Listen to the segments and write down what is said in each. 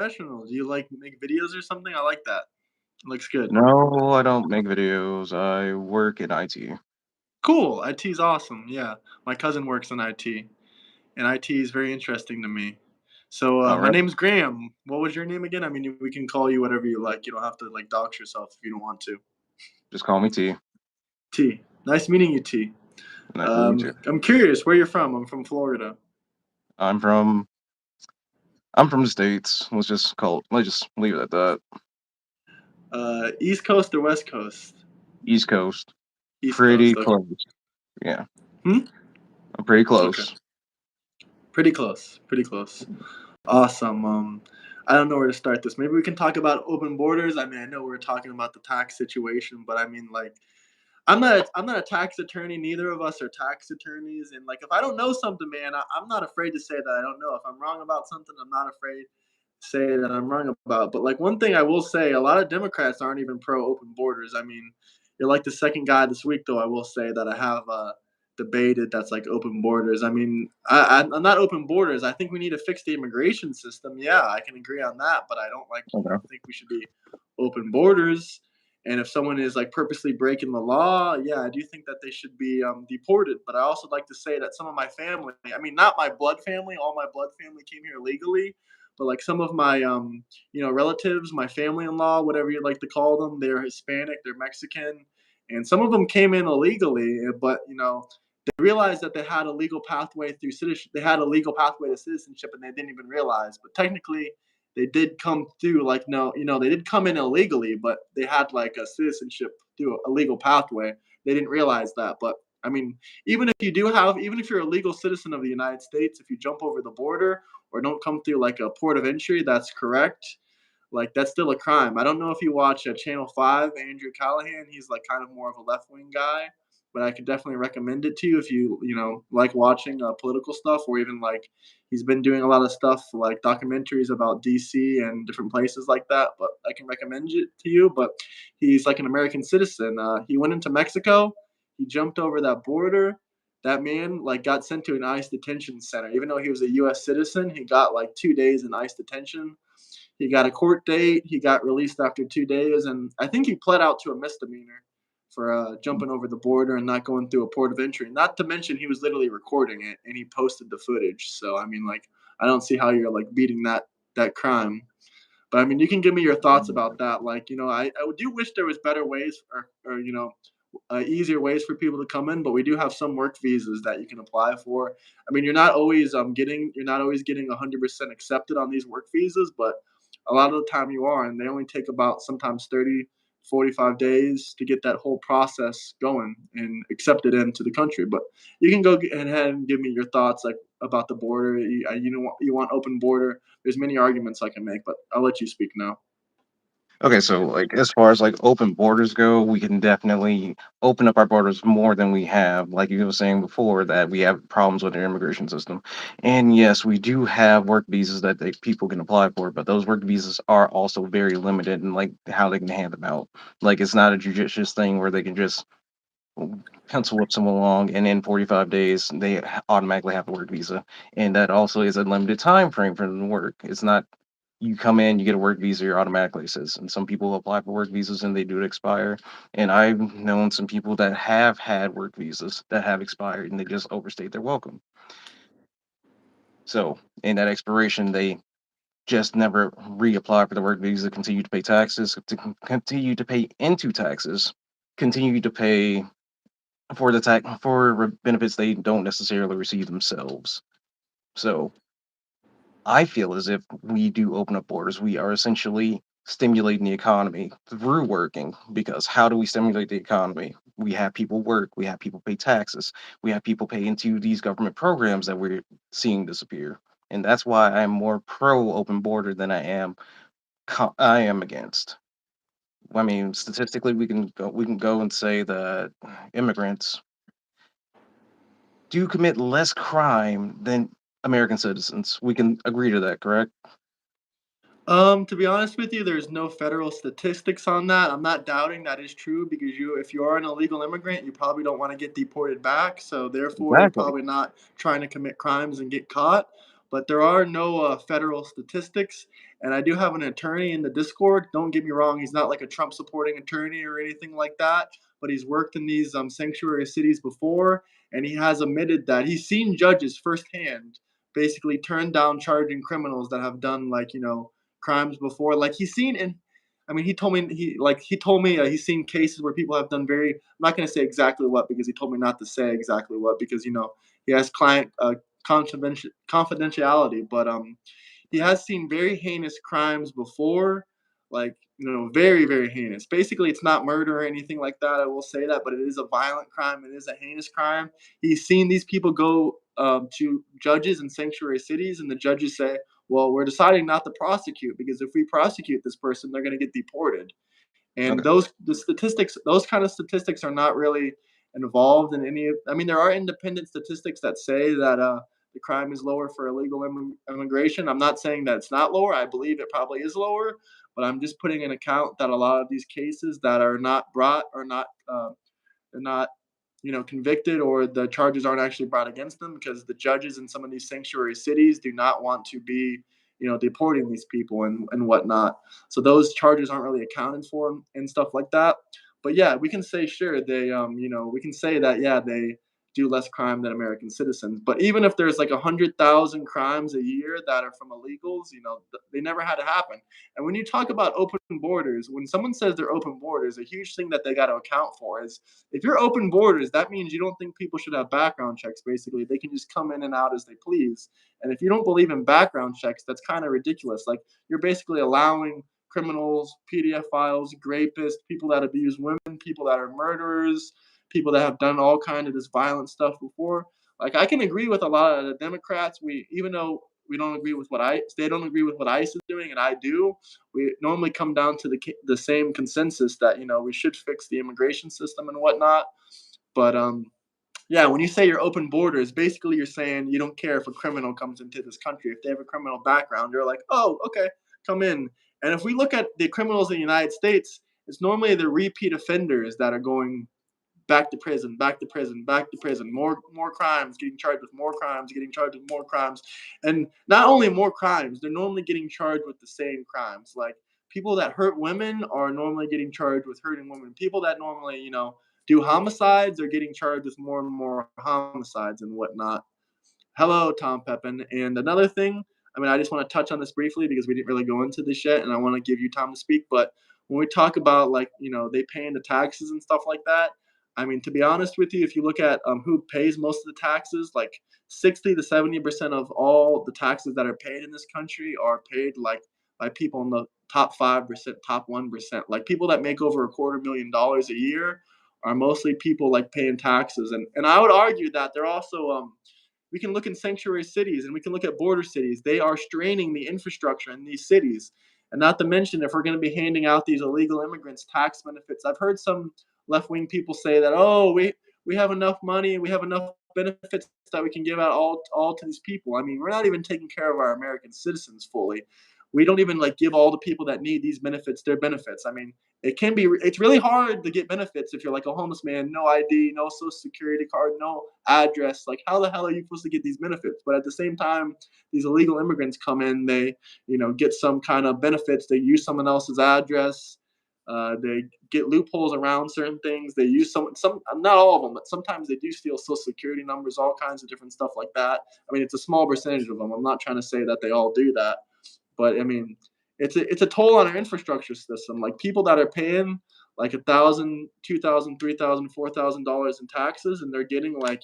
professional. Do you like make videos or something? I like that. Looks good. No, I don't make videos. I work in IT. Cool. IT's awesome. Yeah, my cousin works in IT, and IT is very interesting to me. So All my right. name's Graham. What was your name again? I mean, we can call you whatever you like. You don't have to like dox yourself if you don't want to. Just call me T. T. Nice meeting you, T. Nice meeting you too. I'm curious where you're from. I'm from Florida. I'm from I'm from the States. Let's just leave it at that. East Coast or West Coast? East Coast. East Pretty Coast. Okay. close. Yeah. Hmm. I'm pretty Okay. close. Pretty close. Pretty close. Awesome. I don't know where to start this. Maybe we can talk about open borders. I mean, I know we're talking about the tax situation, but I mean, like, I'm not a tax attorney. Neither of us are tax attorneys. And like, if I don't know something, man, I'm not afraid to say that I don't know. If I'm wrong about something, I'm not afraid to say that I'm wrong about. But like, one thing I will say, a lot of Democrats aren't even pro open borders. I mean, you're like the second guy this week, though. I will say that I have debated that's like open borders. I mean, I'm not open borders. I think we need to fix the immigration system. Yeah, I can agree on that. But I don't like Okay. think we should be open borders. And if someone is like purposely breaking the law, yeah, I do think that they should be deported. But I also like to say that some of my family, I mean, not my blood family, all my blood family came here legally, but like some of my, relatives, my family-in-law, whatever you like to call them, they're Hispanic, they're Mexican, and some of them came in illegally, but they realized that they had a legal pathway through citizenship. They had a legal pathway to citizenship, and they didn't even realize. But technically, they did come through like no, they did come in illegally, but they had like a citizenship through a legal pathway. They didn't realize that. But I mean, even if you're a legal citizen of the United States, if you jump over the border or don't come through like a port of entry, that's correct. Like that's still a crime. I don't know if you watch Channel Five, Andrew Callahan. He's like kind of more of a left wing guy, but I could definitely recommend it to you if you like watching political stuff, or even like he's been doing a lot of stuff like documentaries about DC and different places like that. But I can recommend it to you. But he's like an American citizen. He went into Mexico. He jumped over that border. That man like got sent to an ICE detention center. Even though he was a U.S. citizen, he got like 2 days in ICE detention. He got a court date. He got released after 2 days, and I think he pled out to a misdemeanor for jumping over the border and not going through a port of entry. Not to mention, he was literally recording it and he posted the footage. So I mean, like, I don't see how you're like beating that crime. But I mean, you can give me your thoughts about that. Like, I do wish there was better ways or easier ways for people to come in, but we do have some work visas that you can apply for. I mean, you're not always getting 100% accepted on these work visas, but a lot of the time you are, and they only take about sometimes 30, 45 days to get that whole process going and accepted into the country. But you can go ahead and give me your thoughts like about the border. You want open border. There's many arguments I can make, but I'll let you speak now. Okay, so like as far as like open borders go, we can definitely open up our borders more than we have. Like you were saying before, that we have problems with our immigration system. And yes, we do have work visas that people can apply for, but those work visas are also very limited in like how they can hand them out. Like it's not a judicious thing where they can just pencil whip someone along and in 45 days they automatically have a work visa. And that also is a limited time frame for them to work. It's not you come in, you get a work visa, you're automatically a citizen. Some people apply for work visas and they do expire. And I've known some people that have had work visas that have expired and they just overstayed their welcome. So in that expiration, they just never reapply for the work visa, continue to pay taxes, continue to pay into taxes, continue to pay for the tax for benefits they don't necessarily receive themselves. So I feel as if we do open up borders, we are essentially stimulating the economy through working. Because how do we stimulate the economy? We have people work, we have people pay taxes, we have people pay into these government programs that we're seeing disappear. And that's why I'm more pro open border than I am against. I mean, statistically, we can go and say that immigrants do commit less crime than American citizens. We can agree to that, correct? To be honest with you, there's no federal statistics on that. I'm not doubting that is true because if you are an illegal immigrant, you probably don't want to get deported back. So therefore, you're Exactly. probably not trying to commit crimes and get caught. but there are no federal statistics. And I do have an attorney in the Discord. Don't get me wrong; he's not like a Trump supporting attorney or anything like that. But he's worked in these sanctuary cities before, and he has admitted that he's seen judges firsthand basically turn down charging criminals that have done like crimes before. Like he's seen in I mean, he told me he's seen cases where people have done very. I'm not going to say exactly what because he told me not to say exactly what because he has client confidentiality. But he has seen very heinous crimes before, like very very heinous. Basically, it's not murder or anything like that. I will say that, but it is a violent crime. It is a heinous crime. He's seen these people go to judges in sanctuary cities, and the judges say, well, we're deciding not to prosecute because if we prosecute this person, they're going to get deported. And Okay. those kind of statistics are not really involved in any of. I mean, there are independent statistics that say that the crime is lower for illegal immigration. I'm not saying that it's not lower. I believe it probably is lower, but I'm just putting in account that a lot of these cases that are not brought or not they're not convicted or the charges aren't actually brought against them because the judges in some of these sanctuary cities do not want to be, deporting these people and whatnot. So those charges aren't really accounted for and stuff like that. But yeah, we can say sure we can say that yeah they do less crime than American citizens. But even if there's like 100,000 crimes a year that are from illegals, they never had to happen. And when you talk about open borders, when someone says they're open borders, a huge thing that they got to account for is if you're open borders, that means you don't think people should have background checks. Basically, they can just come in and out as they please. And if you don't believe in background checks, that's kind of ridiculous. Like you're basically allowing criminals, PDF files, rapists, people that abuse women, people that are murderers, people that have done all kind of this violent stuff before. Like I can agree with a lot of the Democrats. Even though we don't agree with they don't agree with what ICE is doing, and I do. We normally come down to the same consensus that we should fix the immigration system and whatnot. But yeah, when you say you're open borders, basically you're saying you don't care if a criminal comes into this country. If they have a criminal background, you're like, oh, okay, come in. And if we look at the criminals in the United States, it's normally the repeat offenders that are going back to prison, back to prison, back to prison, more crimes, getting charged with more crimes, getting charged with more crimes. And not only more crimes, they're normally getting charged with the same crimes. Like people that hurt women are normally getting charged with hurting women. People that normally, do homicides are getting charged with more and more homicides and whatnot. Hello, Tom Pepin. And another thing, I mean, I just want to touch on this briefly because we didn't really go into this yet, and I want to give you time to speak. But when we talk about like, they paying the taxes and stuff like that, I mean, to be honest with you, if you look at who pays most of the taxes, like 60 to 70% of all the taxes that are paid in this country are paid like by people in the top 5%, top 1%. Like people that make over $250,000 a year are mostly people like paying taxes. And I would argue that they're also we can look in sanctuary cities and we can look at border cities. They are straining the infrastructure in these cities. And not to mention, if we're going to be handing out these illegal immigrants tax benefits, I've heard some left wing people say that, oh, we have enough money, we have enough benefits that we can give out all to these people. I mean, we're not even taking care of our American citizens fully. We don't even like give all the people that need these benefits their benefits. I mean, it's really hard to get benefits if you're like a homeless man, no ID, no social security card, no address. Like how the hell are you supposed to get these benefits? But at the same time, these illegal immigrants come in, they get some kind of benefits, they use someone else's address, they get loopholes around certain things, they use some not all of them, but sometimes they do steal social security numbers, all kinds of different stuff like that. I mean, it's a small percentage of them. I'm not trying to say that they all do that, but I mean, it's a toll on our infrastructure system. Like people that are paying like $1,000, $2,000, $3,000, $4,000 in taxes, and they're getting like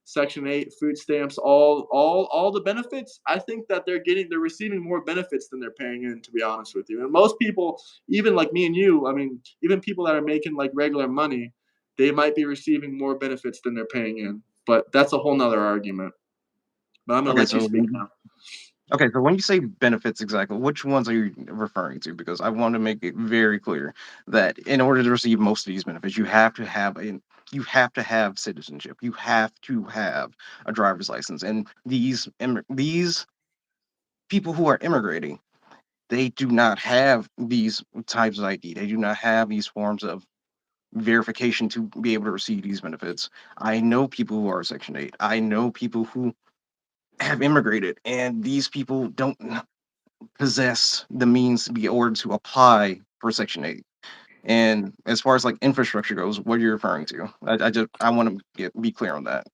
Section 8 food stamps, all the benefits. I think that they're receiving more benefits than they're paying in. To be honest with you, and most people, even like me and you, I mean, even people that are making like regular money, they might be receiving more benefits than they're paying in. But that's a whole nother argument. But I'm gonna Okay, let you so speak now. okay, so when you say benefits exactly, which ones are you referring to? Because I want to make it very clear that in order to receive most of these benefits, you have to have citizenship. You have to have a driver's license. And these people who are immigrating, they do not have these types of ID. They do not have these forms of verification to be able to receive these benefits. I know people who are Section 8. I know people who have immigrated, and these people don't possess the means to be ordered to apply for Section 8. And as far as like infrastructure goes, what are you referring to? I want to be clear on that.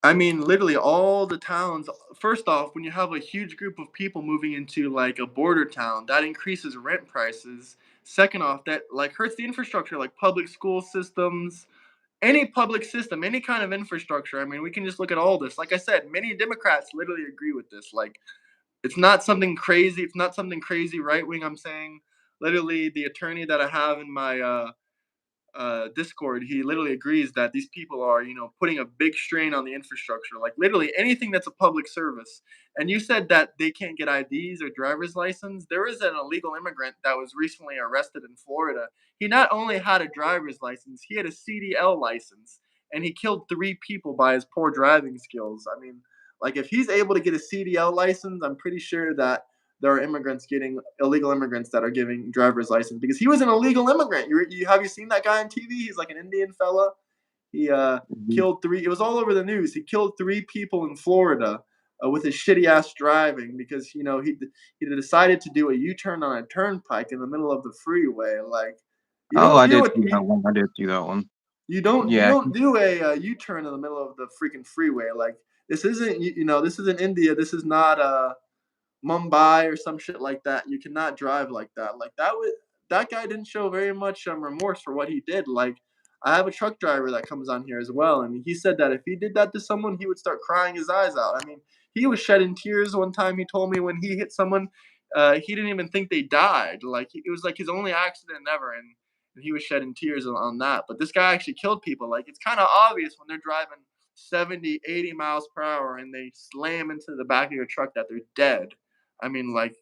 I mean, literally all the towns. First off, when you have a huge group of people moving into like a border town, that increases rent prices. Second off, that like hurts the infrastructure, like public school systems, any public system, any kind of infrastructure. I mean, we can just look at all this. Like I said, many Democrats literally agree with this. Like, it's not something crazy. It's not something crazy right wing. I'm saying, literally, the attorney that I have in my Discord, he literally agrees that these people are, putting a big strain on the infrastructure, like literally anything that's a public service. And you said that they can't get IDs or driver's license. There is an illegal immigrant that was recently arrested in Florida. He not only had a driver's license, he had a CDL license, and he killed 3 people by his poor driving skills. I mean, like if he's able to get a CDL license, I'm pretty sure that there are immigrants getting illegal immigrants that are giving driver's license because he was an illegal immigrant. Have you seen that guy on TV? He's like an Indian fella. He Mhm. killed 3. It was all over the news. He killed 3 people in Florida with his shitty ass driving because he decided to do a U-turn on a turnpike in the middle of the freeway. Like you Oh, don't I do did it. see that one. I did see that one. You Yeah. don't do a U-turn in the middle of the freaking freeway. Like this isn't this isn't India. This is not Mumbai or some shit like that. You cannot drive like that. Like that guy didn't show very much remorse for what he did. Like I have a truck driver that comes on here as well, and he said that if he did that to someone, he would start crying his eyes out. I mean, he was shedding tears one time. He told me when he hit someone, he didn't even think they died. Like it was like his only accident ever, and he was shedding tears on that. But this guy actually killed people. Like it's kind of obvious when they're driving 70, 80 miles per hour and they slam into the back of your truck that they're dead. I mean, like,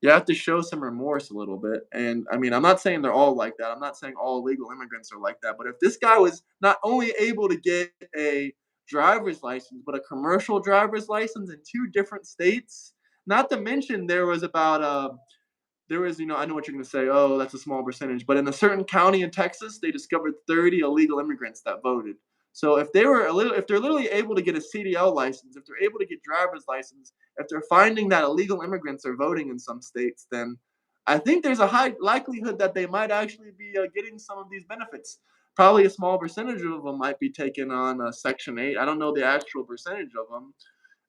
you have to show some remorse a little bit. And I mean, I'm not saying they're all like that. I'm not saying all illegal immigrants are like that. But if this guy was not only able to get a driver's license, but a commercial driver's license in 2 different states, not to mention there was, I know what you're going to say. Oh, that's a small percentage. But in a certain county in Texas, they discovered 30 illegal immigrants that voted. So if they're literally able to get a CDL license, if they're able to get driver's license, if they're finding that illegal immigrants are voting in some states, then I think there's a high likelihood that they might actually be getting some of these benefits. Probably a small percentage of them might be taken on Section 8. I don't know the actual percentage of them,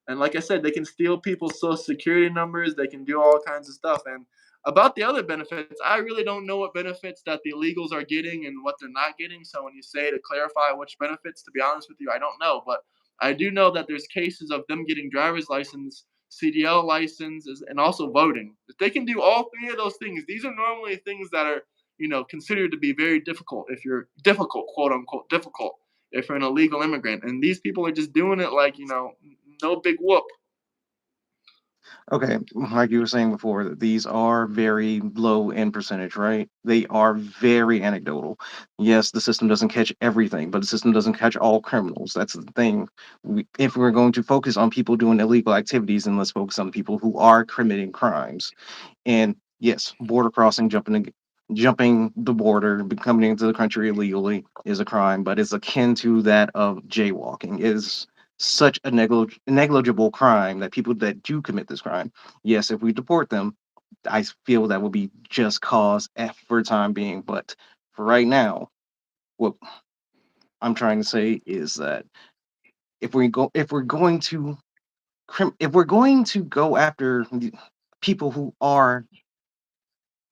and like I said, they can steal people's social security numbers. They can do all kinds of stuff. And about the other benefits, I really don't know what benefits that the illegals are getting and what they're not getting. So when you say to clarify which benefits, to be honest with you, I don't know. But I do know that there's cases of them getting driver's license, CDL licenses, and also voting. If they can do all 3 of those things, these are normally things that are, considered to be very difficult if you're difficult, quote unquote, difficult if you're an illegal immigrant. And these people are just doing it like, no big whoop. Okay, like you were saying before, that these are very low in percentage, right? They are very anecdotal. Yes, the system doesn't catch everything, but the system doesn't catch all criminals. That's the thing. If we're going to focus on people doing illegal activities, then let's focus on people who are committing crimes. And yes, border crossing, jumping the border, coming into the country illegally is a crime, but it's akin to that of jaywalking. It is such a negligible crime that people that do commit this crime, yes, if we deport them, I feel that will be just cause F for the time being. But for right now, what I'm trying to say is that if we're going to go after the people who are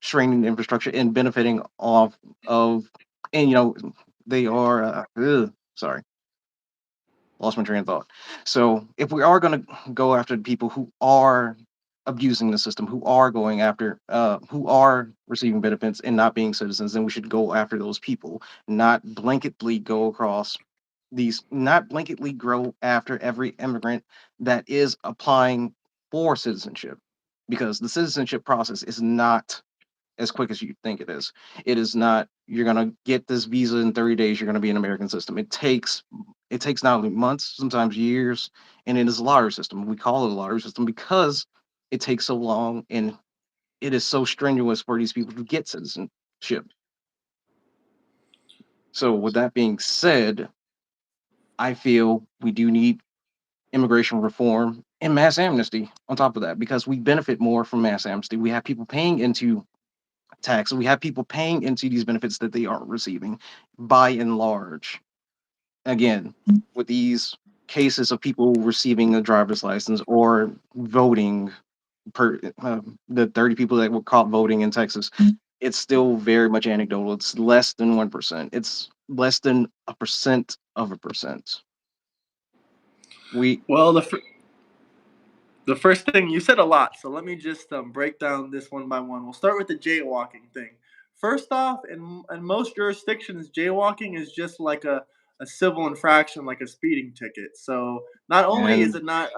straining the infrastructure and benefiting off of, and they are sorry, lost my train of thought. So if we are going to go after the people who are abusing the system, who are going after, who are receiving benefits and not being citizens, then we should go after those people, not blanketly go across not blanketly go after every immigrant that is applying for citizenship, because the citizenship process is not as quick as you think it is. It is not, you're gonna get this visa in 30 days, you're gonna be in American system. It takes not only months, sometimes years, and it is a lottery system. We call it a lottery system because it takes so long and it is so strenuous for these people to get citizenship. So with that being said, I feel we do need immigration reform and mass amnesty on top of that, because we benefit more from mass amnesty. We have people paying into tax. We have people paying into these benefits that they aren't receiving by and large. Again, with these cases of people receiving a driver's license or voting per the 30 people that were caught voting in Texas, it's still very much anecdotal. It's less than 1%. It's less than a percent of a percent. We Well, the first thing you said a lot, so let me just break down this one by one. We'll start with the jaywalking thing. First off, in most jurisdictions, jaywalking is just like a civil infraction, like a speeding ticket. So not only is and it not,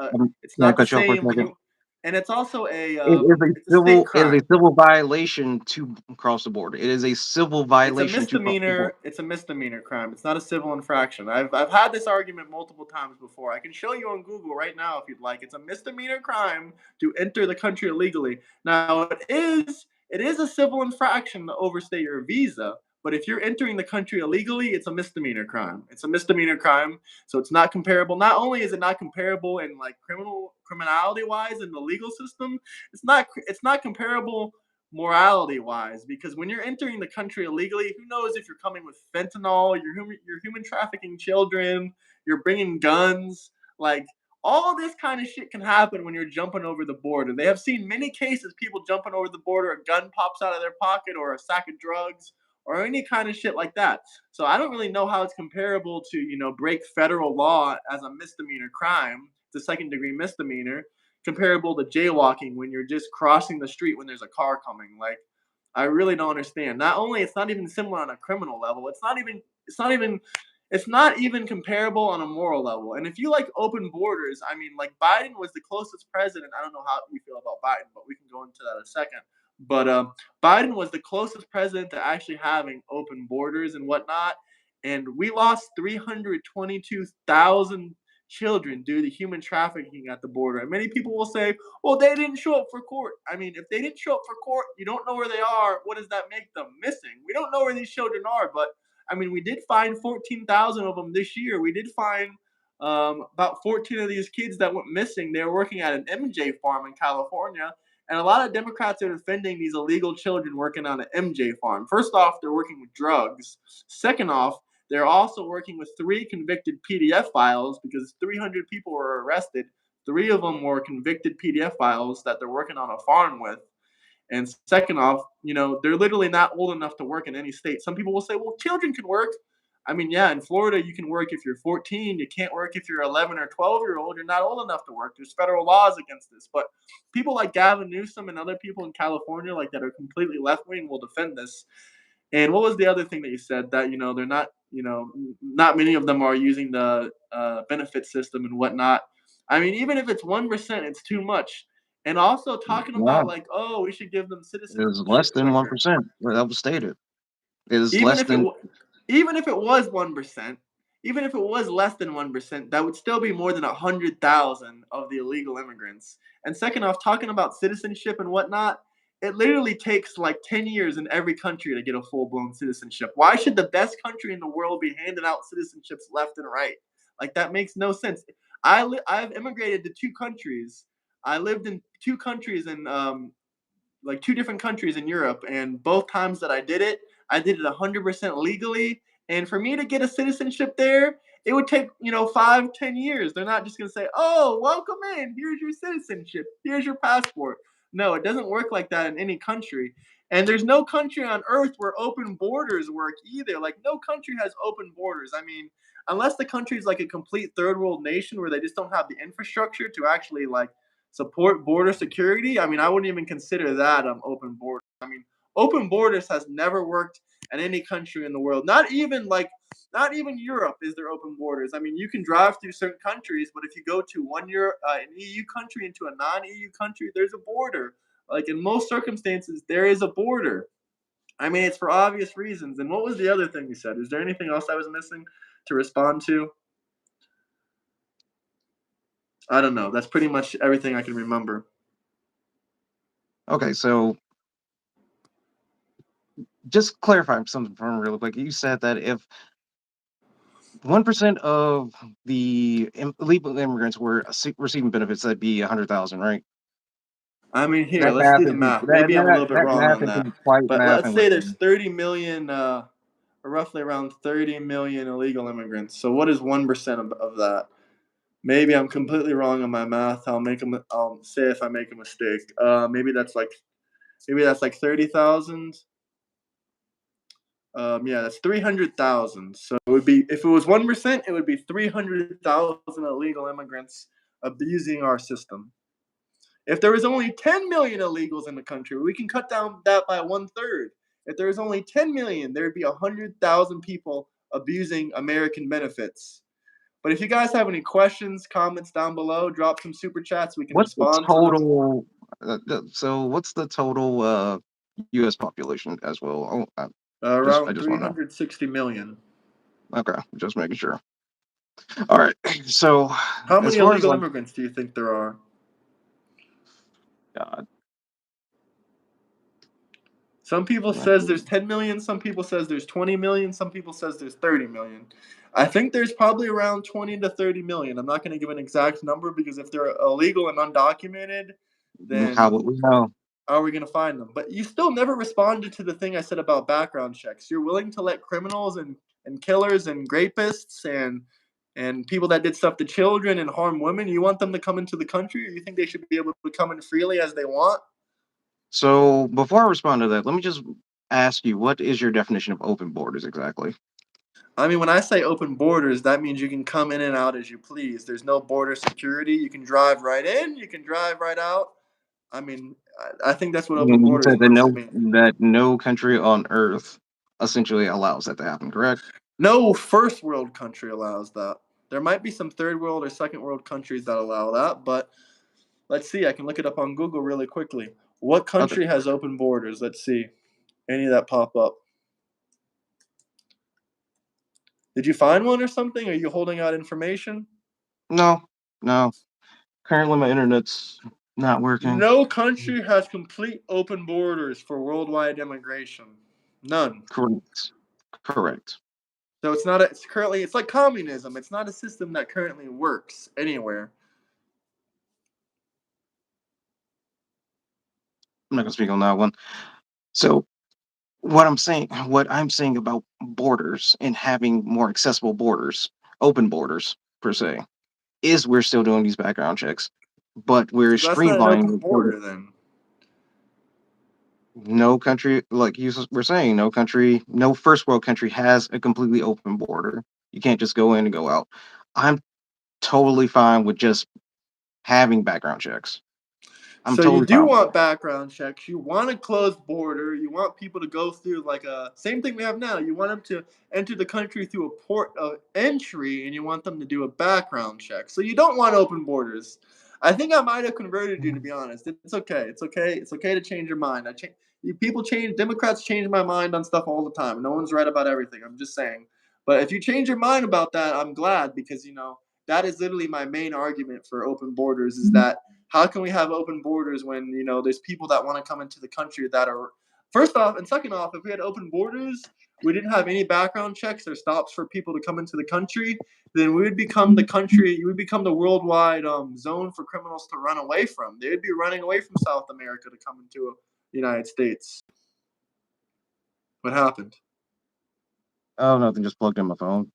it's Can I not the cut you off for a same when second? you, and it's also It is a it's a state crime. civil violation to cross the border. It is a civil It's a violation to cross the border. misdemeanor. It's a misdemeanor crime. It's not a civil infraction. I've had this argument multiple times before. I can show you on Google right now if you'd like. It's a misdemeanor crime to enter the country illegally. Now it is a civil infraction to overstay your visa. But if you're entering the country illegally, it's a misdemeanor crime. It's a misdemeanor crime, so it's not comparable. Not only is it not comparable in like criminality wise in the legal system, it's not comparable morality wise, because when you're entering the country illegally, who knows if you're coming with fentanyl, you're human trafficking children, you're bringing guns, like all this kind of shit can happen when you're jumping over the border. They have seen many cases people jumping over the border, a gun pops out of their pocket or a sack of drugs or any kind of shit like that. So I don't really know how it's comparable to, break federal law as a misdemeanor crime. It's a second degree misdemeanor, comparable to jaywalking when you're just crossing the street when there's a car coming. Like, I really don't understand. Not only it's not even similar on a criminal level, it's not even comparable on a moral level. And if you like open borders, I mean, like Biden was the closest president. I don't know how you feel about Biden, but we can go into that in a second. But Biden was the closest president to actually having open borders and whatnot. And we lost 322,000 children due to human trafficking at the border. And many people will say, well, they didn't show up for court. I mean, if they didn't show up for court, you don't know where they are. What does that make them? Missing. We don't know where these children are, but I mean, we did find 14,000 of them this year. We did find about 14 of these kids that went missing. They were working at an MJ farm in California. And a lot of Democrats are defending these illegal children working on an MJ farm. First off, they're working with drugs. Second off, they're also working with 3 convicted PDF files because 300 people were arrested. 3 of them were convicted PDF files that they're working on a farm with. And second off, they're literally not old enough to work in any state. Some people will say, well, children can work. I mean, yeah, in Florida, you can work if you're 14. You can't work if you're 11 or 12-year-old. You're not old enough to work. There's federal laws against this. But people like Gavin Newsom and other people in California, like that are completely left wing, will defend this. And what was the other thing that you said? That they're not, not many of them are using the benefit system and whatnot. I mean, even if it's 1%, it's too much. And also talking Yeah, about like, oh, we should give them it is less citizenship than one quicker. percent. That was stated. It is Even less if it than even if it was 1%, even if it was less than 1%, that would still be more than 100,000 of the illegal immigrants. And second off, talking about citizenship and whatnot, it literally takes like 10 years in every country to get a full blown citizenship. Why should the best country in the world be handing out citizenships left and right? Like that makes no sense. I've immigrated to 2 countries. I lived in 2 countries in like 2 different countries in Europe, and both times that I did it 100% legally. And for me to get a citizenship there, it would take 5, 10 years. They're not just gonna say, "Oh, welcome in. Here's your citizenship. Here's your passport." No, it doesn't work like that in any country. And there's no country on earth where open borders work either. Like no country has open borders. I mean, unless the country is like a complete third world nation where they just don't have the infrastructure to actually like support border security. I mean, I wouldn't even consider that open borders. I mean, open borders has never worked in any country in the world. Not even Europe is there open borders. I mean, you can drive through certain countries, but if you go to an EU country into a non-EU country, there's a border. Like in most circumstances, there is a border. I mean, it's for obvious reasons. And what was the other thing you said? Is there anything else I was missing to respond to? I don't know. That's pretty much everything I can remember. okay. So just clarify something for me really quick. You said that if 1% of the illegal immigrants were receiving benefits. That'd be 100,000, right? I mean, here, That let's math do the isn't math. Maybe I'm a little bit that wrong math on that. isn't quite But let's mathing with say there's me. 30 million, roughly around 30 million illegal immigrants. So what is 1% of that? Maybe I'm completely wrong on my math. I'll say if I make a mistake. Maybe that's like 30,000. Yeah, that's 300,000. So it would be, if it was 1%, it would be 300,000 illegal immigrants abusing our system. If there was only 10 million illegals in the country, we can cut down that by 1/3. If there was only 10 million, there'd be 100,000 people abusing American benefits. But if you guys have any questions, comments down below, drop some super chats. We can What's the respond to them. total? So what's the total U.S. population as well? Oh, I Around just want to know. 360 million. Okay, just making sure. All right. So How as many far as illegal like immigrants do you think there are? God, Some people says there's 10 million, some people says there's 20 million, some people says there's 30 million. I think there's probably around 20 to 30 million. I'm not going to give an exact number because if they're illegal and undocumented, how then would we know? how are we going to find them? But you still never responded to the thing I said about background checks. You're willing to let criminals and killers and rapists and people that did stuff to children and harm women, you want them to come into the country, or you think they should be able to come in freely as they want? So before I respond to that, let me just ask you, what is your definition of open borders exactly? I mean, when I say open borders, that means you can come in and out as you please. There's no border security. You can drive right in, you can drive right out. I mean, I think that's what open And you borders said that means to me. no country on earth essentially allows that to happen, correct? No first world country allows that. There might be some third world or second world countries that allow that, but let's see. I can look it up on Google really quickly. What Okay. country has open borders? Let's see. Any that pop up. Did you find one or something? Are you holding out information? No, no. Currently my internet's not working. No country has complete open borders for worldwide immigration. None. Correct. Correct. So it's not. It's like communism. It's not a system that currently works anywhere. I'm not gonna speak on that one. So what I'm saying about borders and having more accessible borders, open borders per se, is we're still doing these background checks, but we're So that's not an streamlining open it so that border then. no country, like were saying, no country, no first world country has a completely open border. You can't just go in and go out. I'm totally fine with just having background checks. I'm So you totally do fine with want that. background checks. You want a closed border. You want people to go through like a same thing we have now. You want them to enter the country through a port of entry, and you want them to do a background check. So you don't want open borders. I think I might have converted you, to be honest. It's okay. It's okay. It's okay to change your mind. People change. Democrats change my mind on stuff all the time. No one's right about everything. I'm just saying. But if you change your mind about that, I'm glad because that is literally my main argument for open borders is that how can we have open borders when there's people that want to come into the country that are first off and second off, if we had open borders, we didn't have any background checks or stops for people to come into the country, then we would become the country, you would become the worldwide zone for criminals to run away from. They would be running away from South America to come into the United States. What happened? Oh, nothing, just plugged in my phone.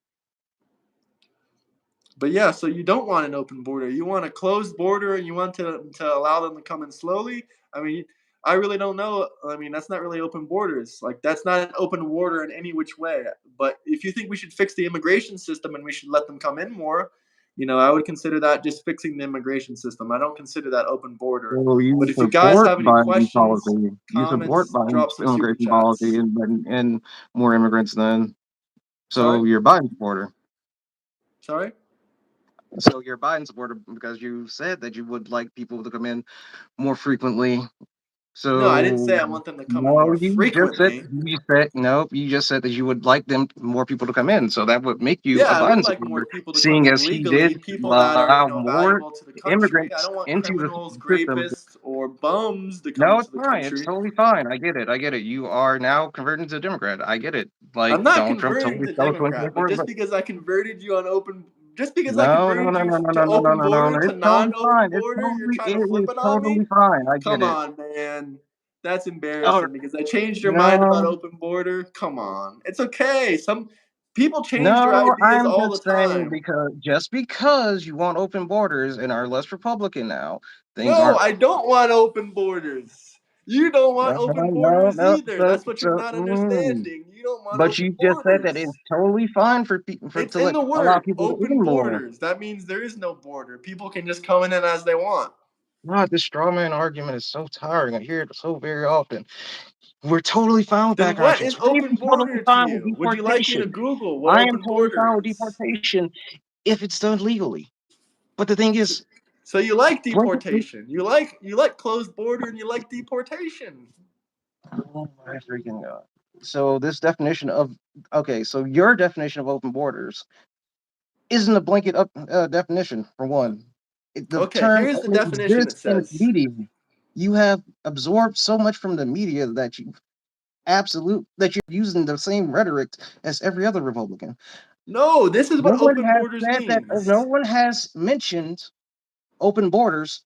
But yeah, so you don't want an open border. You want a closed border, and you want to allow them to come in slowly. I mean, I really don't know. I mean, that's not really open borders. Like that's not an open border in any which way. But if you think we should fix the immigration system and we should let them come in more, I would consider that just fixing the immigration system. I don't consider that open border. So But you if you guys support have any Biden's questions, policy. You support comments, Biden's drop some super immigration policy chats. and more immigrants then. Sorry, So you're a Biden supporter. sorry. So you're a Biden supporter because you said that you would like people to come in more frequently. No, I didn't So say I want them to come in no, more frequently. you said no. You just said that you would like them more people to come in. So that would make you Yeah, a I would Biden like more supporter, people to come seeing in as he did legally, people that are, allow more valuable to the country. I immigrants don't want into the criminals, system. rapists, or bums to come No, into it's the fine. It's country. totally fine. I get it. I get it. You are now converting to a Democrat. I get it. Like I'm not Donald Trump converting totally to stole Democrat, but 2024. just because I converted you on open, just because I No, no, converted no, you no, no, to no, no, no, open no, no, border no. to It's totally non-open fine. It's border, you're totally, trying to it flip is it on me? totally fine. I get Come it. on, man. That's Oh, embarrassing because I changed your mind about no, open border. Come on. It's okay. Some people change their no, ideas I'm all the just saying time. because just because you want open borders and are less Republican now, things No, aren't. I don't want open borders. You don't want No, open no, borders no. either. That's what you're So, not understanding. You don't want but open you just said that it's borders. totally fine for people for It's to in let the allow word, people to open in more. borders. That means there is no border. People can just come in and as they want. God, this straw man argument is so tiring. I hear it so very often. We're totally fine with Then background what checks. is We're open even totally border to fine with you? Would you like me to deportation. Google what I am open totally border fine with is? deportation if it's done legally. But the thing So, is, so you like blanketly, deportation. You like closed border and you like deportation. oh my freaking god. So this definition of okay, so your definition of open borders isn't a blanket definition for one. The Okay, term here's the only definition it exists in says. media. You have absorbed so much from the media that you're using the same rhetoric as every other Republican. No, this is No what one open has borders said that. means. No one has mentioned open borders,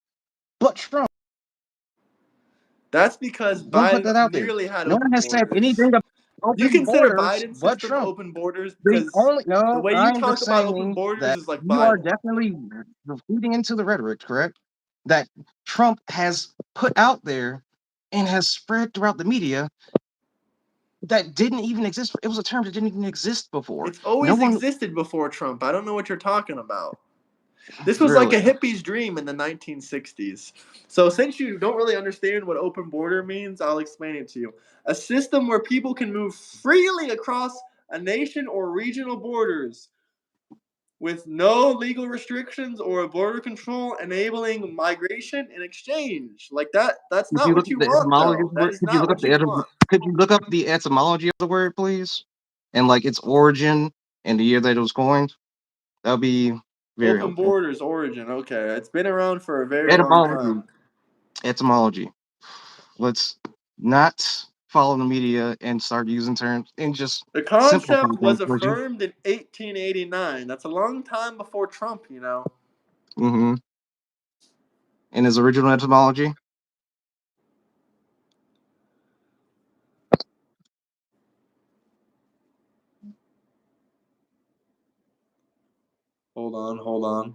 but Trump. That's because I'm gonna put Biden that out there. nearly had No one open has said borders. anything about You open consider borders, Biden's but system Trump. open borders The because only the no, way you I'm just talk about open saying borders that is like you are Biden. definitely feeding into the rhetoric, correct? That Trump has put out there and has spread throughout the media that didn't even exist. It was a term that didn't even exist before. It's No always one existed before Trump. I don't know what you're talking about. This was like really. a hippie's dream in the 1960s. So, since you don't really understand what open border means, I'll explain it to you. A system where people can move freely across a nation or regional borders with no legal restrictions or border control, enabling migration and exchange. Like that. That's Could not you look what up you the want, etymology of though. the That word? is not what you want. Could you look up the etymology of the word, please? And like its origin and the year that it was coined? That would be very Open helpful. borders origin. Okay, it's been around for a very long Etymology. time. Etymology. Let's not follow the media and start using terms and just The simplify concept things, was would you? affirmed in 1889. That's a long time before Trump. Mm-hmm. In his original etymology? Hold on, hold on.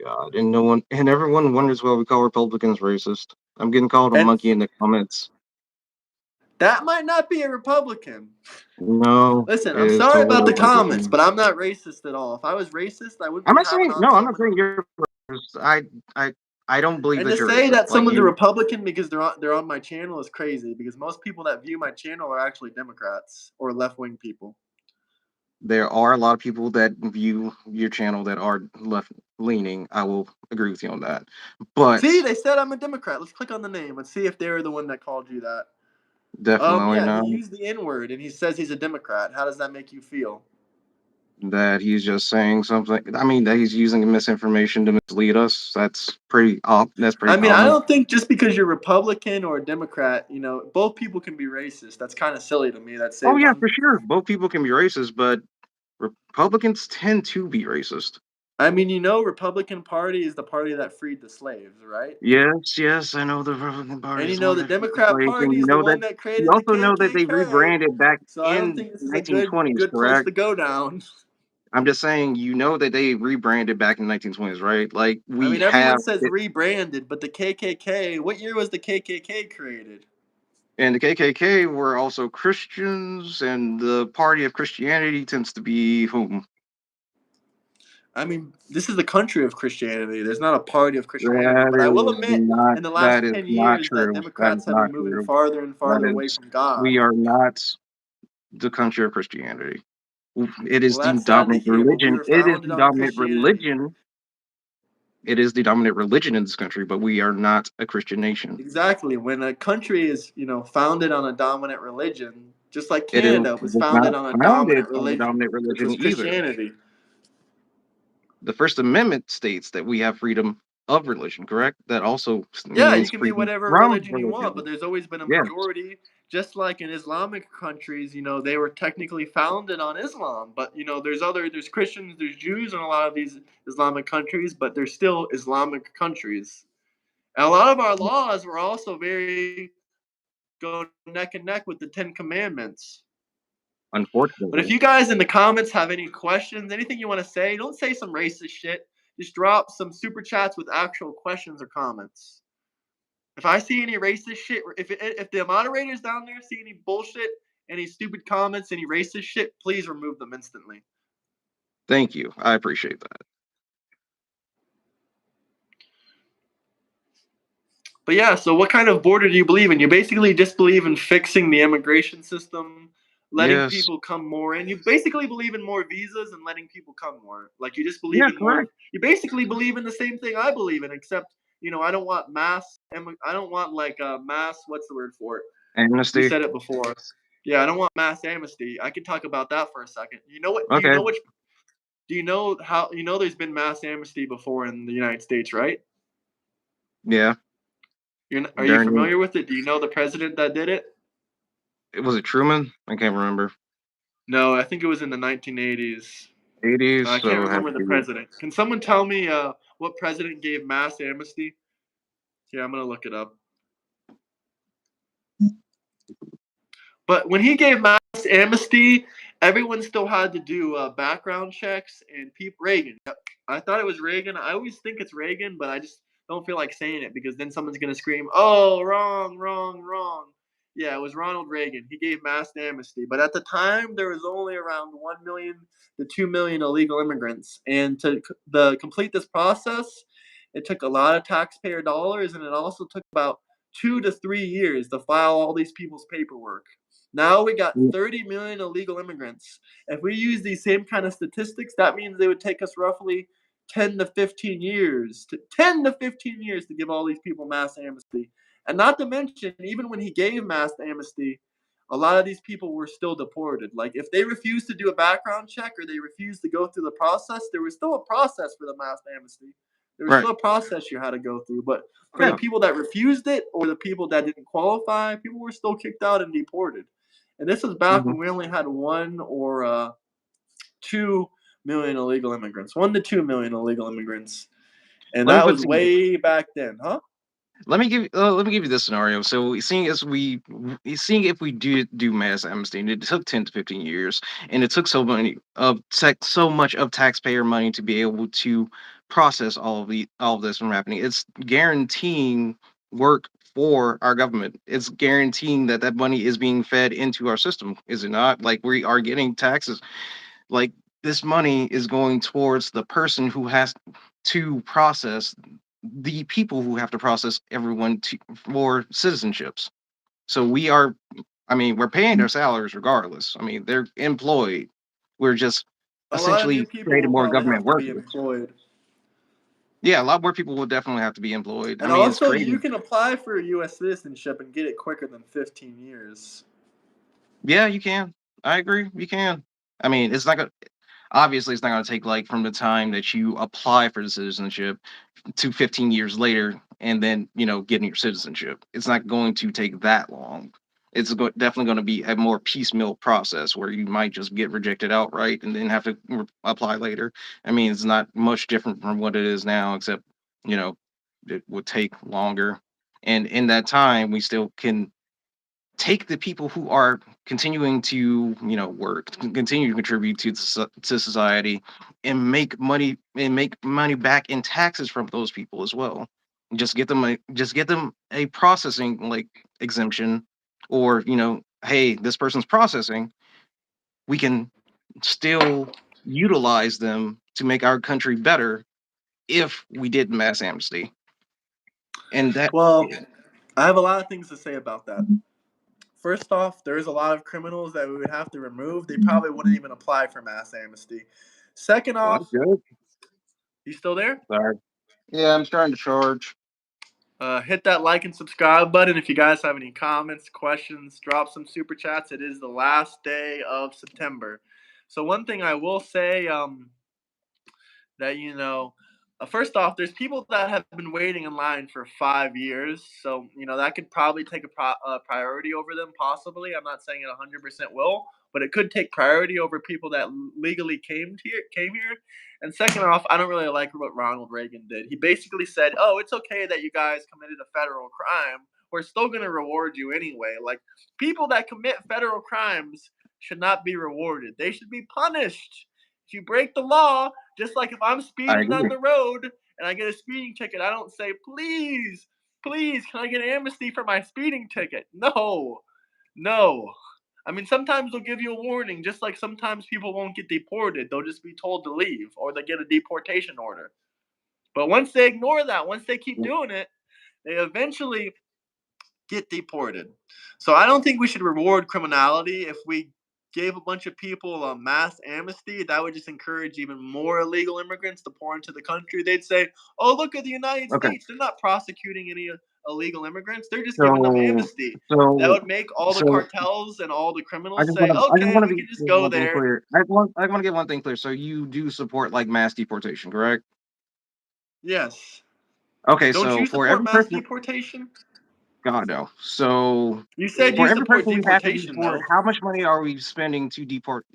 God, and no one and everyone wonders why we call Republicans racist. I'm getting called a And monkey in the comments. that might not be a Republican. No, Listen, it I'm is sorry about totally the comments, Republican. but I'm not racist at all. If I was racist, I wouldn't I'm be not having saying on no. I'm not someone. saying you're racist. I I don't believe And that to you're say racist. that Like someone's a you, Republican because they're on my channel is crazy. Because most people that view my channel are actually Democrats or left wing people. there are a lot of people that view your channel that are left leaning. I will agree with you on that. See, But they said I'm a Democrat. Let's click on the name. Let's see if they're the one that called you that. definitely Yeah, he not used the N word and he says he's a Democrat. How does that make you feel? that he's just saying something. I mean that he's using misinformation to mislead us. That's pretty I mean, I common. don't think just because you're Republican or a Democrat, both people can be racist. That's kind of silly to me. That say Oh yeah, one. for sure. Both people can be racist, but Republicans tend to be racist. I mean, Republican Party is the party that freed the slaves, right? Yes, yes, I know the Republican Party And is the one the that freed the Democrat slaves, and Party is the one that you created the also know that they KKK. rebranded back So I don't in think this the is a good 1920s, good place correct? to go down. I'm just saying, you know that they rebranded back in the 1920s, right? Like I we mean, everyone have says it, rebranded, but the KKK. What year was the KKK created? and the KKK were also Christians, and the party of Christianity tends to be whom? I mean, this is the country of Christianity. There's not a party of Christianity. But I will admit, in the last That is 10 not years, that true. That is Democrats have been not moving true. farther and farther That away is from God. we are not the country of Christianity. It is Well, the that's sad to dominant hear, but we religion. were founded on Christianity. It is the dominant religion in this country, but we are not a Christian nation. Exactly. When a country is, founded on a dominant religion, just like It is Canada was was not founded on a founded dominant on the religion, dominant which religion was either. Christianity. The First Amendment states that we have freedom of religion, correct? That also Yeah, you means can be freedom whatever from religion you want, but religion. there's always been a Yes. majority. Just like in Islamic countries, they were technically founded on Islam, but there's Christians, there's Jews in a lot of these Islamic countries, but they're still Islamic countries. And a lot of our laws were also very go neck and neck with the Ten Commandments. But if Unfortunately. you guys in the comments have any questions, anything you want to say, don't say some racist shit. Just drop some super chats with actual questions or comments. If I see any racist shit, if the moderators down there see any bullshit, any stupid comments, any racist shit, please remove them instantly. Thank you. I appreciate that. But yeah, so what kind of border do you believe in? You basically just believe in fixing the immigration system, letting Yes. people come more in. You basically believe in more visas and letting people come more. Like you just believe Yeah, in more. correct. You basically believe in the same thing I believe in, except I don't want mass. I don't want like mass. What's the word for it? You Amnesty. said it before. Yeah, I don't want mass amnesty. I can talk about that for a second. You know what? Do you Okay. know which? Do you know how? There's been mass amnesty before in the United States, right? Yeah. Are you During familiar with it? Do you know the president that did it? was it Truman? I can't remember. No, I think it was in the 1980s. 80s, I can't so it has remember to the be. president. Can someone tell me what president gave mass amnesty? Yeah, I'm gonna look it up. But when he gave mass amnesty, everyone still had to do background checks and Reagan. Yep. I thought it was Reagan. I always think it's Reagan, but I just don't feel like saying it because then someone's gonna scream, "Oh, wrong, wrong, wrong." Yeah, it was Ronald Reagan. He gave mass amnesty, but at the time there was only around 1 million to 2 million illegal immigrants, and to complete this process, it took a lot of taxpayer dollars, and it also took about 2 to 3 years to file all these people's paperwork. Now we got 30 million illegal immigrants. If we use these same kind of statistics, that means they would take us roughly 10 to 15 years to give all these people mass amnesty. And not to mention, even when he gave mass amnesty, a lot of these people were still deported. Like if they refused to do a background check or they refused to go through the process, there was still a process for the mass amnesty. There was Right. still a process you had to go through. But for the Yeah. people that refused it or the people that didn't qualify, people were still kicked out and deported. And this was back Hmm. when we only had 1 or 2 million illegal immigrants, 1 to 2 million illegal immigrants, and Let me that put was to way back then, huh? let me give you this scenario. So seeing if we do mass amnesty, and it took 10 to 15 years, and it took so much of taxpayer money to be able to process all of this from happening. It's guaranteeing work for our government. It's guaranteeing that that money is being fed into our system, is it not? Like we are getting taxes. Like this money is going towards the person who has to process the people who have to process everyone for citizenships. So I mean, we're paying their salaries regardless. I mean, they're employed. We're just A lot of new essentially people creating will more probably government have to be workers. employed. Yeah, a lot more people will definitely have to be employed. I And mean, it's also, you creating. can apply for U.S. citizenship and get it quicker than 15 years. Yeah, you can. I agree. You can. I mean, it's not gonna. Obviously, it's not gonna take like from the time that you apply for the citizenship to 15 years later and then getting your citizenship. It's not going to take that long. It's definitely going to be a more piecemeal process where you might just get rejected outright and then have to apply later. I mean, it's not much different from what it is now, except you know it would take longer, and in that time we still can take the people who are continuing to work, continue to contribute to society, and make money back in taxes from those people as well. Just get them a processing like exemption, or hey, this person's processing, we can still utilize them to make our country better if we did mass amnesty. And that Well, I have a lot of things to say about that. First off, there's a lot of criminals that we would have to remove. They probably wouldn't even apply for mass amnesty. Second well, that's off, good. you still there? Sorry. Yeah, I'm trying to charge. Hit that like and subscribe button. If you guys have any comments, questions, drop some super chats. It is the last day of September. So one thing I will say that First off, there's people that have been waiting in line for 5 years, so that could probably take a priority over them. Possibly, I'm not saying it 100% will, but it could take priority over people that legally came here. And second off, I don't really like what Ronald Reagan did. He basically said, "Oh, it's okay that you guys committed a federal crime. We're still going to reward you anyway." Like people that commit federal crimes should not be rewarded. They should be punished. If you break the law, just like if I'm I speeding down agree. the road and I get a speeding ticket, I don't say, "Please, please, can I get amnesty for my speeding ticket?" No, no. I mean, sometimes they'll give you a warning, just like sometimes people won't get deported. They'll just be told to leave or they get a deportation order. But once they ignore that, once they keep doing it, they eventually get deported. So I don't think we should reward criminality. If we gave a bunch of people a mass amnesty, that would just encourage even more illegal immigrants to pour into the country. They'd say, "Oh, look at the United Okay, States. They're not prosecuting any illegal immigrants. They're just giving them so amnesty." That so would make all the so cartels and all the I criminals just say, want to I just "Okay, want to we be can just get go one thing there." clear. I want to get one thing clear. So you do support like mass deportation, correct? Yes. Okay, Don't so you for support every mass person, deportation? God no. So You said you for every support person we have to deportation, deport, though. how much money are we spending to deport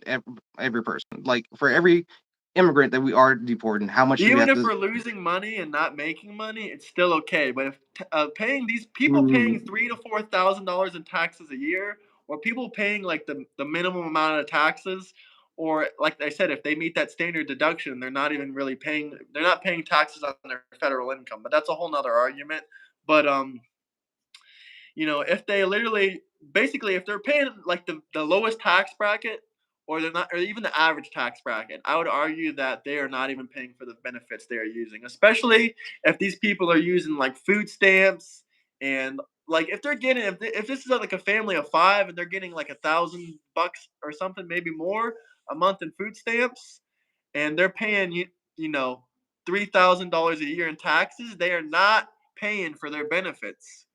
every person? Like for every immigrant that we are deporting, how much do we Even have if to? we're losing money and not making money, it's still okay. But if paying these people paying Mm, $3,000 to $4,000 in taxes a year, or people paying like the minimum amount of taxes, or like I said, if they meet that standard deduction, they're not even really paying. They're not paying taxes on their federal income. But that's a whole nother argument. But if they literally basically if they're paying like the lowest tax bracket or they're not or even the average tax bracket, I would argue that they are not even paying for the benefits they are using, especially if these people are using like food stamps and like if they're getting if this is like a family of five and they're getting like $1,000 or something, maybe more a month in food stamps, and they're paying you know $3,000 a year in taxes, they are not paying for their benefits.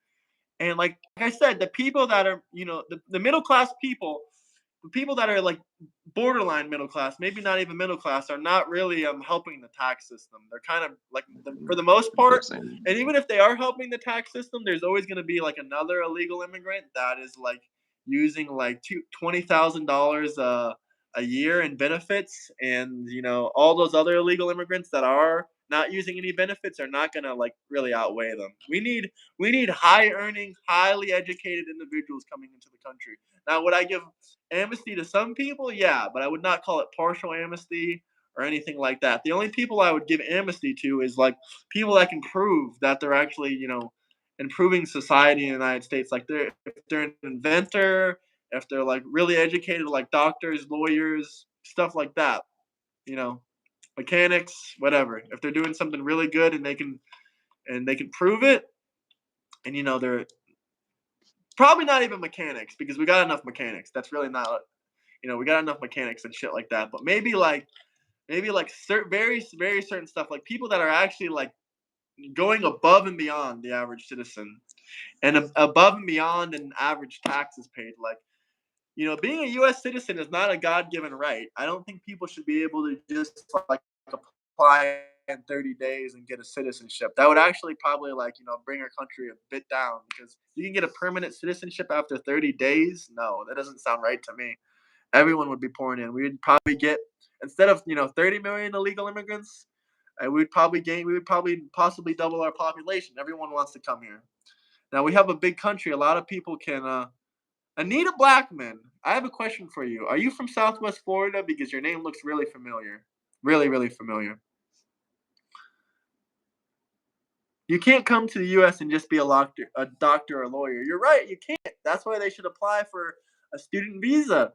And like I said, the people that are, the middle class people, the people that are like borderline middle class, maybe not even middle class, are not really helping the tax system. They're kind of like for the most part, listen, and even if they are helping the tax system, there's always going to be like another illegal immigrant that is like using like $20,000 a year in benefits, and all those other illegal immigrants that are not using any benefits are not going to like really outweigh them. We need high earning, highly educated individuals coming into the country. Now, would I give amnesty to some people? Yeah, but I would not call it partial amnesty or anything like that. The only people I would give amnesty to is like people that can prove that they're actually, improving society in the United States. Like if they're an inventor, if they're like really educated, like doctors, lawyers, stuff like that, you know, mechanics, whatever. If they're doing something really good and they can prove it, and they're probably not even mechanics because we got enough mechanics. That's really not, we got enough mechanics and shit like that. But maybe like very very certain stuff, like people that are actually like going above and beyond the average citizen and above and beyond an average taxes paid. Like being a U.S. citizen is not a God-given right. I don't think people should be able to just like apply in 30 days and get a citizenship. That would actually probably like bring our country a bit down because you can get a permanent citizenship after 30 days. No, that doesn't sound right to me. Everyone would be pouring in. We would probably get instead of 30 million illegal immigrants, we would probably possibly double our population. Everyone wants to come here. Now we have a big country. A lot of people can Anita Blackman, I have a question for you. Are you from Southwest Florida? Because your name looks really familiar. Really, really familiar. You can't come to the U.S. and just be a doctor or a lawyer. You're right, you can't. That's why they should apply for a student visa.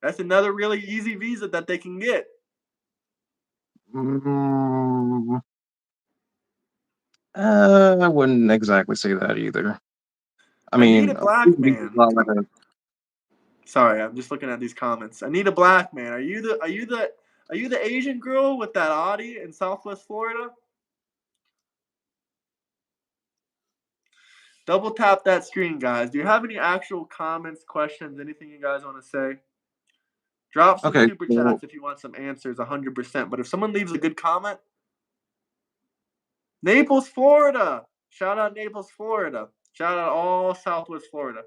That's another really easy visa that they can get. mm, I wouldn't exactly say that either. I Anita mean, Blackman. like a, Sorry, I'm just looking at these comments. Anita Blackman, are you the Asian girl with that Audi in Southwest Florida? Double tap that screen, guys. Do you have any actual comments, questions, anything you guys want to say? Drop some okay, super so chats if you want some answers, 100%. But if someone leaves a good comment, Naples, Florida. Shout out Naples, Florida. Shout out all Southwest Florida.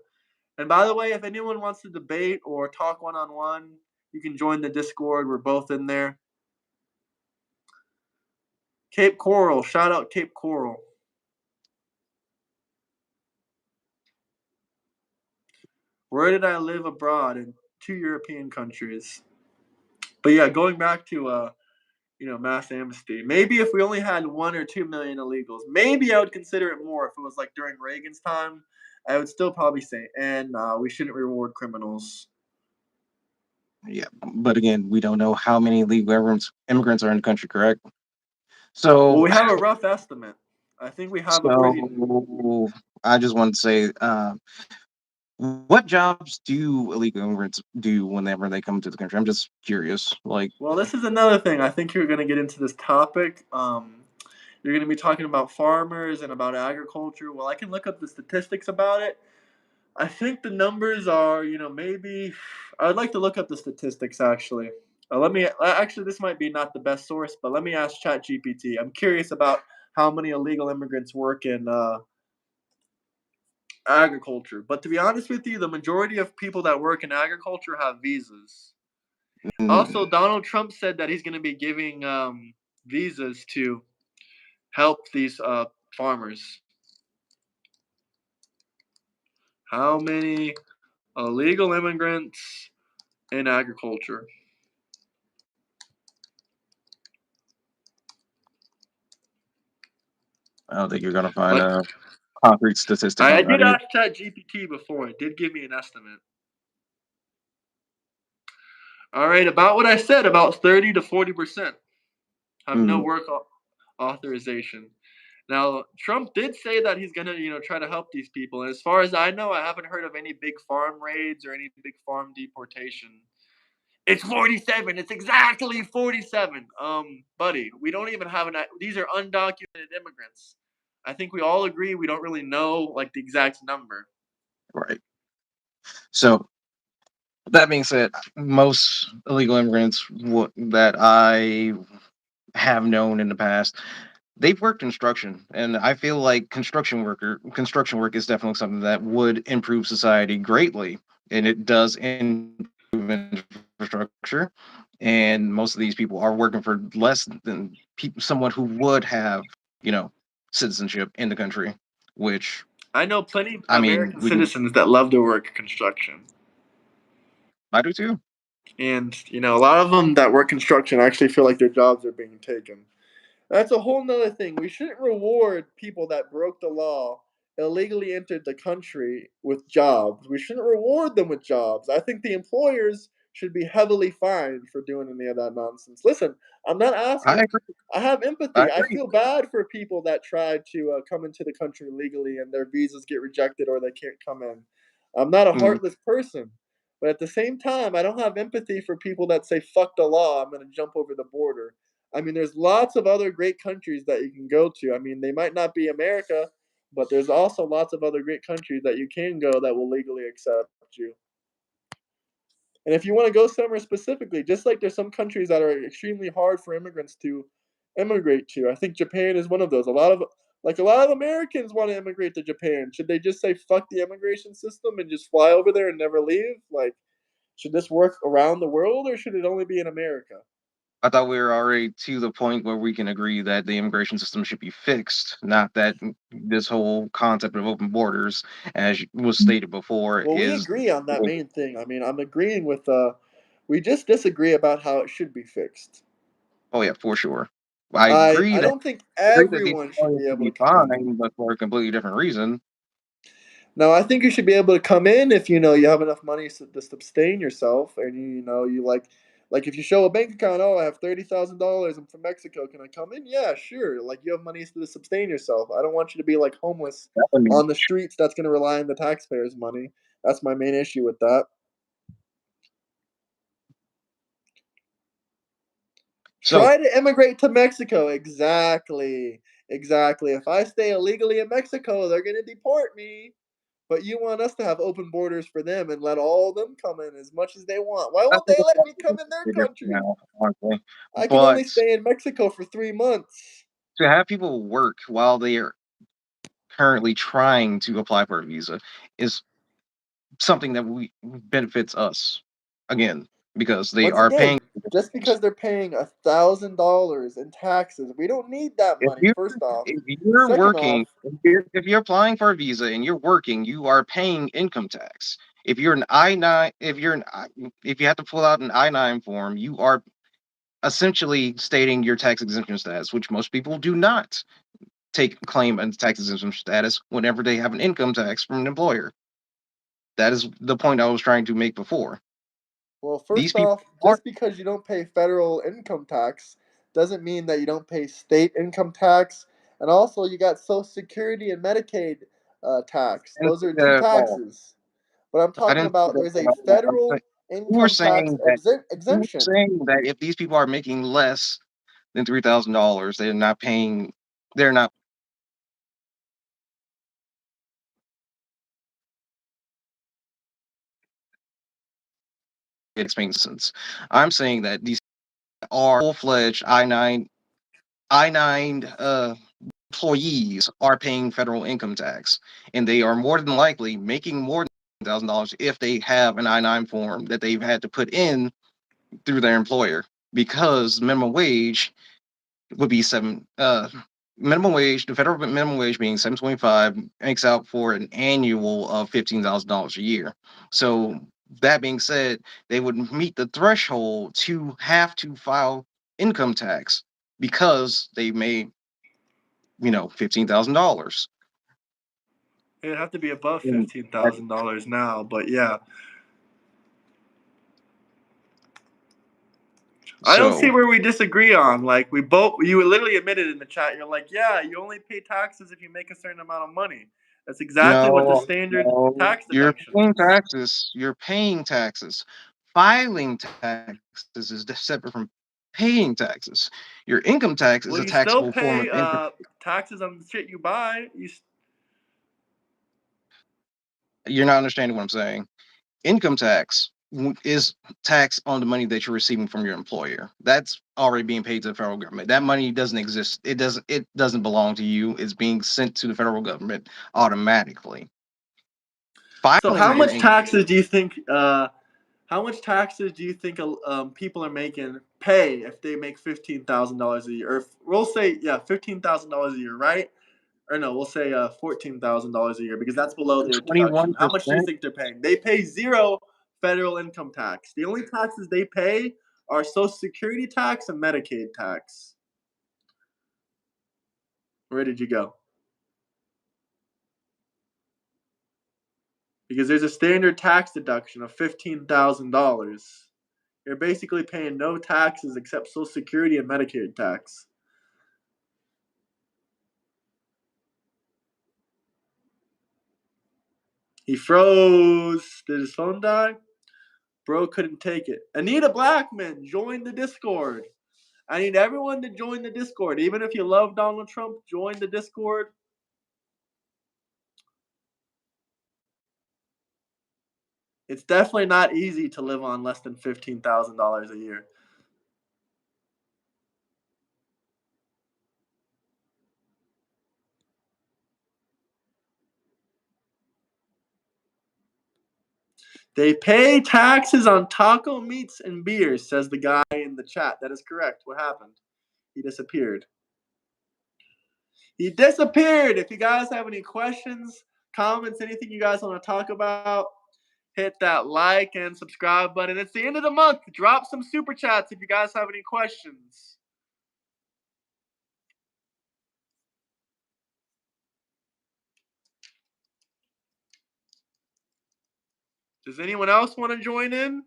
And by the way, if anyone wants to debate or talk one on one, you can join the Discord. We're both in there. Cape Coral. Shout out Cape Coral. Where did I live abroad? In 2 European countries. But yeah, going back to mass amnesty. Maybe if we only had 1 or 2 million illegals, maybe I would consider it more if it was like during Reagan's time. I would still probably say, and we shouldn't reward criminals. Yeah, but again, we don't know how many illegal immigrants are in the country, correct? Well, So, we have a rough estimate. I think we have a pretty. so I just want to say, what jobs do illegal immigrants do whenever they come to the country? I'm just curious. Like, Well, this is another thing. I think you're going to get into this topic. You're going to be talking about farmers and about agriculture. Well, I can look up the statistics about it. I think the numbers are, maybe. I'd like to look up the statistics actually. Let me. Actually, this might be not the best source, but let me ask ChatGPT. I'm curious about how many illegal immigrants work in agriculture. But to be honest with you, the majority of people that work in agriculture have visas. Also, mm, Donald Trump said that he's going to be giving visas to help these farmers. How many illegal immigrants in agriculture? I don't think you're gonna find Like, a concrete statistic I on that did either. ask ChatGPT before. It did give me an estimate. All right, about what I said, about 30 to 40% have no Mm, work authorization. Now, Trump did say that he's gonna, try to help these people. And as far as I know, I haven't heard of any big farm raids or any big farm deportation. It's 47. It's exactly 47. Buddy, we don't even have an. These are undocumented immigrants. I think we all agree we don't really know like the exact number. right. So that being said, most illegal immigrants that I have known in the past, they've worked construction, and I feel like construction work is definitely something that would improve society greatly, and it does improve infrastructure. And most of these people are working for less than someone who would have, you know, citizenship in the country. Which I know plenty of I mean, American we can. citizens that love to work construction. I do too. And, a lot of them that work construction actually feel like their jobs are being taken. That's a whole nother thing. We shouldn't reward people that broke the law, illegally entered the country with jobs. We shouldn't reward them with jobs. I think the employers should be heavily fined for doing any of that nonsense. Listen, I'm not I asking. agree. I have I empathy. I agree. feel bad for people that try to come into the country legally and their visas get rejected or they can't come in. I'm not a Mm, heartless person. But at the same time, I don't have empathy for people that say, fuck the law, I'm going to jump over the border. I mean, there's lots of other great countries that you can go to. I mean, they might not be America, but there's also lots of other great countries that you can go that will legally accept you. And if you want to go somewhere specifically, just like there's some countries that are extremely hard for immigrants to immigrate to. I think Japan is one of those. A lot of Americans want to immigrate to Japan. Should they just say fuck the immigration system and just fly over there and never leave? Like, should this work around the world or should it only be in America? I thought we were already to the point where we can agree that the immigration system should be fixed, not that this whole concept of open borders, as was stated before, Well, we is. agree on that main thing. I mean, I'm agreeing with we just disagree about how it should be fixed. Oh yeah, for sure. I I agree I that don't think the everyone should employer be should able be to come in. fine, but for a completely different reason. No, I think you should be able to come in if you have enough money to sustain yourself, and you like if you show a bank account, oh, I have $30,000, I'm from Mexico, can I come in? Yeah, sure. Like you have money to sustain yourself. I don't want you to be like homeless That would be- on the streets. That's going to rely on the taxpayers' money. That's my main issue with that. So Try to immigrate to Mexico. Exactly. Exactly. If I stay illegally in Mexico, they're going to deport me. But you want us to have open borders for them and let all of them come in as much as they want. Why I won't think they it's let me come completely in their different country? now, honestly. I can only But stay in Mexico for 3 months. to have people work while they are currently trying to apply for a visa is something that we benefits us again because they Once are paying. again, just because they're paying $1,000 in taxes, we don't need that If money, you first off. if you're Second working, off, if you're applying for a visa and you're working, you are paying income tax. If you're an I-9, if you have to pull out an I-9 form, you are essentially stating your tax exemption status, which most people do not take claim on tax exemption status whenever they have an income tax from an employer. That is the point I was trying to make before. well, These first people off, are just because you don't pay federal income tax doesn't mean that you don't pay state income tax. And also, you got Social Security and Medicaid tax. I didn't Those say are two that at all. taxes. But I'm I talking didn't say about that there's at a all. federal You were income tax saying that you were exemption. saying that if these people are making less than $3,000, they're not paying. They're not expenses. I'm saying that these are full-fledged I-9 employees are paying federal income tax, and they are more than likely making more than $1,000 if they have an I-9 form that they've had to put in through their employer because minimum wage would be minimum wage, the federal minimum wage being 7.25 makes out for an annual of $15,000 a year. So that being said, they would meet the threshold to have to file income tax because they made, $15,000. It'd have to be above Mm. $15,000 now, but yeah. I don't see So where we disagree on. Like we both, you literally admitted in the chat. You're like, yeah, you only pay taxes if you make a certain amount of money. That's exactly what the no, standard no, tax deduction paying is. taxes. You're paying taxes. Filing taxes is separate from paying taxes. Your income tax is Well, a you still taxable form pay of income. taxes on the shit you buy. You're not understanding what I'm saying. Income tax is tax on the money that you're receiving from your employer. That's already being paid to the federal government. That money doesn't exist. It doesn't belong to you. It's being sent to the federal government automatically. So Filing how your much income. taxes do you think? How much taxes do you think people are making pay if they make $15,000 a year? Or if, we'll say yeah, $15,000 a year, right? Or no, we'll say $14,000 a year because that's below their deduction. How much do you 21%. think they're paying? They pay zero federal income tax. The only taxes they pay are Social Security tax and Medicaid tax. Where did you go? Because there's a standard tax deduction of $15,000. You're basically paying no taxes except Social Security and Medicaid tax. He froze. Did his phone die? Bro couldn't take it. Anita Blackman, join the Discord. I need everyone to join the Discord. Even if you love Donald Trump, join the Discord. It's definitely not easy to live on less than $15,000 a year. They pay taxes on taco meats and beers, says the guy in the chat. That is correct. What happened? He disappeared. He disappeared. If you guys have any questions, comments, anything you guys want to talk about, hit that like and subscribe button. It's the end of the month. Drop some super chats if you guys have any questions. Does anyone else want to join in?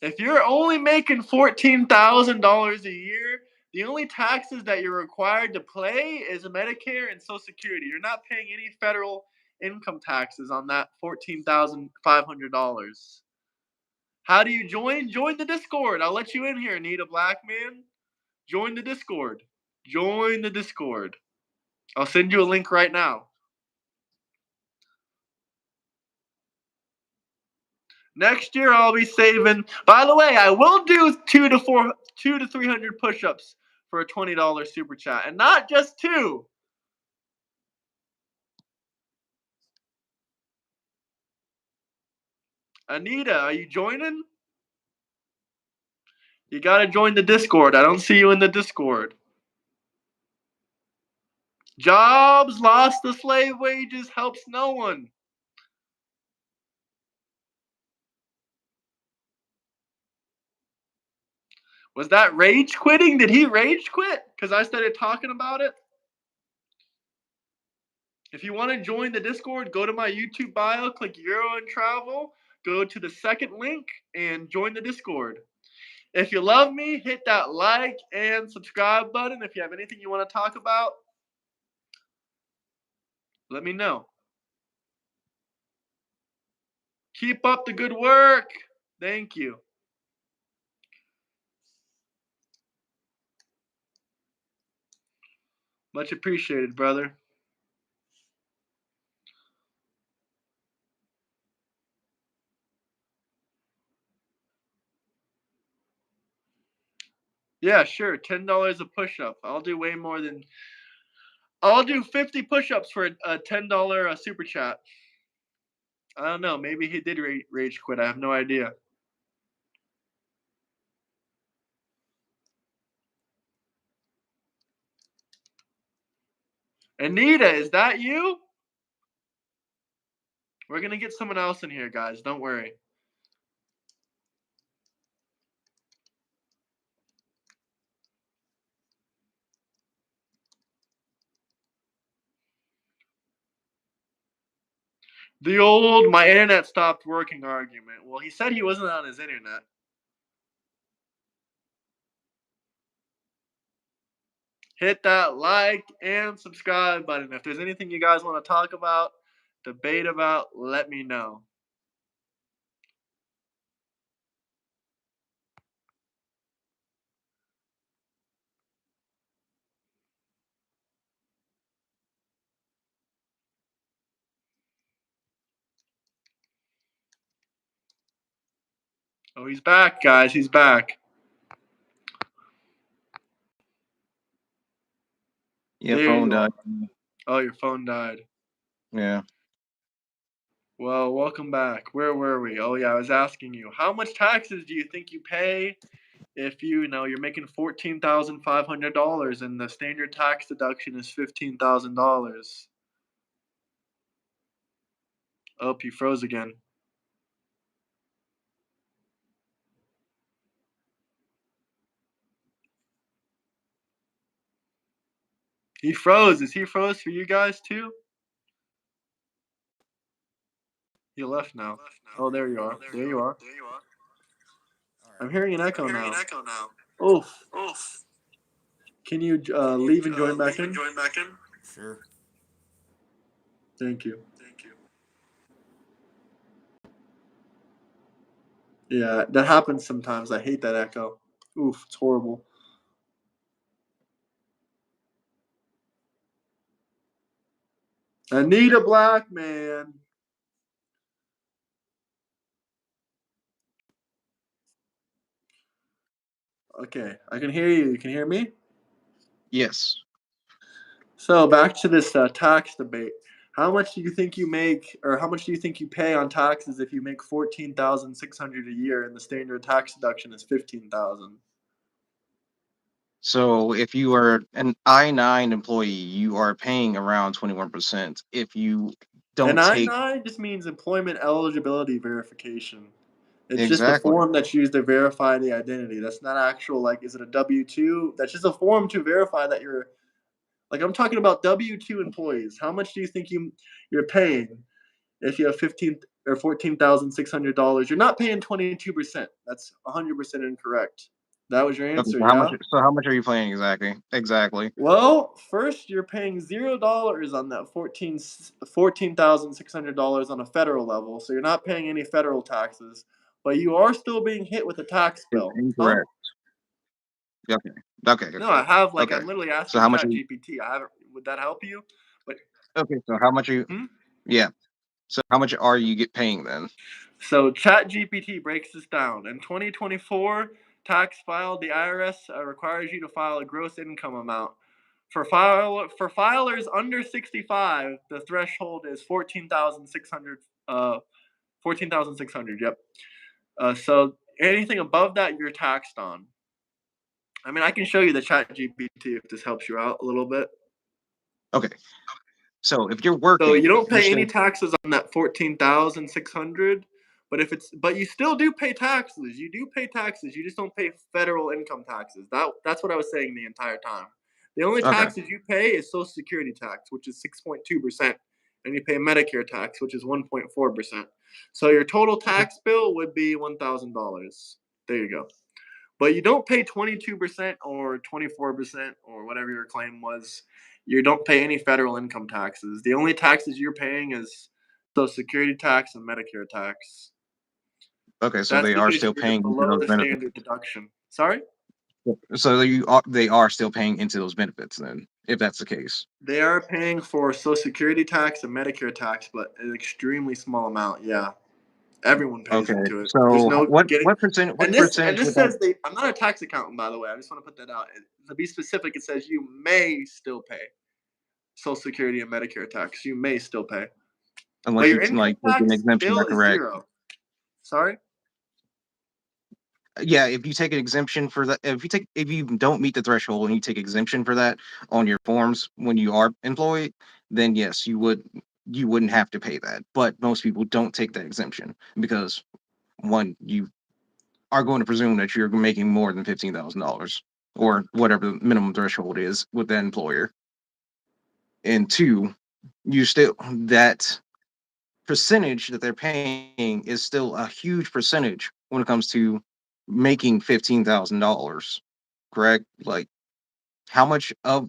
If you're only making $14,000 a year, the only taxes that you're required to pay is Medicare and Social Security. You're not paying any federal income taxes on that $14,500. How do you join? Join the Discord. I'll let you in here, Anita Blackman. Join the Discord. Join the Discord. I'll send you a link right now. Next year I'll be saving. By the way, I will do 2 to 300 push-ups for a $20 super chat, and not just two. Anita, are you joining? You gotta join the Discord. I don't see you in the Discord. Jobs lost to slave wages helps no one. Was that rage quitting? Did he rage quit? Because I started talking about it. If you want to join the Discord, go to my YouTube bio, click Euro and Travel, go to the second link, and join the Discord. If you love me, hit that like and subscribe button. If you have anything you want to talk about, let me know. Keep up the good work. Thank you. Much appreciated, brother. Yeah, sure. $10 a push-up. I'll do way more than. I'll do 50 push-ups for a $10 super chat. I don't know. Maybe he did rage quit. I have no idea. Anita, is that you? We're going to get someone else in here, guys. Don't worry. The old my internet stopped working argument. Well, he said he wasn't on his internet. Hit that like and subscribe button. If there's anything you guys want to talk about, debate about, let me know. Oh, he's back, guys. He's back. Yeah, There phone you died. are. Oh, your phone died. Yeah. Well, welcome back. Where were we? Oh yeah, I was asking you, how much taxes do you think you pay if you're making $14,500 and the standard tax deduction is $15,000? Oh, you froze again. He froze. Is he froze for you guys too? He left now. Oh, there you are. There you are. I'm hearing an echo now. Oof. Can you leave and join back in? Sure. Thank you. Yeah, that happens sometimes. I hate that echo. Oof, it's horrible. Anita Blackman. Okay, I can hear you. You can hear me? Yes. So back to this tax debate. How much do you think you make, or how much do you think you pay on taxes if you make $14,600 a year and the standard tax deduction is $15,000? So if you are an I-9 employee, you are paying around 21%. If you An don't take I-9 just means employment eligibility verification. It's just a exactly form that's used to verify the identity. That's not actual, is it a W-2? That's just a form to verify that you're, I'm talking about W-2 employees. How much do you think you're paying if you have 15 or $14,600? You're not paying 22%. That's 100% incorrect. That was your okay, answer, so how much yeah? so how much are you paying exactly? Well, first you're paying $0 on that $14,600 on a federal level, so you're not paying any federal taxes, but you are still being hit with a tax It's bill. Huh? incorrect. Okay. Okay, No, okay. I have Okay. I'm literally So asking how much are you ChatGPT. I haven't. Would that help you? But okay, so how much are you hmm? yeah. So how much are you paying then? So ChatGPT breaks this down. In 2024, tax filed, the IRS requires you to file a gross income amount. For filers under 65, the threshold is 14,600. 14,600. Yep. So anything above that, you're taxed on. I mean, I can show you the ChatGPT if this helps you out a little bit. Okay. So if you're So you working, don't you're pay any still taxes on that 14,600, but you still do pay taxes. You do pay taxes. You just don't pay federal income taxes. That's what I was saying the entire time. The only okay. taxes you pay is Social Security tax, which is 6.2%, and you pay Medicare tax, which is 1.4%. So your total tax bill would be $1,000. There you go. But you don't pay 22% or 24% or whatever your claim was. You don't pay any federal income taxes. The only taxes you're paying is Social Security tax and Medicare tax. Okay, so That's they are because still you're paying into below those the benefits. standard deduction. Sorry? So they are still paying into those benefits then, if that's the case. They are paying for Social Security tax and Medicare tax, but an extremely small amount. Yeah. Everyone pays Okay. into it. There's So no getting. what And percentage this would that? says I'm not a tax accountant, by the way. I just want to put that out. To be specific, it says you may still pay Social Security and Medicare tax. You may still pay, but Unless you your income like take an tax exemption, bill that is correct? zero. Sorry. Yeah, if you take an exemption for that, if you don't meet the threshold and you take exemption for that on your forms when you are employed, then yes, you wouldn't have to pay that. But most people don't take that exemption because one, you are going to presume that you're making more than $15,000 or whatever the minimum threshold is with that employer. And two, you still that percentage that they're paying is still a huge percentage when it comes to making $15,000. Correct? Like how much of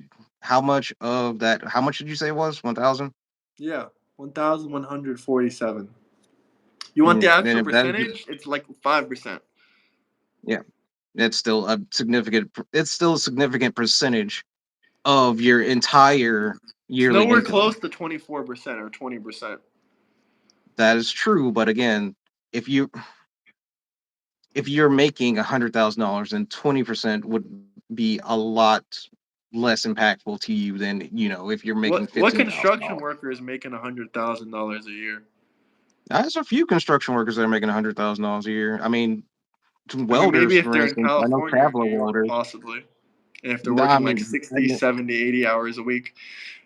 that? How much did you say it was? 1,000? Yeah, 1,147. You want the And actual if that, percentage? It's like 5%. yeah, it's still a significant percentage of your entire It's yearly nowhere income. close to 24% or 20%. That is true, but again, if you if you're making $100,000, then 20% would be a lot less impactful to you than if you're making What $15,000. construction worker is making $100,000 a year? There's a few construction workers that are making $100,000 a year. I mean, I mean, welders, maybe if for they're in instance, I know California or traveler New York, welders. possibly. And if they're No, I working like mean, 60, 70, 80 hours a week.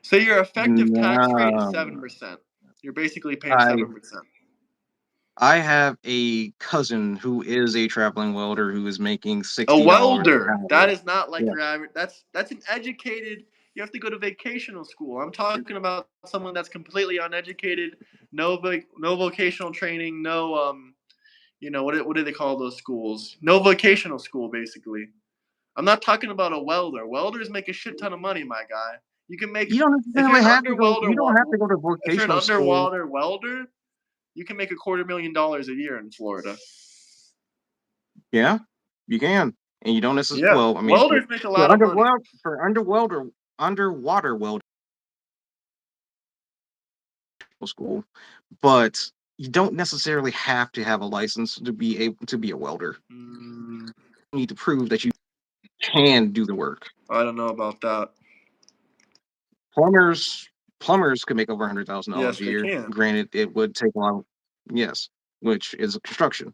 So your effective tax rate is no, 7%. You're basically paying I 7%. I have a cousin who is a traveling welder who is making A $60 an welder. That hour. is not like Yeah. your average. That's an educated. You have to go to vocational school. I'm talking about someone that's completely uneducated, no vocational training, no what do they call those schools? No vocational school, basically. I'm not talking about a welder. Welders make a shit ton of money, my guy. You can make You don't if you're necessarily an have to go. underwater You don't have to go to if you're an vocational school. underwater welder, you can make $250,000 a year in Florida. Yeah, you can, and you don't necessarily. Yeah, Well, I mean, welders make a lot of money. for underwater welder school, but you don't necessarily have to have a license to be able to be a welder. Mm, You need to prove that you can do the work. I don't know about that. Plumbers plumbers could make over $100,000 Yes, a they year. can. Granted, it would take a lot. Yes, which is a construction.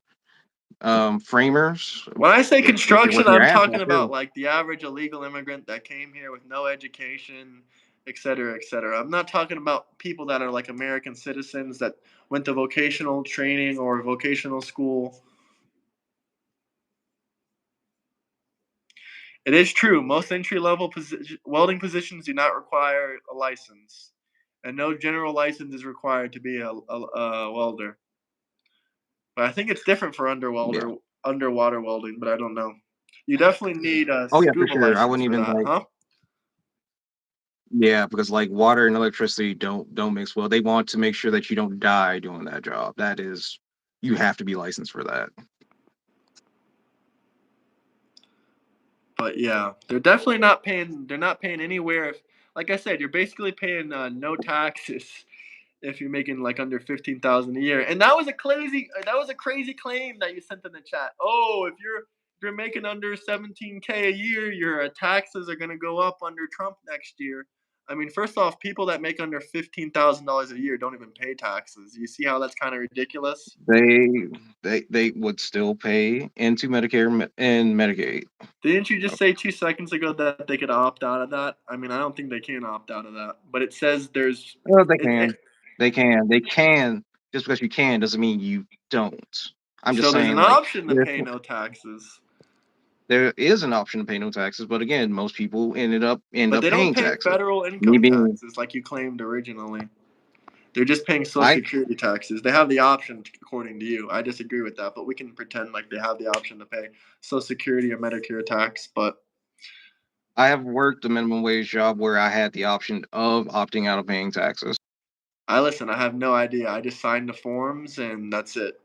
Framers, When I say if you're construction, working your I'm ass talking off about too. like the average illegal immigrant that came here with no education, et cetera, et cetera. I'm not talking about people that are like American citizens that went to vocational training or vocational school. It is true, most entry level welding positions do not require a license, and no general license is required to be a welder. But I think it's different for Yeah. underwater welding, but I don't know. You definitely need a Oh yeah, for scuba sure. I license wouldn't for even that, like. huh? Yeah, because like water and electricity don't mix well. They want to make sure that you don't die doing that job. That is, you have to be licensed for that. But yeah, they're definitely not paying. They're not paying anywhere. Like I said, you're basically paying no taxes if you're making like under 15,000 a year. And that was a crazy claim that you sent in the chat. Oh, if you're making under 17K a year, your taxes are gonna go up under Trump next year. I mean, first off, people that make under $15,000 a year don't even pay taxes. You see how that's kind of ridiculous? They they would still pay into Medicare and Medicaid. Didn't you just say 2 seconds ago that they could opt out of that? I mean, I don't think they can opt out of that, but it says there's. Well, they It, can. They can. They can. Just because you can doesn't mean you don't. I'm just so there's saying, an like, option to pay no taxes. there is an option to pay no taxes, but again, most people end But up they don't paying pay taxes. federal Me income being, taxes like you claimed originally. They're just paying Social I Security taxes. They have the option, according to you. I disagree with that, but we can pretend like they have the option to pay Social Security or Medicare tax. But I have worked a minimum wage job where I had the option of opting out of paying taxes. I have no idea. I just signed the forms and that's it.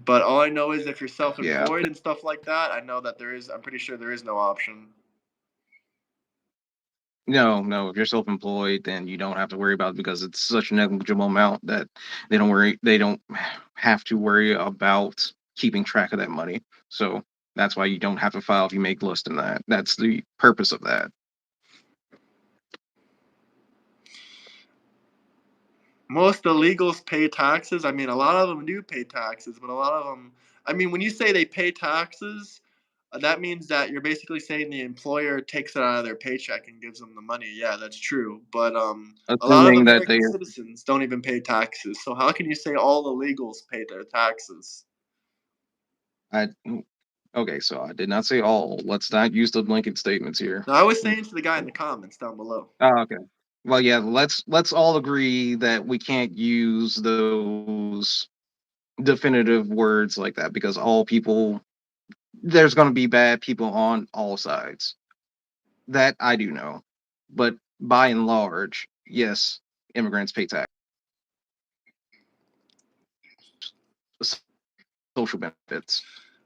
But all I know is if you're Yeah. self-employed and stuff like that, I know that there is. I'm pretty sure there is no option. No, no. If you're self-employed, then you don't have to worry about it because it's such a negligible amount that they don't have to worry about keeping track of that money. So that's why you don't have to file if you make less than that. That's the purpose of that. Most illegals pay taxes. I mean, a lot of them do pay taxes, but a lot of them. I mean, when you say they pay taxes, that means that you're basically saying the employer takes it out of their paycheck and gives them the money. Yeah, that's true. But a lot of Assuming that they American citizens don't even pay taxes. So how can you say all illegals pay their taxes? I okay, so I did not say all. Let's not use the blanket statements here. Now, I was saying to the guy in the comments down below. Oh, okay. Well, yeah, let's all agree that we can't use those definitive words like that because all people there's going to be bad people on all sides. That I do know. But by and large, yes, immigrants pay tax, social benefits.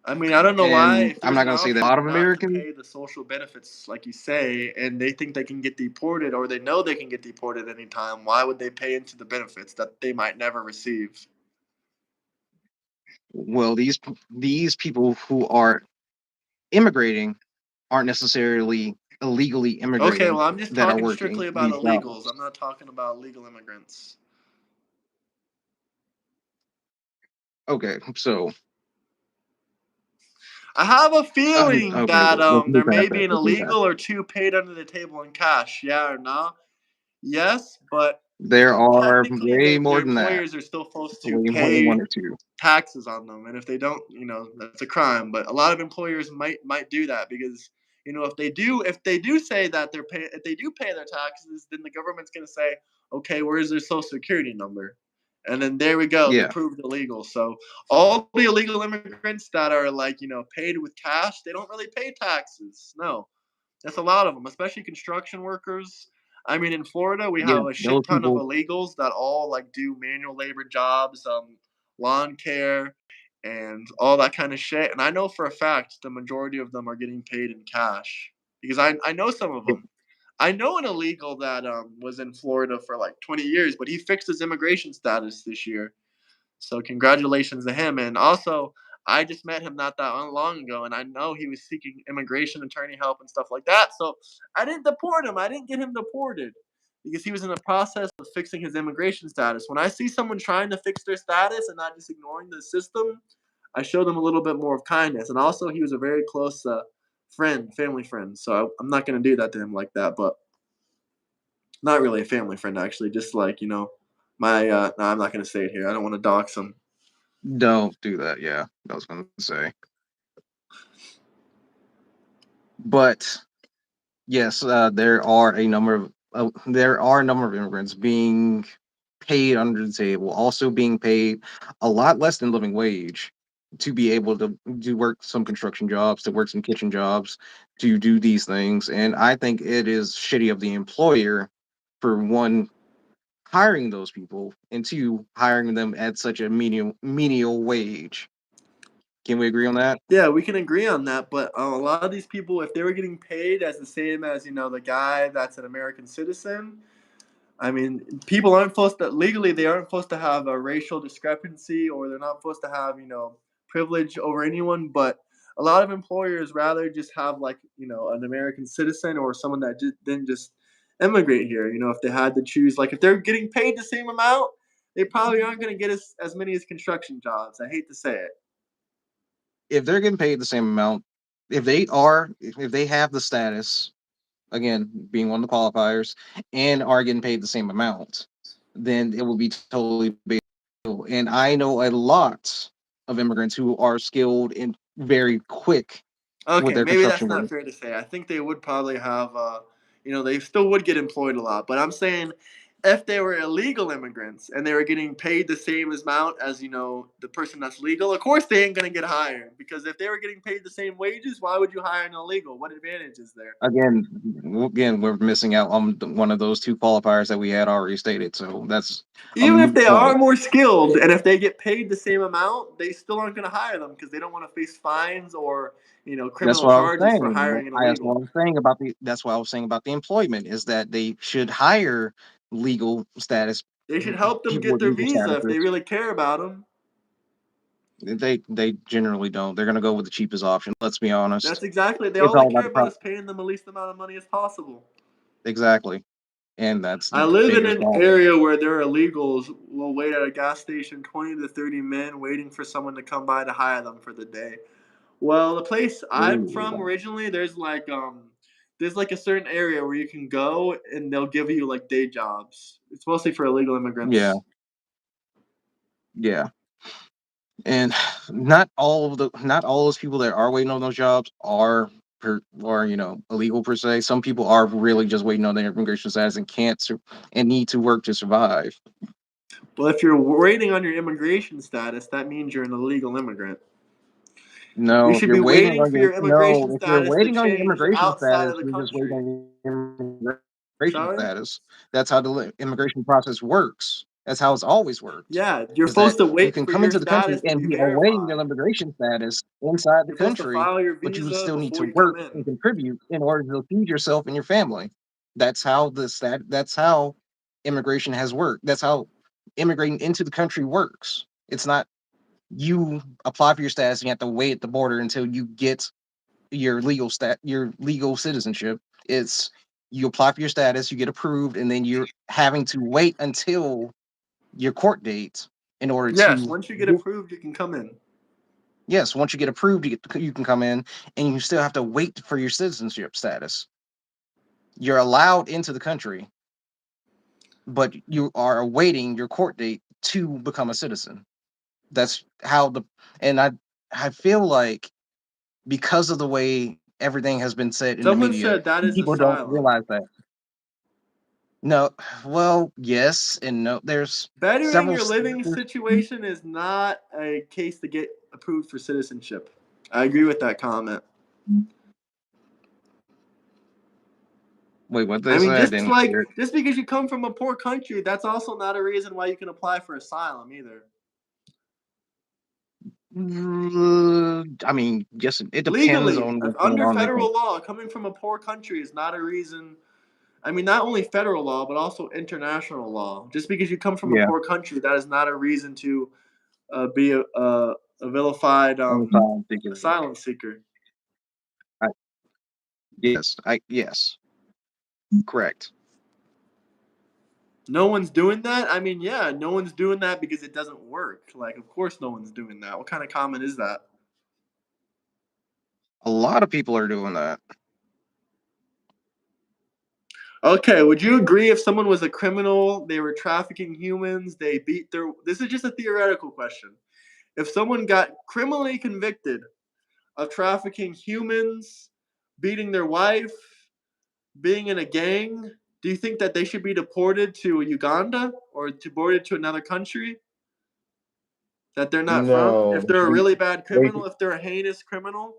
I mean, I don't know why, And if I'm there's not an going to say that a lot of option not to Americans, pay the social benefits, like you say, and they think they can get deported or they know they can get deported anytime, why would they pay into the benefits that they might never receive? well, these people who are immigrating aren't necessarily illegally Okay, immigrating well, I'm just that are talking strictly working about these illegals. jobs. I'm not talking about legal immigrants. Okay, so I have a feeling okay, that let's there move may past be that. an Let's move past illegal that. or two paid under the table in cash. Yeah or no? Yes, but There are technically way their more than that. employers are still supposed to Way more than one pay or two. taxes on them, and if they don't, that's a crime. But a lot of employers might do that because if they do say that if they do pay their taxes, then the government's going to say, okay, where's their social security number? And then there we go, they're Yeah, proved illegal. So all the illegal immigrants that are like paid with cash, they don't really pay taxes. No, that's a lot of them, especially construction workers. I mean, in Florida, we yeah. have a Those shit ton of people, illegals that all like do manual labor jobs, lawn care, and all that kind of shit. And I know for a fact the majority of them are getting paid in cash because I know some of them. I know an illegal that was in Florida for like 20 years, but he fixed his immigration status this year. So congratulations to him. And also, I just met him not that long ago, and I know he was seeking immigration attorney help and stuff like that. So I didn't deport him. I didn't get him deported because he was in the process of fixing his immigration status. When I see someone trying to fix their status and not just ignoring the system, I show them a little bit more of kindness. And also, he was a very close family friend. So I'm not going to do that to him like that. But not really a family friend, actually. Just like, my, no, I'm not going to say it here. I don't want to dox him. don't do that. Yeah, I was going to say. But yes, there are a number of immigrants being paid under the table, also being paid a lot less than living wage to be able to do work some construction jobs, to work some kitchen jobs, to do these things. And I think it is shitty of the employer for one hiring those people and two hiring them at such a menial wage. Can we agree on that? Yeah, we can agree on that, but a lot of these people, if they were getting paid as the same as the guy that's an American citizen, I mean, people aren't supposed to legally. They aren't supposed to have a racial discrepancy, or they're not supposed to have privilege over anyone. But a lot of employers rather just have like an American citizen or someone that didn't just immigrate here. If they had to choose, like if they're getting paid the same amount, they probably aren't going to get as many as construction jobs. I hate to say it. If they're getting paid the same amount, if they have the status, again, being one of the qualifiers, and are getting paid the same amount, then it will be totally based. And I know a lot of immigrants who are skilled and very quick with Okay, their maybe construction that's work. not fair to say. I think they would probably have, they still would get employed a lot. But I'm saying if they were illegal immigrants and they were getting paid the same amount as, the person that's legal, of course they ain't going to get hired. Because if they were getting paid the same wages, why would you hire an illegal? What advantage is there? Again, we're missing out on one of those two qualifiers that we had already stated. So that's a Even if moot they are point. more skilled and if they get paid the same amount, they still aren't going to hire them because they don't want to face fines or, That's criminal what I was charges for saying. hiring an That's what illegal. I was saying about the. That's what I was saying about the employment is that they should hire legal status They should help them people get with their legal visa if statuses. they really care about them. They generally don't. They're gonna go with the cheapest option. Let's be honest. That's exactly. They It's all they all about care the about pro. is paying them the least amount of money as possible. Exactly, and that's I the live in biggest an problem. area where there are illegals will wait at a gas station 20 to 30 men waiting for someone to come by to hire them for the day. Well, the place I'm from Ooh, originally, there's like a certain area where you can go and they'll give you like day jobs. It's mostly for illegal yeah, immigrants. yeah, and not all those people that are waiting on those jobs are illegal per se. Some people are really just waiting on their immigration status and and need to work to survive. Well, if you're waiting on your immigration status, that means you're an illegal immigrant. You No, should be waiting for your immigration if you're status to waiting on your change immigration outside status, of the you're just waiting country. on your immigration Sorry? status. That's how the immigration process works. That's how it's always worked. Yeah, you're Is that supposed to you wait can for come your into the country status to and be be awaiting verified. your immigration status inside the You're supposed to country, file your but you visa still need before to you come work and in. contribute in order to feed yourself and your family. That's how immigration has worked. That's how immigrating into the country works. It's not you apply for your status and you have to wait at the border until you get your legal citizenship. It's you apply for your status, you get approved, and then you're having to wait until your court date in order Yes, to once you get get, approved, you can come in. yes, once you get approved, you can come in, and you still have to wait for your citizenship status. You're allowed into the country, but you are awaiting your court date to become a citizen. That's how the and I feel like because of the way everything has been said in the Someone media, said that is people don't asylum. realize that. No, well, yes and no. There's Bettering several. your living situation is not a case to get approved for citizenship. I agree with that comment. Wait, what I they mean, say? I didn't hear it. just because you come from a poor country, that's also not a reason why you can apply for asylum either. I mean, yes, it depends Legally, on what's going under on in the country. federal law, coming from a poor country is not a reason. I mean, not only federal law, but also international law. Just because you come from a Yeah, poor country, that is not a reason to be a vilified on the side, thinking, asylum seeker. I, yes, correct. No one's doing that. I mean, yeah, no one's doing that because it doesn't work. Like, of course, no one's doing that. What kind of comment is that? A lot of people are doing that. Okay, would you agree if someone was a criminal, they were trafficking humans, they beat their. This is just a theoretical question. If someone got criminally convicted of trafficking humans, beating their wife, being in a gang, do you think that they should be deported to Uganda or deported to another country that they're not from? No, If they're a really bad they criminal, if they're a heinous criminal,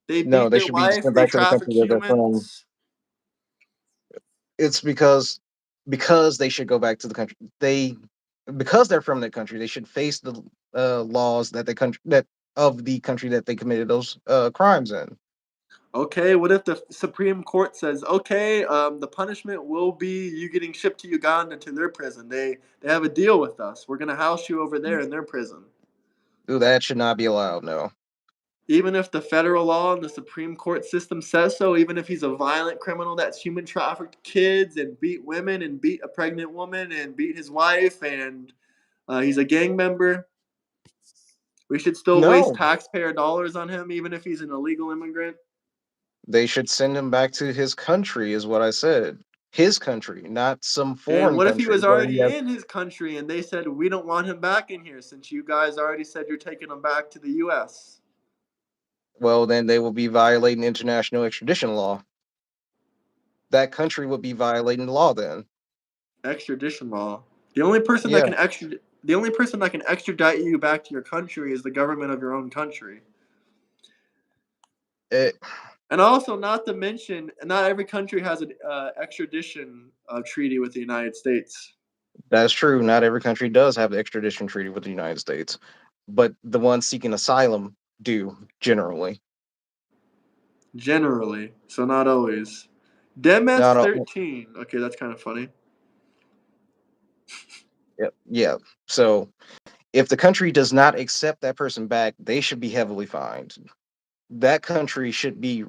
they no, beat they their should be wife, sent they back to the traffic country that they're from. humans. It's because they should go back to the country. Because they're from that country, they should face the laws that the country that of the country that they committed those crimes in. Okay, what if the Supreme Court says, okay, the punishment will be you getting shipped to Uganda to their prison. They have a deal with us. We're gonna house you over there in their prison. Dude, that should not be allowed. No, Even if the federal law and the Supreme Court system says so, even if he's a violent criminal that's human trafficked kids and beat women and beat a pregnant woman and beat his wife and he's a gang member, we should still waste no, taxpayer dollars on him, even if he's an illegal immigrant. they should send him back to his country. Is what I said. His country, not some And foreign what if he country was where he already has. in his country and they said, we don't want him back in here since you guys already said you're taking him back to the U.S.? Well, then they will be violating international extradition law. That country would be violating the law then. Extradition law. The only person that Yeah, can extradite you back to your country is the government of your own country. it, And also, not to mention, not every country has an extradition treaty with the United States. that's true. Not every country does have the extradition treaty with the United States, but the ones seeking asylum do generally. Generally. So, not always. Not all, Dems13. Okay, that's kind of funny. yeah, yeah. So if the country does not accept that person back, they should be heavily fined. That country should be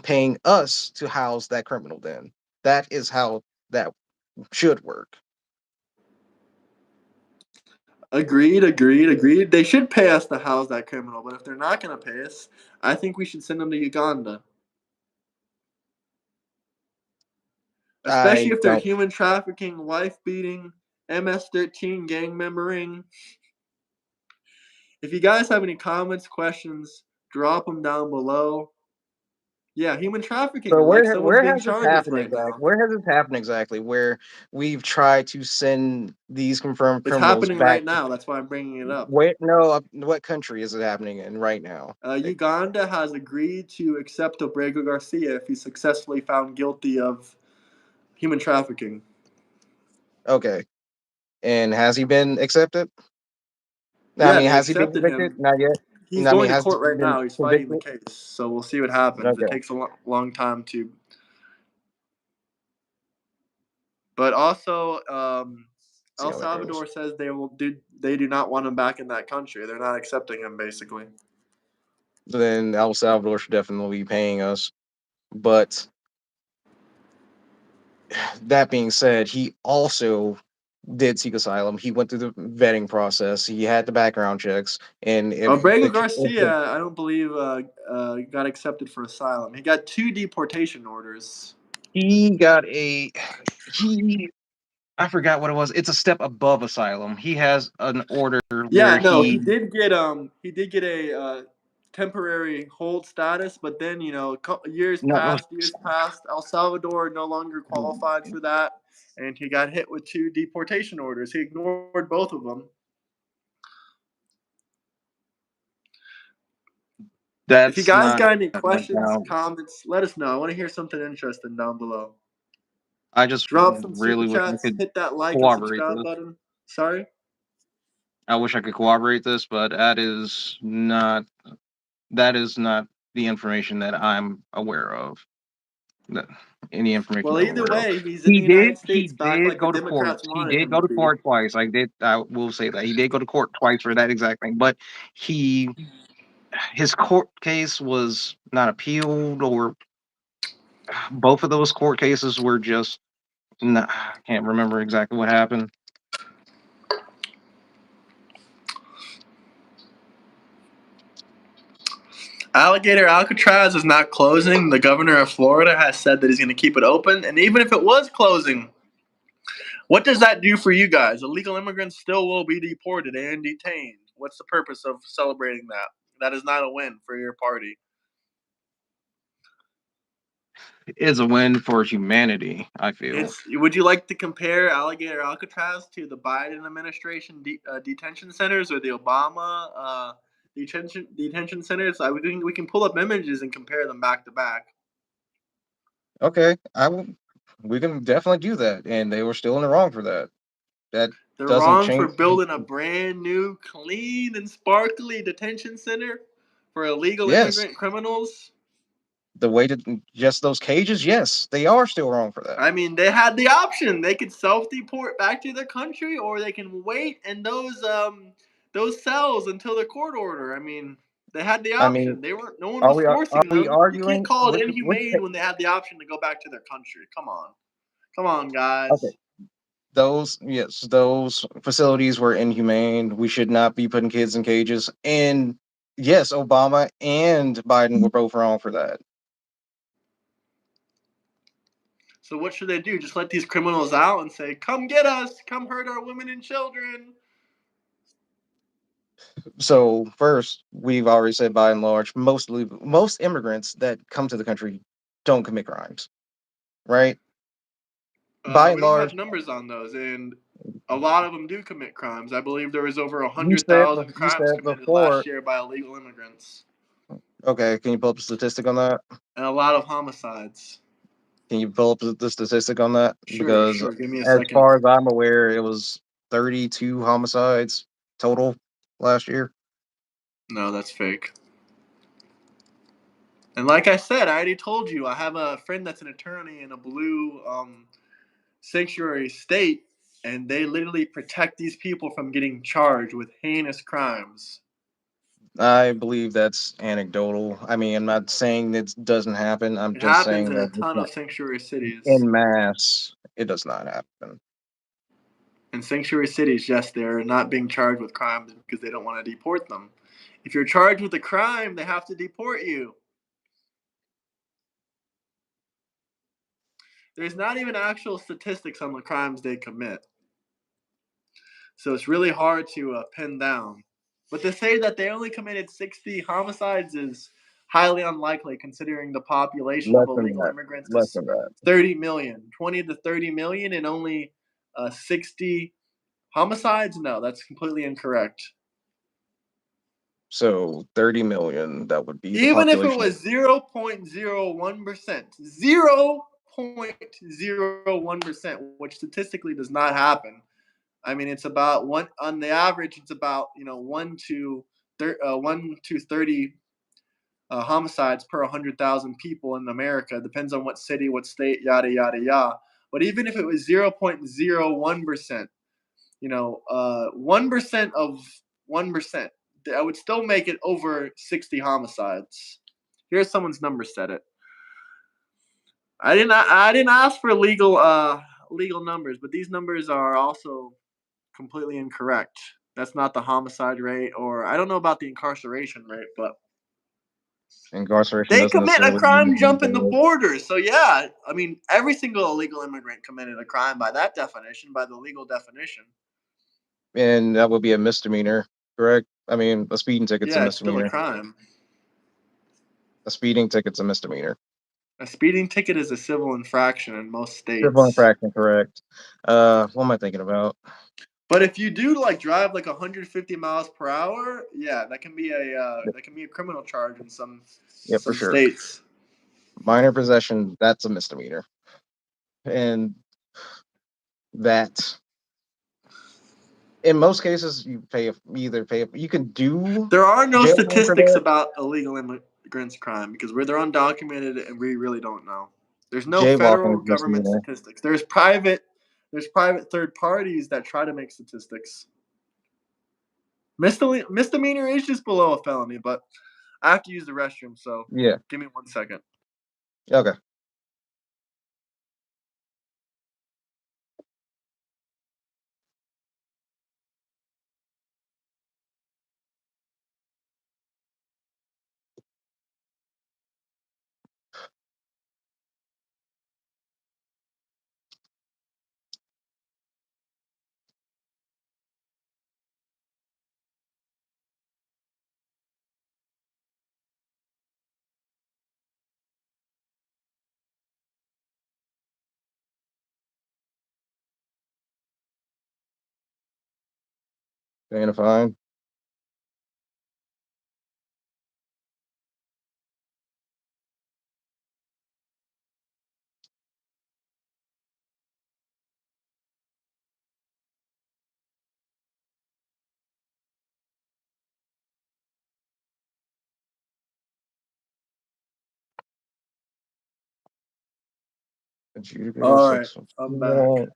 paying us to house that criminal then. That is how that should work. Agreed. They should pay us to house that criminal, but if they're not going to pay us, I think we should send them to Uganda. Especially I if they're don't. human trafficking, wife beating, MS-13 gang membering. If you guys have any comments, questions, drop them down below. Yeah, human trafficking, So like someone's where being has this charged with happened right exactly? now. Where has this happened exactly? Where we've tried to send these confirmed It's criminals happening back? right now. That's why I'm bringing it up. Where no? What country is it happening in right now? Uganda has agreed to accept Obrego Garcia if he's successfully found guilty of human trafficking. Okay, and has he been accepted? I Yeah, mean, they has he been accepted convicted? him. Not yet. He's I mean, going to has he court right been now. He's fighting the convicted? case. So we'll see what happens. It Okay. takes a long time to. But also, See El how that goes. Salvador says they do not want him back in that country. They're not accepting him, basically. Then El Salvador should definitely be paying us. But that being said, he also did seek asylum. He went through the vetting process. He had the background checks, and Abrego Garcia, I don't believe got accepted for asylum. He got 2 deportation orders. he got a he I forgot what it was. It's a step above asylum. He has an order Yeah, where no, he he did get a temporary hold status, but then no, years passed. El Salvador no longer qualified for that, and he got hit with 2 deportation orders. He ignored both of them. If you that's guys not got any right questions, now. comments, let us know. I want to hear something interesting down below. I just Drop some super really wish I chats, could hit that like and corroborate subscribe this. button. Sorry. I wish I could corroborate this, but that is not the information that I'm aware of. That, any information Well, that I'm either aware of. way, he's in the United He States back did like the go to court. Democrats He wanted did him go to to be. court twice. I will say that he did go to court twice for that exact thing. But he his court case was not appealed, or both of those court cases were just. Nah, I can't remember exactly what happened. Alligator Alcatraz is not closing. The governor of Florida has said that he's going to keep it open. And even if it was closing, what does that do for you guys? Illegal immigrants still will be deported and detained. What's the purpose of celebrating that? That is not a win for your party. It's a win for humanity, I feel. Would you like to compare Alligator Alcatraz to the Biden administration detention centers or the Obama detention centers? We can pull up images and compare them back to back. Okay, I will. We can definitely do that, and they were still in the wrong for that. That They're doesn't wrong for change. building a brand new, clean and sparkly detention center for illegal Yes, immigrant criminals. the way to just those cages, yes, they are still wrong for that. I mean, they had the option. They could self-deport back to their country, or they can wait in those cells until the court order. I mean, they had the I mean, option. They weren't. No one are was we are forcing we them. You can't arguing call it which inhumane when they had the option to go back to their country. Come on, okay, guys. those, yes, those facilities were inhumane. We should not be putting kids in cages. And yes, Obama and Biden were both wrong for that. So what should they do? Just let these criminals out and say, "Come get us! Come hurt our women and children." So first, we've already said by and large, most immigrants that come to the country don't commit crimes, right? By We and don't have large, numbers on those, and a lot of them do commit crimes. I believe there was over a you hundred said thousand you crimes said committed before. last year by illegal immigrants, Okay, can you pull up a statistic on that? and a lot of homicides. Can you pull up the statistic on that? Sure, Because sure. Give me a as second. far as I'm aware, it was 32 homicides total last year. No, that's fake. And like I said, I already told you, I have a friend that's an attorney in a blue sanctuary state, and they literally protect these people from getting charged with heinous crimes. I believe that's anecdotal. I mean, I'm not saying it doesn't happen. I'm It just happens saying in a that it's ton not of sanctuary cities. in mass. It does not happen. In sanctuary cities, yes, they're not being charged with crimes because they don't want to deport them. If you're charged with a crime, they have to deport you. There's not even actual statistics on the crimes they commit. So it's really hard to pin down. But to say that they only committed 60 homicides is highly unlikely considering the population of Less than illegal that. immigrants Less is than that. 30 million. 20 to 30 million and only 60 homicides? No, that's completely incorrect. So 30 million, that would be the Even if it population. was 0.01%, 0.01%, which statistically does not happen. I mean, it's about one on the average. It's about 1 to 30 homicides per 100,000 people in America. Depends on what city, what state, yada yada yada. But even if it was 0.01%, 1% of 1%, I would still make it over 60 homicides. Here's someone's number said it. I didn't ask for legal numbers, but these numbers are also completely incorrect. That's not the homicide rate, or I don't know about the incarceration rate, but Incarceration they doesn't commit a necessarily mean crime jumping the that. border. So yeah, I mean every single illegal immigrant committed a crime by that definition, by the legal definition. And that would be a misdemeanor, correct? I mean, a speeding ticket's a Yeah, it's still a misdemeanor. crime. A speeding ticket's a misdemeanor. A speeding ticket is a civil infraction in most Civil states. infraction, correct. What am I thinking about? But if you do like drive like 150 miles per hour, yeah, Yep, that can be a criminal charge in yep, for some sure. states. Minor possession, that's a misdemeanor. And that, in most cases, you can do There are no jail time for statistics that. about illegal immigrants' crime because they're undocumented and we really don't know. There's no Jaywalking federal is a government misdemeanor. statistics. There's private third parties that try to make statistics. Misdemeanor is just below a felony, but I have to use the restroom, so Yeah. give me 1 second. Okay. Paying a fine. Adjudicated All right, sex. I'm back. No.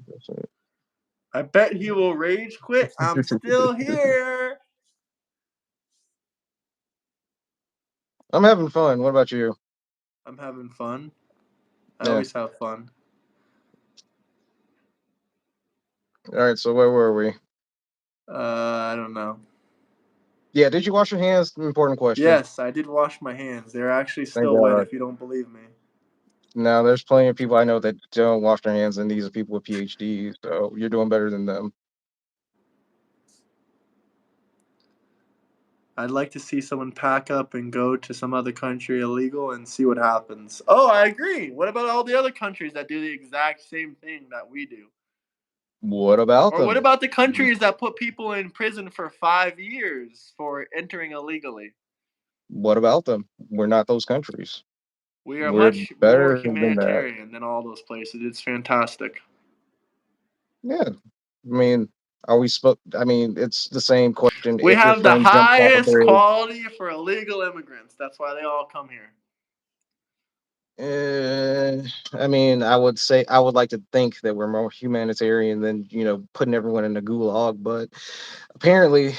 That's it. I bet he will rage quit. I'm still here. I'm having fun. What about you? I'm having fun. I Yeah. always have fun. All right. So where were we? I don't know. Yeah. Did you wash your hands? Important question. Yes, I did wash my hands. They're actually Thank still wet God. if you don't believe me. Now, there's plenty of people I know that don't wash their hands, and these are people with PhDs. So you're doing better than them. I'd like to see someone pack up and go to some other country illegal and see what happens. Oh, I agree. What about all the other countries that do the exact same thing that we do? What about Or what them? about the countries that put people in prison for 5 years for entering illegally? What about them? We're not those countries. We are We're much more better than that. humanitarian than all those places. It's fantastic. Yeah. I mean, are we supposed? I mean, it's the same question. We If your have the friend jumps off a highest bridge, quality for illegal immigrants. That's why they all come here. I mean, I would say I would like to think that we're more humanitarian than putting everyone in a gulag, but apparently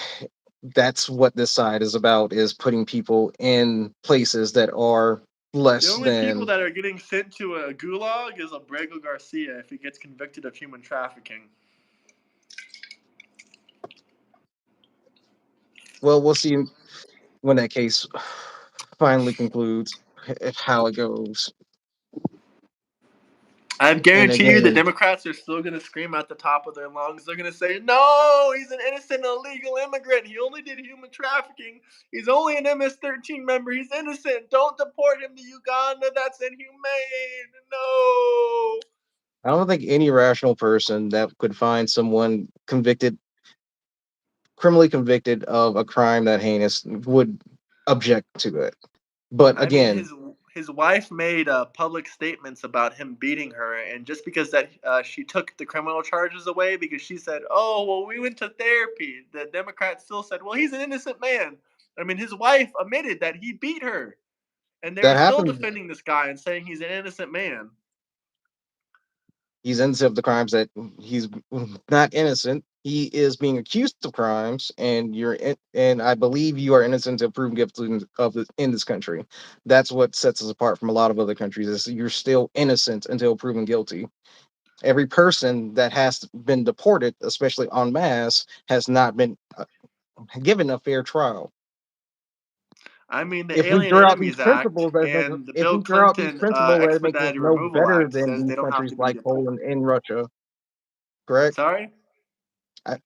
that's what this side is about: is putting people in places that are The less only people than. that are getting sent to a gulag is Abrego Garcia if he gets convicted of human trafficking. Well, we'll see when that case finally concludes how it goes. I And guarantee you the again, Democrats are still going to scream at the top of their lungs. They're going to say, no, he's an innocent illegal immigrant. He only did human trafficking. He's only an MS-13 member. He's innocent. Don't deport him to Uganda. That's inhumane. No. I don't think any rational person that could find someone criminally convicted of a crime that heinous would object to it. But I mean, again, his wife made public statements about him beating her, and just because that she took the criminal charges away because she said, "Oh, well, we went to therapy," the Democrats still said, "Well, he's an innocent man." I mean, his wife admitted that he beat her, and they were that still happens. defending this guy and saying he's an innocent man. He's innocent of the crimes that he's not innocent. He is being accused of crimes, and and I believe you are innocent until proven guilty in this country. That's what sets us apart from a lot of other countries. Is you're still innocent until proven guilty. Every person that has been deported, especially en masse, has not been given a fair trial. I mean, the If we Alien throw out these Enemies Act principles, that and the if Bill we throw out these Clinton principles, that makes us expedited no removal better act than says these they don't have countries to be like deported. Poland and Russia, correct? Sorry.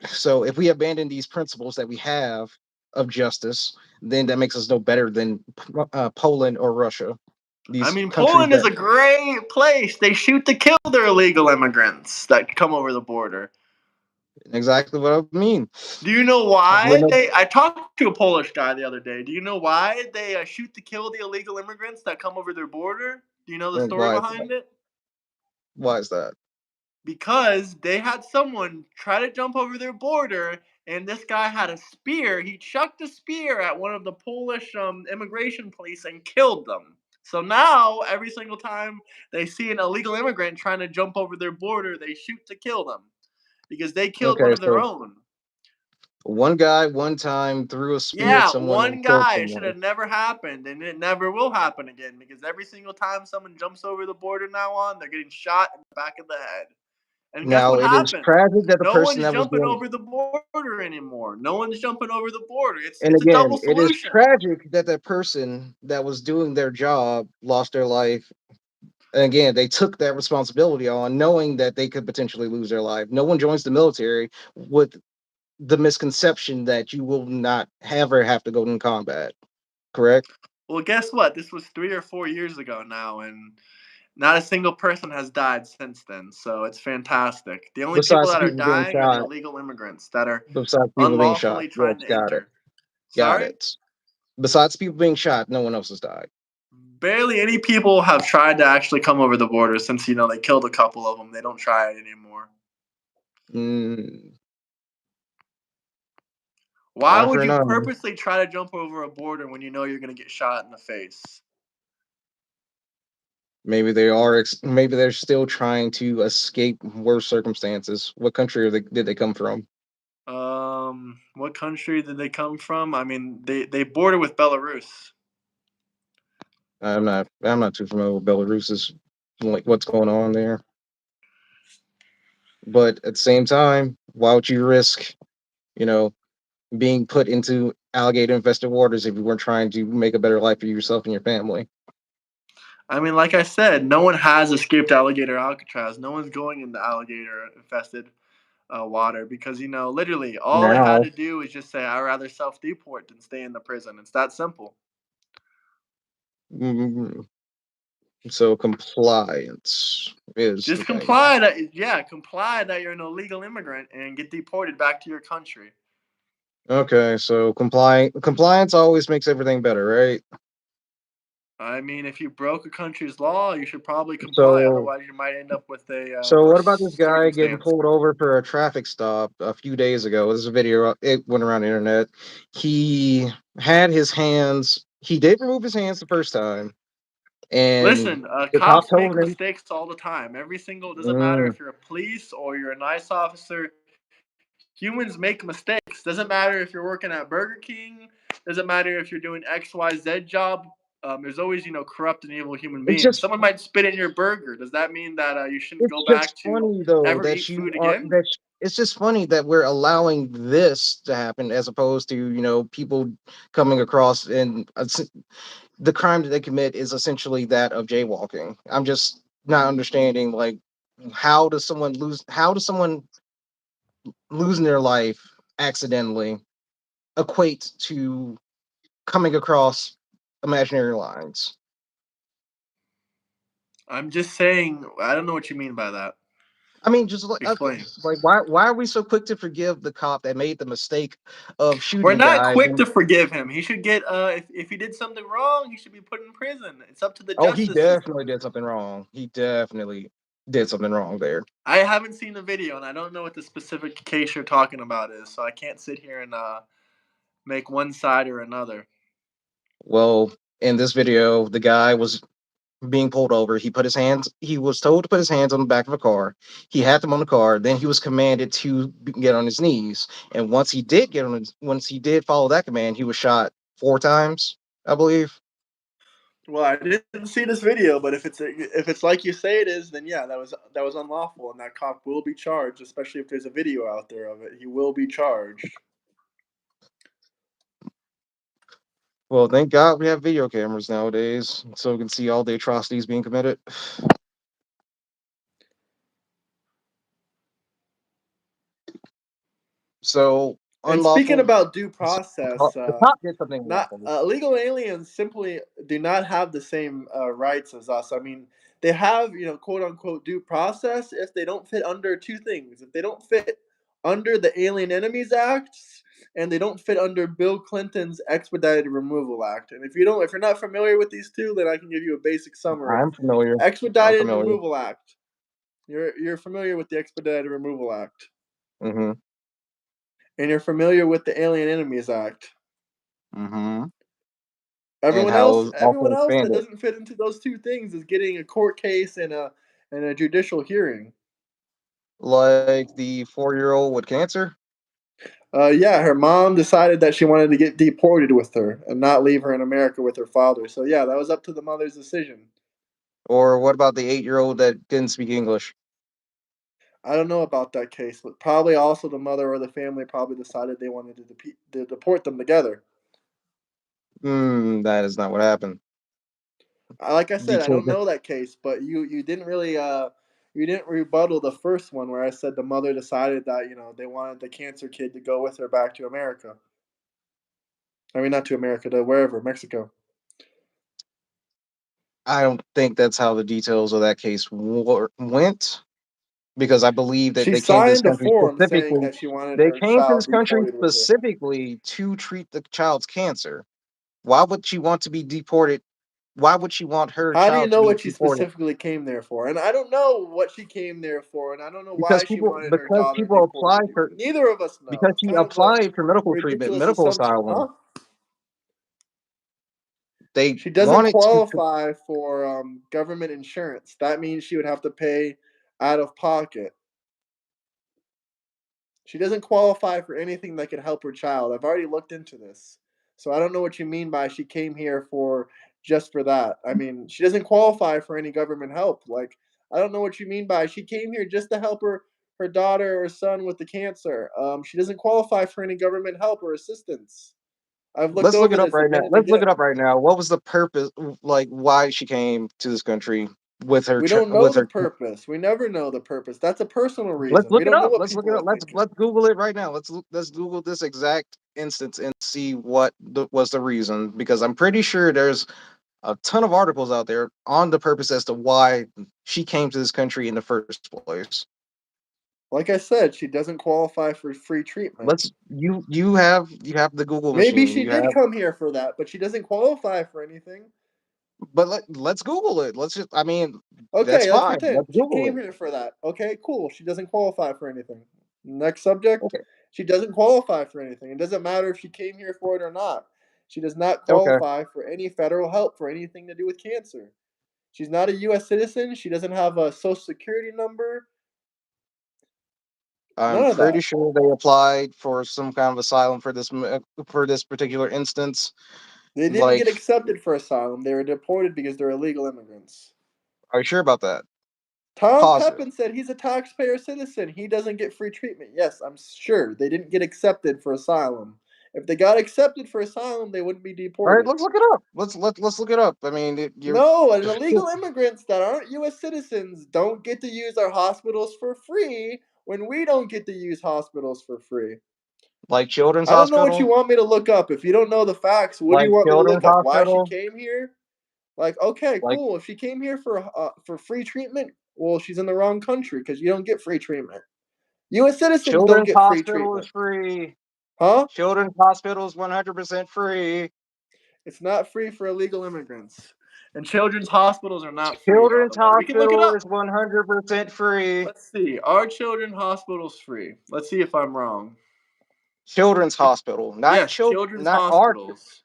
So if we abandon these principles that we have of justice, then that makes us no better than Poland or Russia. I These mean, countries Poland is that a great place. They shoot to kill their illegal immigrants that come over the border. exactly what I mean. Do you know We're why no, they? I talked to a Polish guy the other day. Do you know why they shoot to kill the illegal immigrants that come over their border? Do you know the story why is that? behind it? Why is that? Because they had someone try to jump over their border, and this guy had a spear. He chucked a spear at one of the Polish immigration police and killed them. So now, every single time they see an illegal immigrant trying to jump over their border, they shoot to kill them because they killed one Okay, of their so own. one guy one time threw a spear at Yeah, someone and one killed guy. It should someone. have never happened, and it never will happen again because every single time someone jumps over the border now on, they're getting shot in the back of the head. And guess Now what it is happens? tragic that the No person one's that was jumping doing. over the border anymore. No one's jumping over the border. It's And it's a double again, it is solution. tragic that that person that was doing their job lost their life. And again, they took that responsibility on, knowing that they could potentially lose their life. No one joins the military with the misconception that you will not ever have to go in combat. Correct? Well, guess what? This was 3 or 4 years ago now, and not a single person has died since then. So it's fantastic. The only people Besides the that are people being dying are the shot. illegal immigrants that are Besides people being shot. unlawfully trying Yes, to got it. enter. Got Sorry? it. Besides people being shot, no one else has died. Barely any people have tried to actually come over the border since they killed a couple of them. They don't try it anymore. Mm, Why eye would for an you eye. purposely try to jump over a border when you know you're going to get shot in the face? Maybe they are. Maybe they're still trying to escape worse circumstances. What country did they come from? What country did they come from? I mean, they border with Belarus. I'm not too familiar with Belarus's like what's going on there. But at the same time, why would you risk, you know, being put into alligator infested waters if you weren't trying to make a better life for yourself and your family? I mean, like I said, no one has escaped alligator Alcatraz. No one's going into alligator infested water because literally all they had Now, to do is just say, "I'd rather self deport than stay in the prison." It's that simple. mm, so compliance is the Just thing. comply that yeah, comply that you're an illegal immigrant and get deported back to your country. Okay, so compliance always makes everything better, right? I mean, if you broke a country's law, you should probably comply. So Otherwise, you might end up with a So what worse about this guy getting circumstance. pulled over for a traffic stop a few days ago? This is a video. It went around the internet. He had his hands. He did remove his hands the first time, and Listen, the cop cops told make him, mistakes all the time. Every single doesn't matter mm, if you're a police or you're a nice officer. Humans make mistakes. Doesn't matter if you're working at Burger King. Doesn't matter if you're doing XYZ job. There's always corrupt and evil human "It's beings. just, Someone might spit in your burger. Does that mean that you shouldn't it's go just back to funny though ever that eat you food are again? that." It's just funny that we're allowing this to happen as opposed to people coming across and the crime that they commit is essentially that of jaywalking. I'm just not understanding like how does someone losing their life accidentally equate to coming across imaginary lines? I'm just saying. I don't know what you mean by that. I mean, just like okay, Explain. like why are we so quick to forgive the cop that made the mistake of We're shooting not guys? quick And to forgive him. He should get if he did something wrong, he should be put in prison. It's up to the oh, he justice system. definitely did something wrong. He definitely did something wrong there. I haven't seen the video and I don't know what the specific case you're talking about is, so I can't sit here and make one side or another. Well, in this video, the guy was being pulled over. He was told to put his hands on the back of a car. He had them on the car. Then he was commanded to get on his knees. And once he did follow that command, he was shot 4 times, I believe. Well, I didn't see this video, but if it's like you say it is, then yeah, that was unlawful, and that cop will be charged. Especially if there's a video out there of it, he will be charged. Well, thank God we have video cameras nowadays, so we can see all the atrocities being committed. So And speaking unlawful. about due The process, cop did something not unlawful. illegal aliens simply do not have the same rights as us. I mean, they have quote unquote due process if they don't fit under two things. If they don't fit under the Alien Enemies Act, and they don't fit under Bill Clinton's Expedited Removal Act. And if you're not familiar with these two, then I can give you a basic summary. I'm familiar. I'm Expedited familiar. Removal Act. You're familiar with the Expedited Removal Act, Mm-hmm. and you're familiar with the Alien Enemies Act. Mm-hmm. And Everyone how it else, was everyone also else that expanded. doesn't fit into those two things is getting a court case and a judicial hearing. Like the 4-year old with cancer? Yeah, her mom decided that she wanted to get deported with her and not leave her in America with her father. So yeah, that was up to the mother's decision. Or what about the 8-year old that didn't speak English? I don't know about that case, but probably also the mother or the family probably decided they wanted to deport them together. That is not what happened. Like I The said, I kid, don't know that case, but you didn't really you didn't rebuttal the first one where I said the mother decided that they wanted the cancer kid to go with her back to America. I mean, not to America, to wherever Mexico. I don't think that's how the details of that case went because I believe that She they came to this signed a country form saying specifically. that she wanted They her came to this child country deported with her. specifically to treat the child's cancer. Why would she want to be deported? Why would she want her How do you child to know be what she deported? specifically came there for? And I don't know what she came there for, and I don't know Because why she people wanted her because daughter people apply deported. for Neither of us know. because It's she kind of a applied for medical treatment, ridiculous medical assumption, asylum. huh? They She doesn't wanted to. qualify for government insurance. That means she would have to pay out of pocket. She doesn't qualify for anything that could help her child. I've already looked into this. So I don't know what you mean by she came here for just for that. I mean, she doesn't qualify for any government help. Like, I don't know what you mean by she came here just to help her daughter or son with the cancer. She doesn't qualify for any government help or assistance. I've looked Let's look over it up this right now. again and Let's look again. it up right now. What was the purpose? Like, why she came to this country with her We don't know with the her. purpose. We never know the purpose. That's a personal Let's reason. We look it don't know up. what Let's look it people up. are thinking. Let's Google it right now. Let's Google this exact instance and see what was the reason, because I'm pretty sure there's a ton of articles out there on the purpose as to why she came to this country in the first place. Like I said, she doesn't qualify for free treatment. You have the Google Maybe machine. she You did have, come here for that, but she doesn't qualify for anything. but let's Google it. Let's just. I mean, that's Okay, let's fine. pretend Let's she Google came it. here for that. Okay, cool. She doesn't qualify for anything. Next subject. Okay. She doesn't qualify for anything. It doesn't matter if she came here for it or not. She does not Okay. qualify for any federal help for anything to do with cancer. She's not a U.S. citizen. She doesn't have a social security number. I'm None of pretty that. sure they applied for some kind of asylum for this particular instance. They didn't get Like, accepted for asylum. They were deported because they're illegal immigrants. are you sure about that? Tom Positive. Pepin said he's a taxpayer citizen. He doesn't get free treatment. Yes, I'm sure they didn't get accepted for asylum. If they got accepted for asylum, they wouldn't be All right, deported. let's look it up. Let's look it up. I mean, you're No, and illegal immigrants that aren't U.S. citizens don't get to use our hospitals for free when we don't get to use hospitals for free. like Children's I don't know what you Hospital, want me to look up. If you don't know the facts, what do like you want me to Children's look up? Why she Hospital, came here? Like, okay, like cool. If she came here for free treatment, well, she's in the wrong country because you don't get free treatment. U.S. citizens don't Children's get free Hospital is treatment, free. huh? Children's Hospital is 100% free. It's not free for illegal immigrants, and children's hospitals are not free. By Children's the way, we can look it Hospital up. is 100% free. Let's see. Are children's hospitals free? Let's see if I'm wrong. Children's Hospital, Yes, children's not our, hospitals.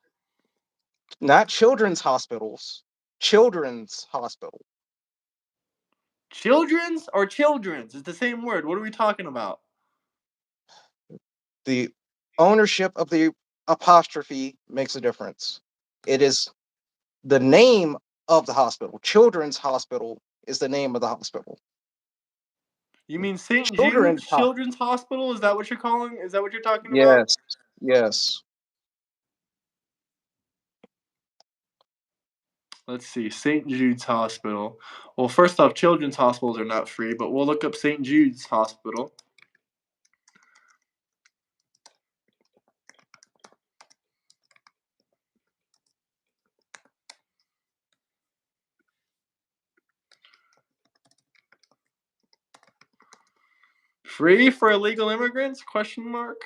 not children's hospitals. Children's Hospital. Children's or children's? It's the same word. What are we talking about? The ownership of the apostrophe makes a difference. It is the name of the hospital. Children's Hospital is the name of the hospital. You mean St. Children's Jude's Hospital. Children's Hospital? Is that what you're calling? Is that what you're talking about? Yes. Yes. Let's see. St. Jude's Hospital. Well, first off, children's hospitals are not free, but we'll look up St. Jude's Hospital. Free for illegal immigrants? Question mark.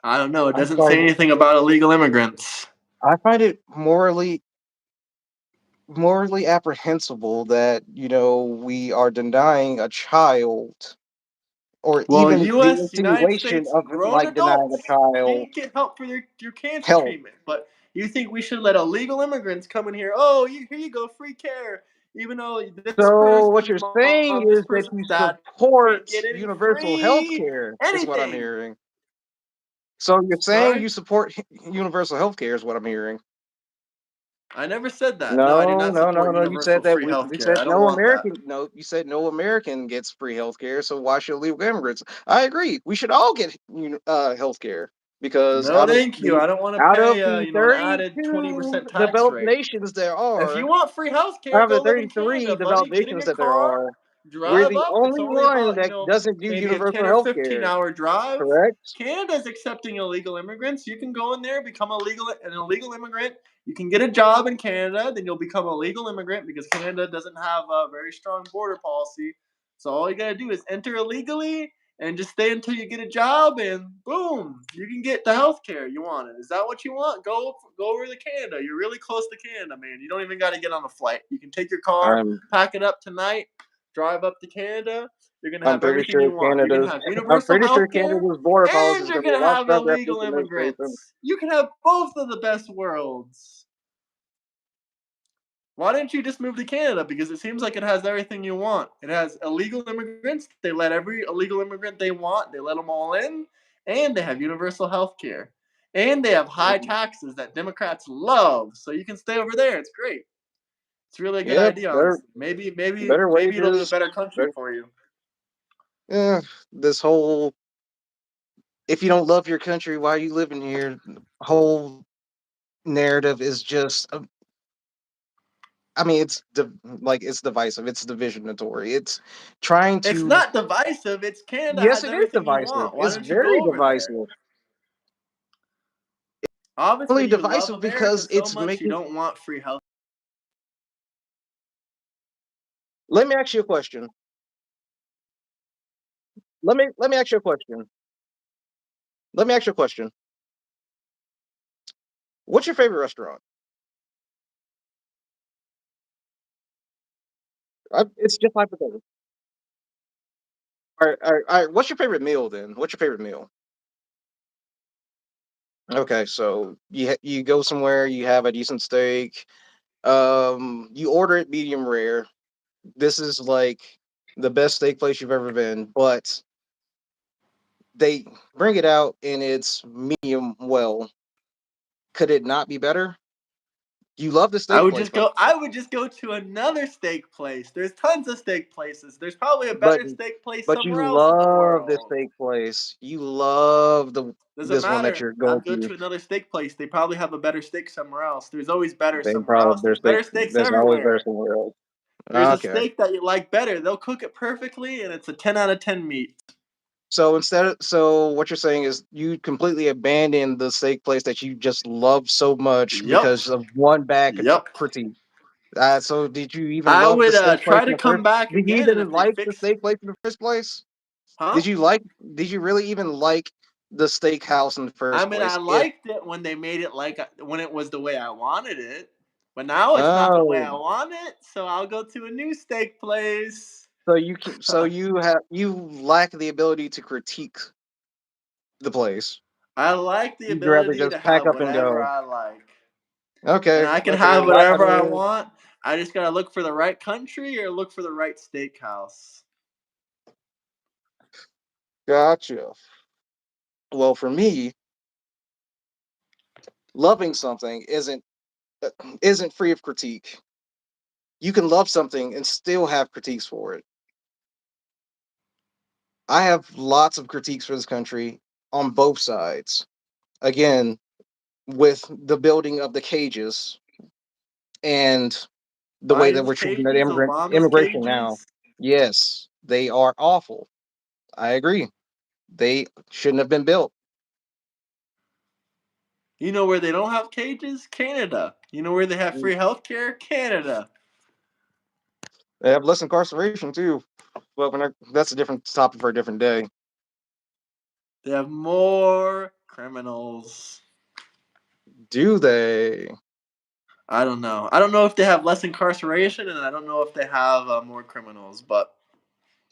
I don't know. It I doesn't say find anything about illegal immigrants. I find it morally apprehensible that we are denying a child, or Well, even the U.S. United insinuation States of grown like denying a adults child can't get help for your cancer help. treatment, but you think we should let illegal immigrants come in here? Oh, here you go, free care. Even though this So what person's you're saying mom, this is that person's you dad can't support get any universal health free care, is what I'm anything. hearing. So you're saying Sorry, you support universal health care, is what I'm hearing. I never said that. No, I did No, not no, no, support no. You universal said that free you healthcare. said I don't no want that. American. No, you said no American gets free health care. So why should illegal immigrants? I agree. We should all get health care, because No, thank you. I don't want to out of pay the an added 32 20% tax developed rate. nations there If you are, want free healthcare, out of the go live in 33 Canada, buddy. developed Get in nations your that there car, are, we're drive the up. It's only only one about, that doesn't do maybe a universal 10 or health 15 care. hour drive. Correct? Canada's accepting illegal immigrants. You can go in there, become an illegal immigrant. You can get a job in Canada, then you'll become a legal immigrant because Canada doesn't have a very strong border policy. So all you gotta do is enter illegally, and just stay until you get a job, and boom, you can get the health care you wanted. Is that what you want? Go over to Canada. You're really close to Canada, man. You don't even got to get on a flight. You can take your car, I'm pack it up tonight, drive up to Canada. You're gonna I'm have pretty everything sure you want. You're gonna Canada's have I'm universal pretty sure health care, Canada's border policy and is you're going to be a gonna lot have stronger after this illegal administration. immigrants. You can have both of the best worlds. Why didn't you just move to Canada? Because it seems like it has everything you want. It has illegal immigrants. They let every illegal immigrant they want. They let them all in, and they have universal health care, and they have high taxes that Democrats love. So you can stay over there. It's great. It's really a good Yep, idea, better honestly. Maybe better maybe it'll be a wages. better country Better, for you. yeah, this whole if you don't love your country, why are you living here? Whole narrative is just I mean, it's divisive. It's divisionatory. It's trying It's to. not divisive. It's Canada Yes, has it is everything you divisive. want. Why It's don't you very go over there? divisive. Obviously, Really you love divisive America because so it's much you making. don't want free health. Let me ask you a question. Let me ask you a question. Let me ask you a question. What's your favorite restaurant? It's just hypothetical. All right. What's your favorite meal then? What's your favorite meal? Okay, so you go somewhere, you have a decent steak. You order it medium rare. This is like the best steak place you've ever been, but they bring it out and it's medium well. Could it not be better? You love the steak place, by the way, I would just go to another steak place. There's tons of steak places. There's probably a but better steak place but you somewhere else in the love this world. steak place. You love the Doesn't this one that matter. you're I'll going go to. to another steak place. They probably have a better steak somewhere else. There's always better They somewhere probably else. There's better steaks there's always better everywhere. somewhere else. There's a Okay. steak that you like better. They'll cook it perfectly and it's a 10 out of 10 meat. So what you're saying is you completely abandoned the steak place that you just love so much Yup. because of one bad Yup. critique. So did you even I love the would steak place try in to the first? come back Did you again, and even if they like the fix, steak place in the first place? huh? Did you like? Did you really even like the steakhouse in the I first mean, I place? If liked it when they made it like when it was the way I wanted it, but now it's not the way I oh, want it. So I'll go to a new steak place. so you lack the ability to critique the place. I like the You'd rather ability just to pack have up and whatever go. I like, and Okay, I can okay. have Well, I whatever I gotta want. I just gotta look for the right country or look for the right steakhouse. gotcha. Well, for me, loving something isn't free of critique. You can love something and still have critiques for it. I have lots of critiques for this country on both sides. Again, with the building of the cages and the way that Biden's we're treating that cages, Obama's immigration now. cages. Yes, they are awful. I agree. They shouldn't have been built. You know where they don't have cages? Canada. You know where they have free healthcare? Canada. They have less incarceration too, but that's a different topic for a different day. They have more criminals. Do they? I don't know. I don't know if they have less incarceration, and I don't know if they have more criminals. But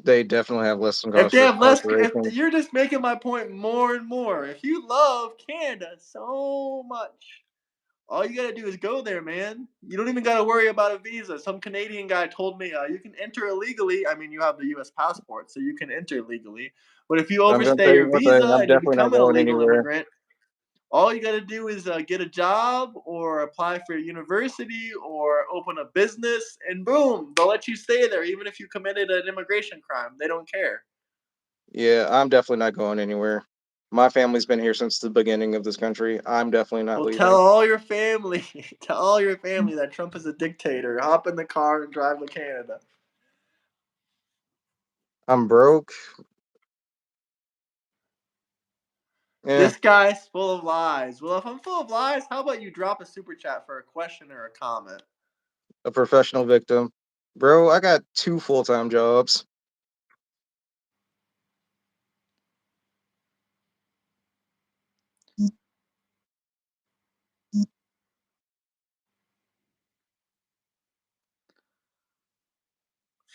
They definitely have less if they have less, if incarceration. you're just making my point more and more. If you love Canada so much, all you gotta do is go there, man. You don't even gotta worry about a visa. Some Canadian guy told me you can enter illegally. I mean, you have the U.S. passport, so you can enter legally. But if you I'm gonna overstay tell you your one thing. visa I'm and you definitely not become an going illegal anywhere. immigrant, all you got to do is get a job or apply for a university or open a business, and boom, they'll let you stay there even if you committed an immigration crime. They don't care. Yeah, I'm definitely not going anywhere. My family's been here since the beginning of this country. I'm definitely not Well, tell leaving. all your family, tell all your family that Trump is a dictator. Hop in the car and drive to Canada. I'm broke. Yeah, This guy's full of lies. Well, if I'm full of lies, how about you drop a super chat for a question or a comment? a professional victim. Bro, I got two full-time jobs.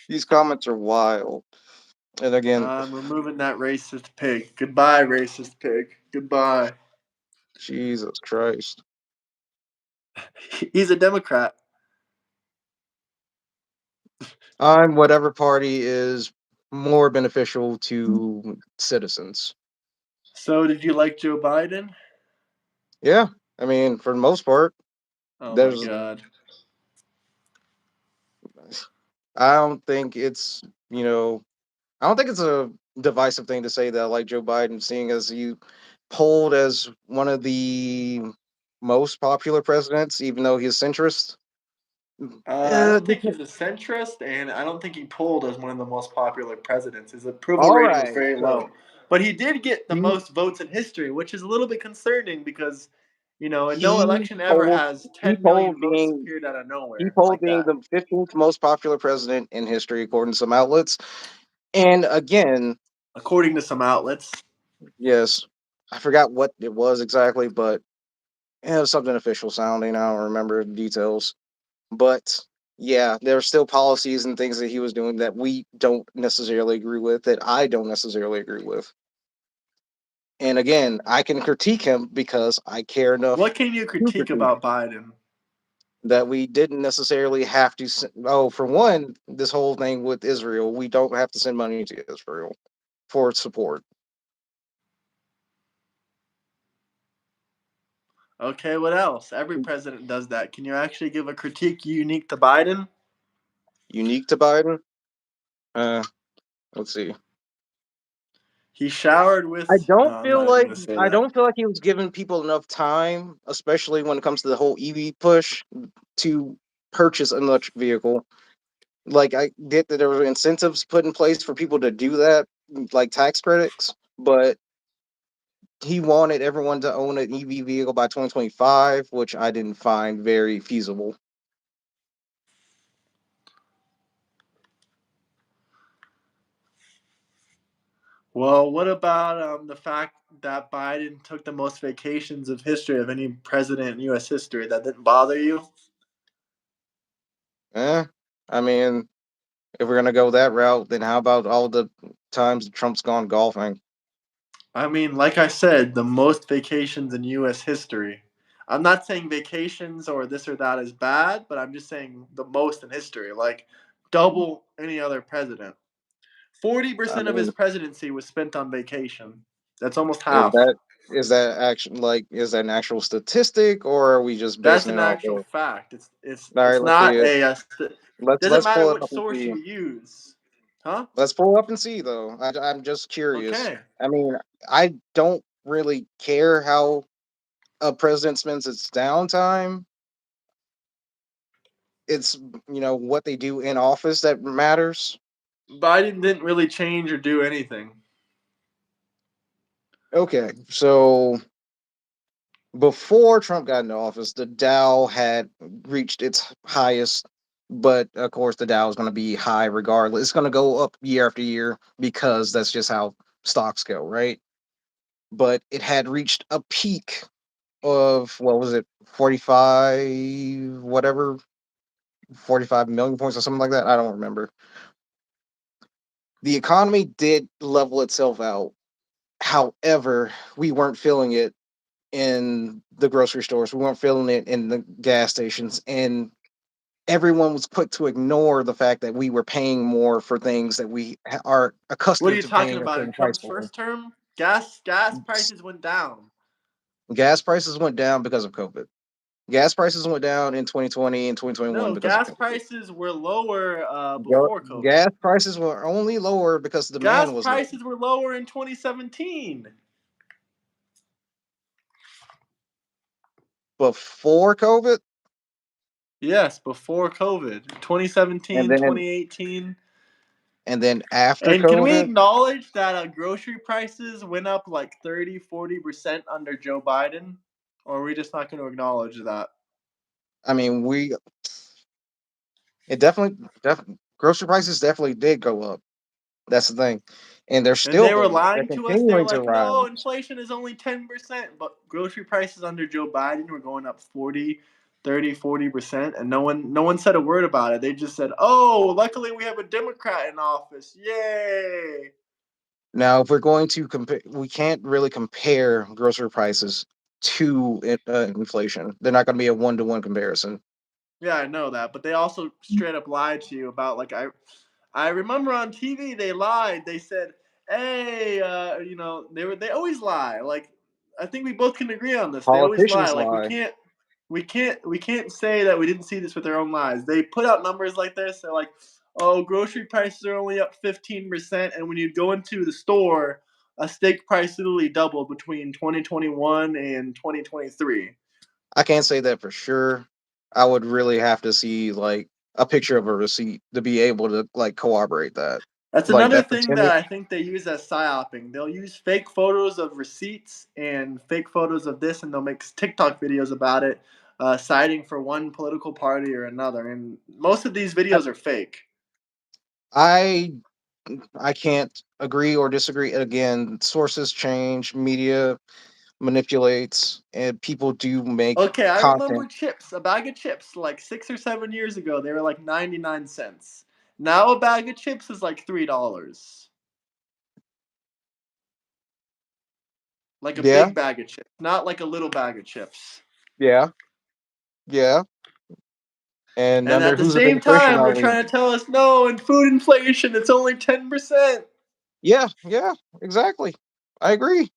These comments are wild. And again, I'm removing that racist pig. Goodbye, racist pig. Goodbye. Jesus Christ. He's a Democrat. I'm whatever party is more beneficial to citizens. So, did you like Joe Biden? Yeah, I mean, for the most part, Oh my there's. God. I don't think it's you know I don't think it's a divisive thing to say that I like Joe Biden, seeing as he polled as one of the most popular presidents, even though he's centrist. I don't think Dep- he's a centrist, and I don't think he polled as one of the most popular presidents. His approval all rating was right, very so low. But he did get the he most votes in history, which is a little bit concerning because, no he election ever polled has he 10 million polled votes being appeared out of he nowhere polled like being that. the 15th most popular president in history, according to some outlets. And again, According to some outlets. yes, I forgot what it was exactly, but it was something official sounding. I don't remember the details. But yeah, there are still policies and things that he was doing that we don't necessarily agree with, that I don't necessarily agree with. And again, I can critique him because I care enough What can you to critique critique about Biden? that we didn't necessarily have to. Oh, for one, this whole thing with Israel, we don't have to send money to Israel for support. Okay, what else? Every president does that. Can you actually give a critique unique to Biden? Unique to Biden. Uh, let's see. He showered I with. No, don't I'm feel not even like going to say I that. don't feel like he was giving people enough time, especially when it comes to the whole EV push, to purchase an electric vehicle. Like I get that there were incentives put in place for people to do that, like tax credits, but he wanted everyone to own an EV vehicle by 2025, which I didn't find very feasible. Well, what about the fact that Biden took the most vacations of history of any president in U.S. history? That didn't bother you? Eh, I mean, if we're gonna go that route, then how about all the times Trump's gone golfing? I mean, like I said, the most vacations in U.S. history. I'm not saying vacations or this or that is bad, but I'm just saying the most in history, like double any other president. I 40% of his mean, presidency was spent on vacation. That's almost is half. that is that an actual statistic, or are we just That's basing an it off actual of? fact. It's All right, it's let's see not it. a. Doesn't Let's matter pull it which up and source see. you use, huh? Let's pull up and see though. I'm just curious. Okay. I mean, I don't really care how a president spends its downtime. It's what they do in office that matters. Biden didn't really change or do anything. Okay, so before Trump got into office, the Dow had reached its highest, but of course, the Dow is going to be high regardless. It's going to go up year after year because that's just how stocks go, right? But it had reached a peak of what was it, 45, whatever, 45 million points or something like that. I don't remember. The economy did level itself out. However, we weren't feeling it in the grocery stores. We weren't feeling it in the gas stations. And everyone was quick to ignore the fact that we were paying more for things that we are What are accustomed you to talking paying a about in certain price Trump's for. first term? Gas prices went down. Gas prices went down because of COVID. Gas prices went down in 2020 and 2021 No, because of gas COVID. prices were lower before COVID. Gas prices were only lower because Gas demand was low. prices were lower in 2017. Before COVID, Yes, before COVID. and 2017, then 2018. after And can we COVID, acknowledge that grocery prices went up like 30, 40% under Joe Biden? Or are we just not going to acknowledge that? I mean, it definitely grocery prices definitely did go up. That's the thing, and they're And still they were going up. They're lying to us. They were continuing to like, no, rise. inflation is only 10%. But grocery prices under Joe Biden were going up 40, 30, 40%, and no one said a word about it. They just said, "Oh, luckily we have a Democrat in office. Yay!" Now, if we're going to compare, we can't really compare grocery prices to inflation. They're not going to be a one-to-one comparison. Yeah, I know that, but they also straight up lied to you about like I remember on TV they lied. They said, "Hey, they always lie." Like I think we both can agree on this. They always lie. Politicians Like lie. we can't say that we didn't see this with our own eyes. They put out numbers like this. They're like, "Oh, grocery prices are only up 15%, and when you go into the store, a steak price literally doubled between 2021 and 2023." I can't say that for sure. I would really have to see like a picture of a receipt to be able to like corroborate that. That's Like another that thing pretending. that I think they use as psyoping. They'll use fake photos of receipts and fake photos of this, and they'll make TikTok videos about it, citing for one political party or another. And most of these videos are fake. I I can't agree or disagree. Again, sources change, media manipulates, and people do make Okay, I remember content. chips. A bag of chips, like 6 or 7 years ago, they were like 99 cents. Now a bag of chips is like $3, like a Yeah, big bag of chips, not like a little bag of chips. yeah, yeah. And And under at the whose same administration time, are they're we? trying to tell us no, in food inflation, it's only 10%. Yeah, yeah, exactly. I agree.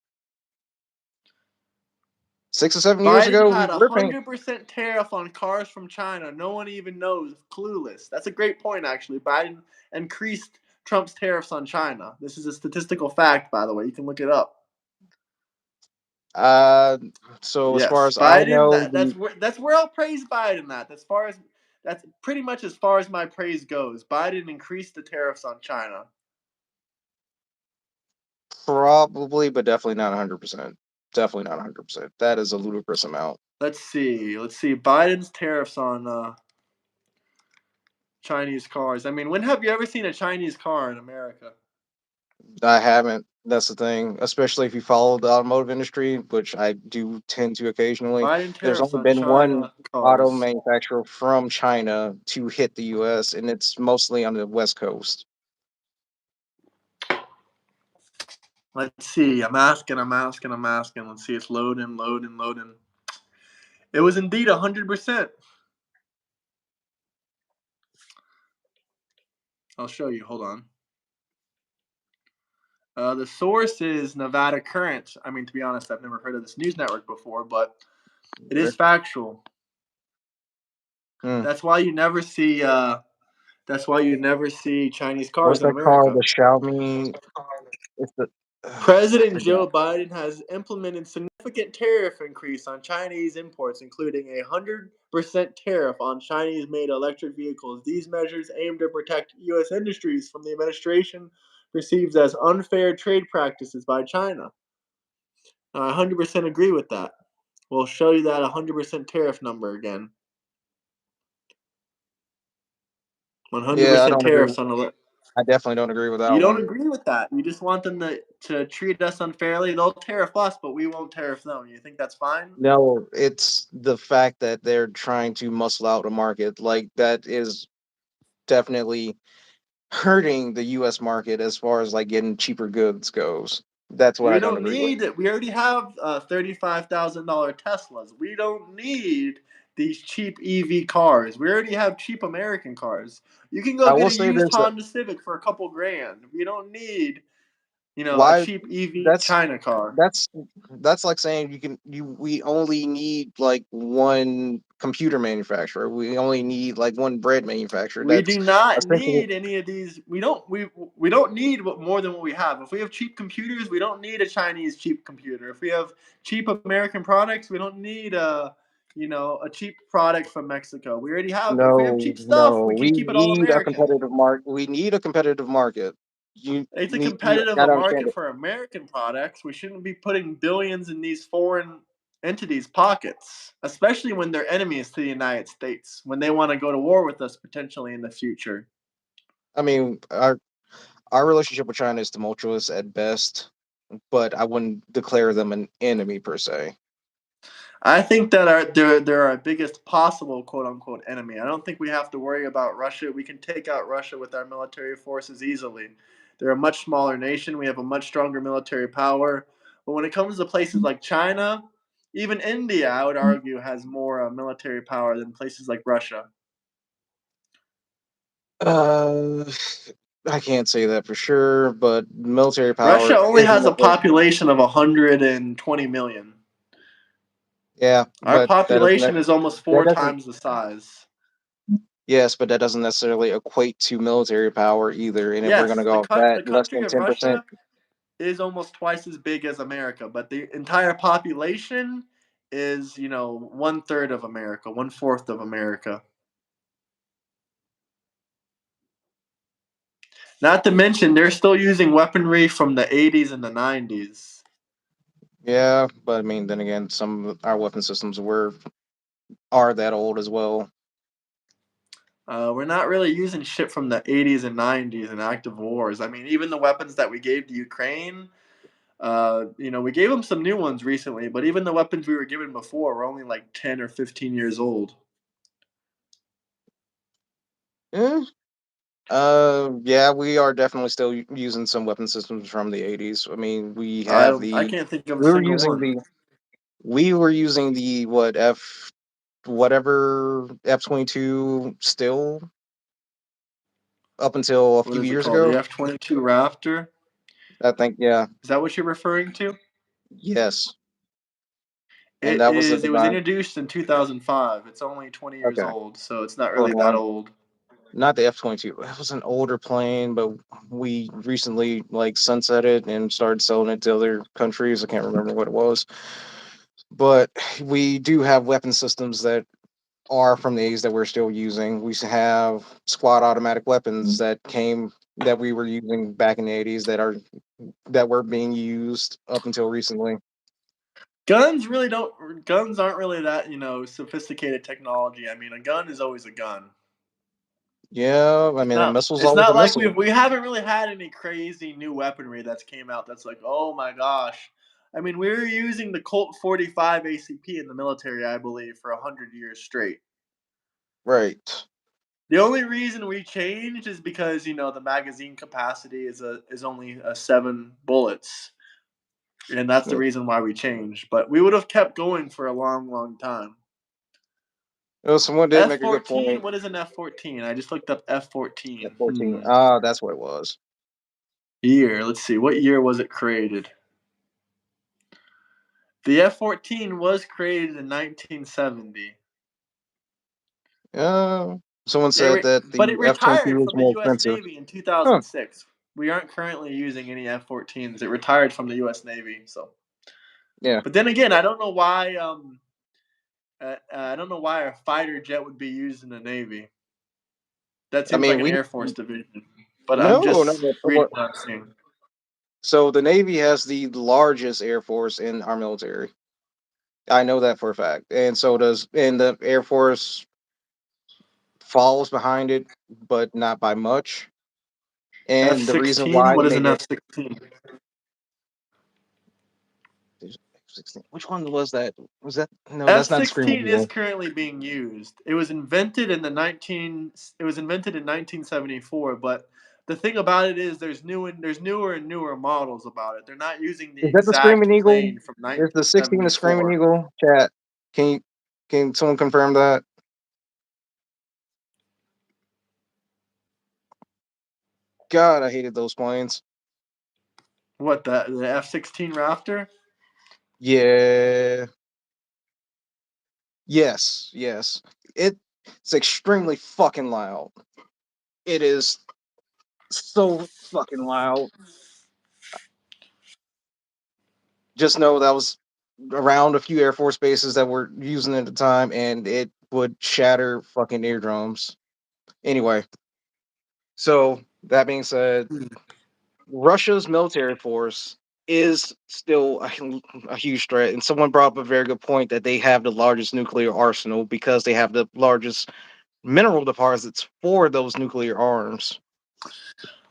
6 or 7 years Biden ago, we had a were paying. 100% tariff on cars from China. No one even knows. Clueless. That's a great point, actually. Biden increased Trump's tariffs on China. This is a statistical fact, by the way. You can look it up. Uh, so as far Yes, as I Biden. know, That's where I'll praise Biden. That's pretty much as far as my praise goes. Biden increased the tariffs on China. probably, but definitely not 100%. Definitely not 100%. That is a ludicrous amount. Let's see. Let's see. Biden's tariffs on Chinese cars. I mean, when have you ever seen a Chinese car in America? I haven't. That's the thing, especially if you follow the automotive industry, which I do tend to occasionally. Biden There's tariffs only on been one China auto cars. manufacturer from China to hit the US, and it's mostly on the West Coast. Let's see. I'm asking. Let's see. It's loading. It was indeed 100%. I'll show you. Hold on. The source is Nevada Current. I mean, to be honest, I've never heard of this news network before, but it is factual. Hmm. That's why you never see. That's why you never see Chinese What's cars in that called? America. The Xiaomi. It's the. I President forgot. Joe Biden has implemented significant tariff increase on Chinese imports, including a 100% tariff on Chinese-made electric vehicles. These measures aim to protect U.S. industries from the administration perceives as unfair trade practices by China. I 100% agree with that. We'll show you that 100% tariff number again. Yeah, I 100% don't agree. tariffs on the. I definitely don't agree with You that don't one. agree with that. You just want them to treat us unfairly. They'll tariff us, but we won't tariff them. You think that's fine? No, it's the fact that they're trying to muscle out a market. Like that is definitely hurting the US market as far as like getting cheaper goods goes. That's what We I don't don't agree with. need it. We already have $35,000 Teslas. We don't need these cheap EV cars. We already have cheap American cars. You can go I get will a say used this, Honda Civic for a couple grand. We don't need, a why cheap EV that's China car. that's that's like saying we only need like one computer manufacturer. We only need like one bread manufacturer. We That's do not essentially need any of these. We don't need more than what we have. If we have cheap computers, we don't need a Chinese cheap computer. If we have cheap American products, we don't need a cheap product from Mexico. We already have. If we have no, cheap stuff, no. we We can keep it all need a American. competitive market. We need a competitive market. It's a You competitive gotta understand market it. for American products. We shouldn't be putting billions in these foreign entities' pockets, especially when they're enemies to the United States, when they want to go to war with us potentially in the future. I mean, our relationship with China is tumultuous at best, but I wouldn't declare them an enemy per se. I think that they're our biggest possible quote unquote enemy. I don't think we have to worry about Russia. We can take out Russia with our military forces easily. They're a much smaller nation. We have a much stronger military power. But when it comes to places like China, even India, I would argue, has more military power than places like Russia. Uh, I can't say that for sure, but military Russia power only isn't has a a thing. population of 120 million. Yeah, Our but population is almost that four doesn't. times the size. Yes, but that doesn't necessarily equate to military power either. And if we're gonna Yes, go off that, the less country than of 10%. Russia is almost twice as big as America, but the entire population is, one third of America, one fourth of America. Not to mention, they're still using weaponry from the 80s and the 90s. Yeah, but I mean, then again, some of our weapon systems are that old as well. We're not really using shit from the 80s and 90s in active wars. I mean, even the weapons that we gave to Ukraine, we gave them some new ones recently, but even the weapons we were given before were only like 10 or 15 years old. Eh, yeah, we are definitely still using some weapon systems from the 80s. I mean, I can't think of a we were single using one. the what whatever F-22 still up until a What few is it years called? The ago. F-22 Raptor? I think, yeah, Is that what you're referring to? yes, and It that was a is. It was design. introduced in 2005. It's only 20 years Okay, old, so it's not oh really that no, old. not the F-22. It was an older plane, but we recently like sunsetted and started selling it to other countries. I can't remember what it was, but we do have weapon systems that are from the 80s that we're still using. We have squad automatic weapons that we were using back in the 80s that were being used up until recently. Guns aren't really that, sophisticated technology. I mean, a gun is always a gun. Yeah, I It's mean a not missile's it's always a not like missile. we haven't really had any crazy new weaponry that's came out that's like, "Oh my gosh." I mean, we were using the Colt 45 ACP in the military, I believe, for 100 years straight. Right. The only reason we changed is because, the magazine capacity is only 7 bullets, and that's the Yeah. reason why we changed, but we would have kept going for a long, long time. Someone did make a good F-14? point. What is an F-14? I just looked up F-14. F-14. Ah, that's what it was. Year, let's see. What year was it created? The F-14 was created in 1970. Uh, Someone said that But the it F-22 retired was from the more U.S. expensive. Navy in Huh. 2006. We aren't currently using any F-14s. It retired from the U.S. Navy. So, Yeah. but then again, I don't know why. I don't know why a fighter jet would be used in the Navy. That I seems like mean, an we Air Force division. But I'm no, no. just reading what I'm seeing. So the Navy has the largest air force in our military. I know that for a fact, and the Air Force follows behind it, but not by much. And the reason F-16. why What the is an Navy F-16? F-16, which one was that? Was that no? That's not the Screaming F-16 is Eagle. currently being used. It was invented in 1974, but the thing about it is there's newer and newer models about it. They're not using the Is that the exact Screaming Eagle? plane from Is the 16 the Screaming 1974. Eagle? Chat. Can you, can someone confirm that? God, I hated those planes. What, the F-16 Raptor? Yeah. Yes. Yes. It's extremely fucking loud. It is so fucking loud. Just know that was around a few Air Force bases that were using it at the time, and it would shatter fucking eardrums. Anyway, so that being said, Russia's military force is still a huge threat. And someone brought up a very good point that they have the largest nuclear arsenal because they have the largest mineral deposits for those nuclear arms.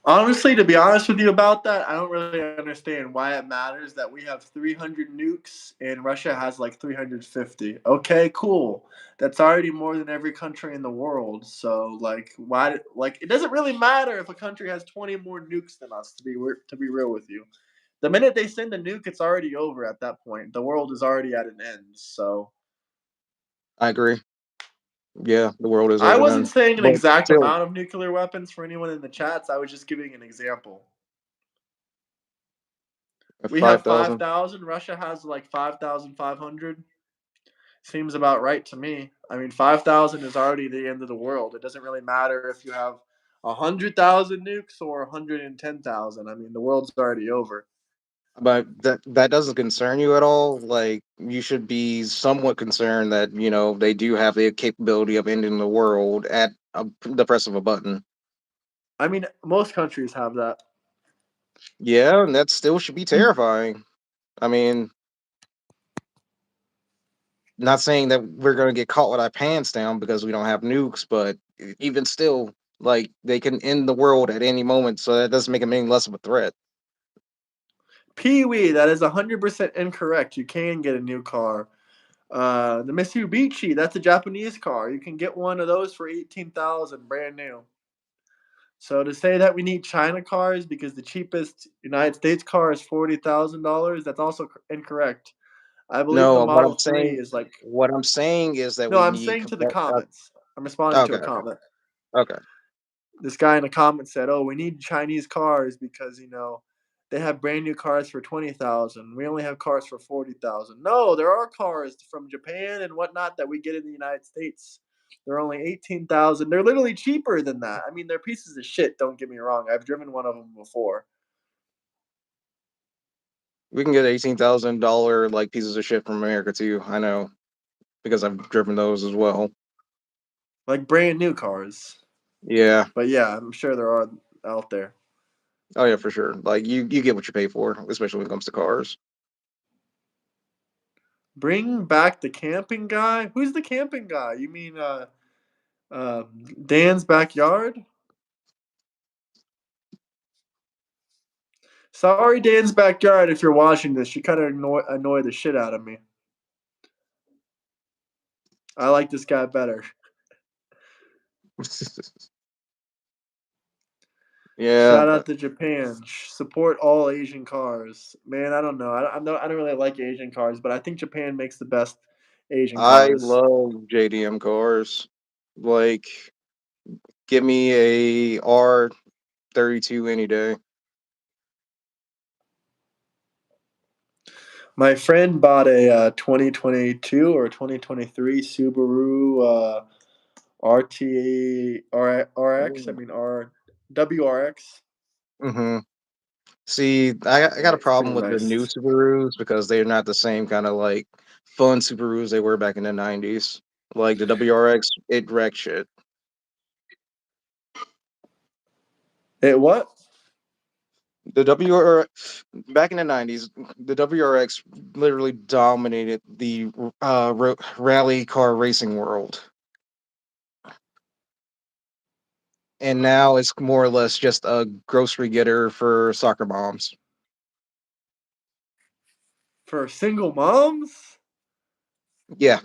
Honestly, to be honest with you about that, I don't really understand why it matters that we have 300 nukes and Russia has like 350. Okay, cool. That's already more than every country in the world. So, like, why? Like, it doesn't really matter if a country has 20 more nukes than us. To be real with you, the minute they send a nuke, it's already over. At that point, the world is already at an end. So, I agree. Yeah, the world is I over wasn't then. saying an But exact still, amount of nuclear weapons for anyone in the chats. I was just giving an example. at We have 5,000. 5,000. Russia has like 5,500. Seems about right to me. I mean, 5,000 is already the end of the world. It doesn't really matter if you have 100,000 nukes or 110,000. I mean, the world's already over. But that doesn't concern you at all. Like you should be somewhat concerned that they do have the capability of ending the world at the press of a button. I mean, most countries have that. Yeah, and that still should be terrifying. I mean, not saying that we're going to get caught with our pants down because we don't have nukes, but even still, like they can end the world at any moment, so that doesn't make them any less of a threat. Pee wee, that is 100% incorrect. You can get a new car. The Mitsubishi, that's a Japanese car. You can get one of those for 18,000, brand new. So to say that we need China cars because the cheapest United States car is $40,000, that's also incorrect. I believe the No, Model 3 is like. what I'm saying is that No, we I'm need. saying to the comments. I'm responding to Okay, a comment. okay. This guy in the comments said, "Oh, we need Chinese cars because they have brand new cars for 20,000. We only have cars for 40,000." No, there are cars from Japan and whatnot that we get in the United States. They're only 18,000. They're literally cheaper than that. I mean, they're pieces of shit. Don't get me wrong. I've driven one of them before. We can get $18,000 like pieces of shit from America too. I know because I've driven those as well. Like brand new cars. Yeah. But yeah, I'm sure there are out there. Oh yeah, for sure. Like you get what you pay for, especially when it comes to cars. Bring back the camping guy. Who's the camping guy? You mean Dan's backyard? Sorry, Dan's backyard. If you're watching this, you kind of annoy the shit out of me. I like this guy better. Yeah, Shout out to Japan. Support all Asian cars. Man, I don't know. I don't really like Asian cars, but I think Japan makes the best Asian I cars. love JDM cars. Like, give me a R32 any day. My friend bought a 2022 or 2023 Subaru RTA RX. I mean WRX. Mm-hmm. See, I got a It's pretty problem with the new nice. Subarus because they're not the same kind of like fun Subarus they were back in the '90s. Like the WRX, it wrecked shit. It what? The WR back in the '90s, the WRX literally dominated the rally car racing world, and now it's more or less just a grocery getter for soccer moms. For single moms? Yeah,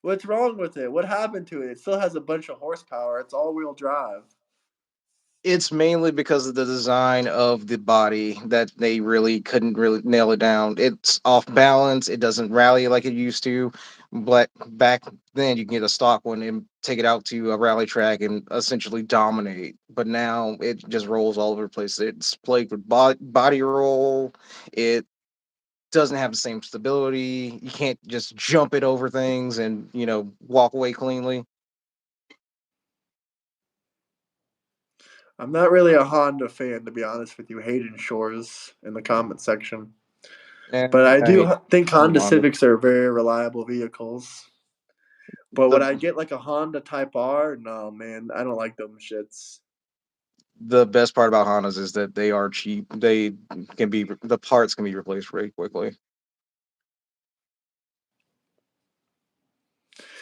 What's wrong with it? What happened to it? It still has a bunch of horsepower. It's all-wheel drive. it's mainly because of the design of the body that they really couldn't really nail it down. It's off balance. It doesn't rally like it used to. But back then, you can get a stock one and take it out to a rally track and essentially dominate. But now it just rolls all over the place. It's plagued with body roll. It doesn't have the same stability. You can't just jump it over things and walk away cleanly. I'm not really a Honda fan, to be honest with you. Hayden Shores in the comment section. But And I I do think love Honda Honda. Civics are very reliable vehicles. But The would I get like a Honda Type R? No, man. I don't like them shits. the best part about Hondas is that they are cheap. The parts can be replaced very quickly.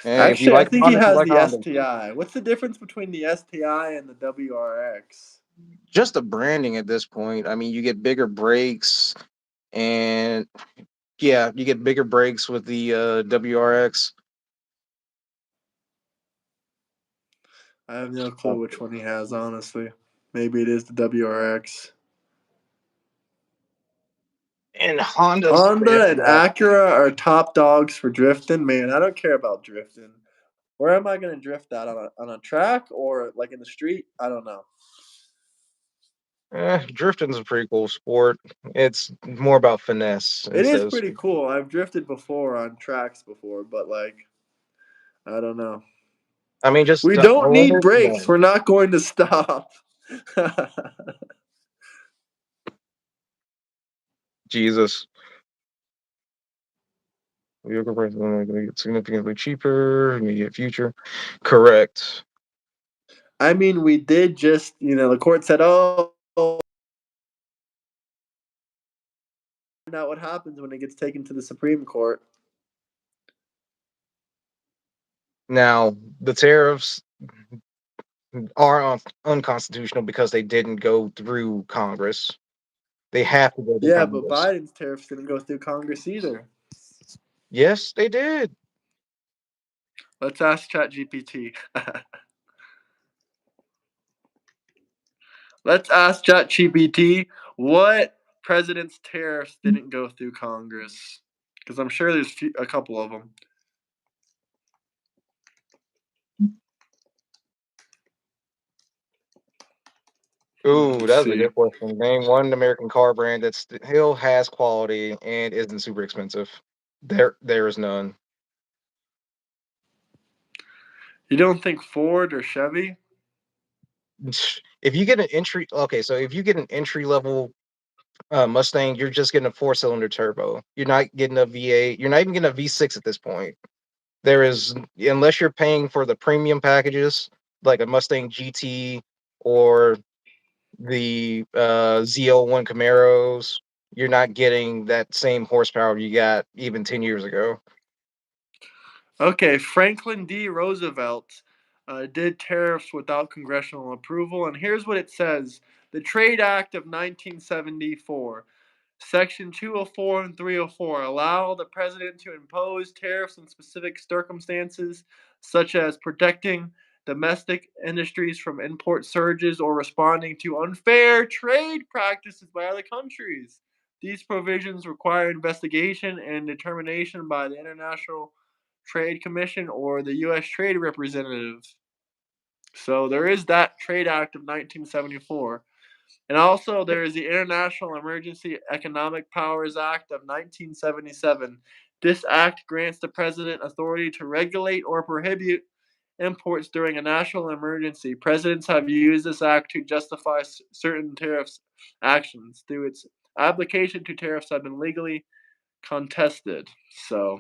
Hey, if you Actually, I like think he Hondas, you has like the Hondas. STI. What's the difference between the STI and the WRX? Just the branding at this point. I mean, you get bigger brakes, and yeah, you get bigger brakes with the WRX. I have no clue which one he has, honestly. Maybe it is the WRX. And Honda's Honda and Acura are top dogs for drifting. Man, I don't care about drifting. Where am I going to drift at? On a track or like in the street? I don't know. Drifting's a pretty cool sport. It's more about finesse It instead is of pretty speed. cool. I've drifted before on tracks before, but like, I don't know. I mean, just We don't own need it. brakes. No. We're not going to stop. Jesus. Vehicle prices are going to get significantly cheaper, immediate future. Correct. I mean, we did just, the court said, oh, find out what happens when it gets taken to the Supreme Court. Now, the tariffs are unconstitutional because they didn't go through Congress. They have to go through Yeah, but Congress. Biden's tariffs didn't go through Congress either. Yes, they did. Let's ask ChatGPT. Let's ask ChatGPT what president's tariffs didn't go through Congress. Because I'm sure there's a couple of them. Ooh, Let's that was a see. good question. Name one American car brand that still has quality and isn't super expensive. There is none. You don't think Ford or Chevy? If you get an entry, okay, so if you get an entry level Mustang, you're just getting a 4-cylinder turbo. You're not getting a V8. You're not even getting a V6 at this point. There is, unless you're paying for the premium packages like a Mustang GT or the ZL1 Camaros, you're not getting that same horsepower you got even 10 years ago. Okay, Franklin D. Roosevelt did tariffs without congressional approval, and here's what it says: the Trade Act of 1974, Section 204 and 304 allow the president to impose tariffs in specific circumstances, such as protecting domestic industries from import surges or responding to unfair trade practices by other countries. These provisions require investigation and determination by the International Trade Commission or the U.S. Trade Representative. So there is that Trade Act of 1974. And also, there is the International Emergency Economic Powers Act of 1977. This act grants the president authority to regulate or prohibit imports during a national emergency. Presidents have used this act to justify certain tariffs actions. Through its application to tariffs have been legally contested. So,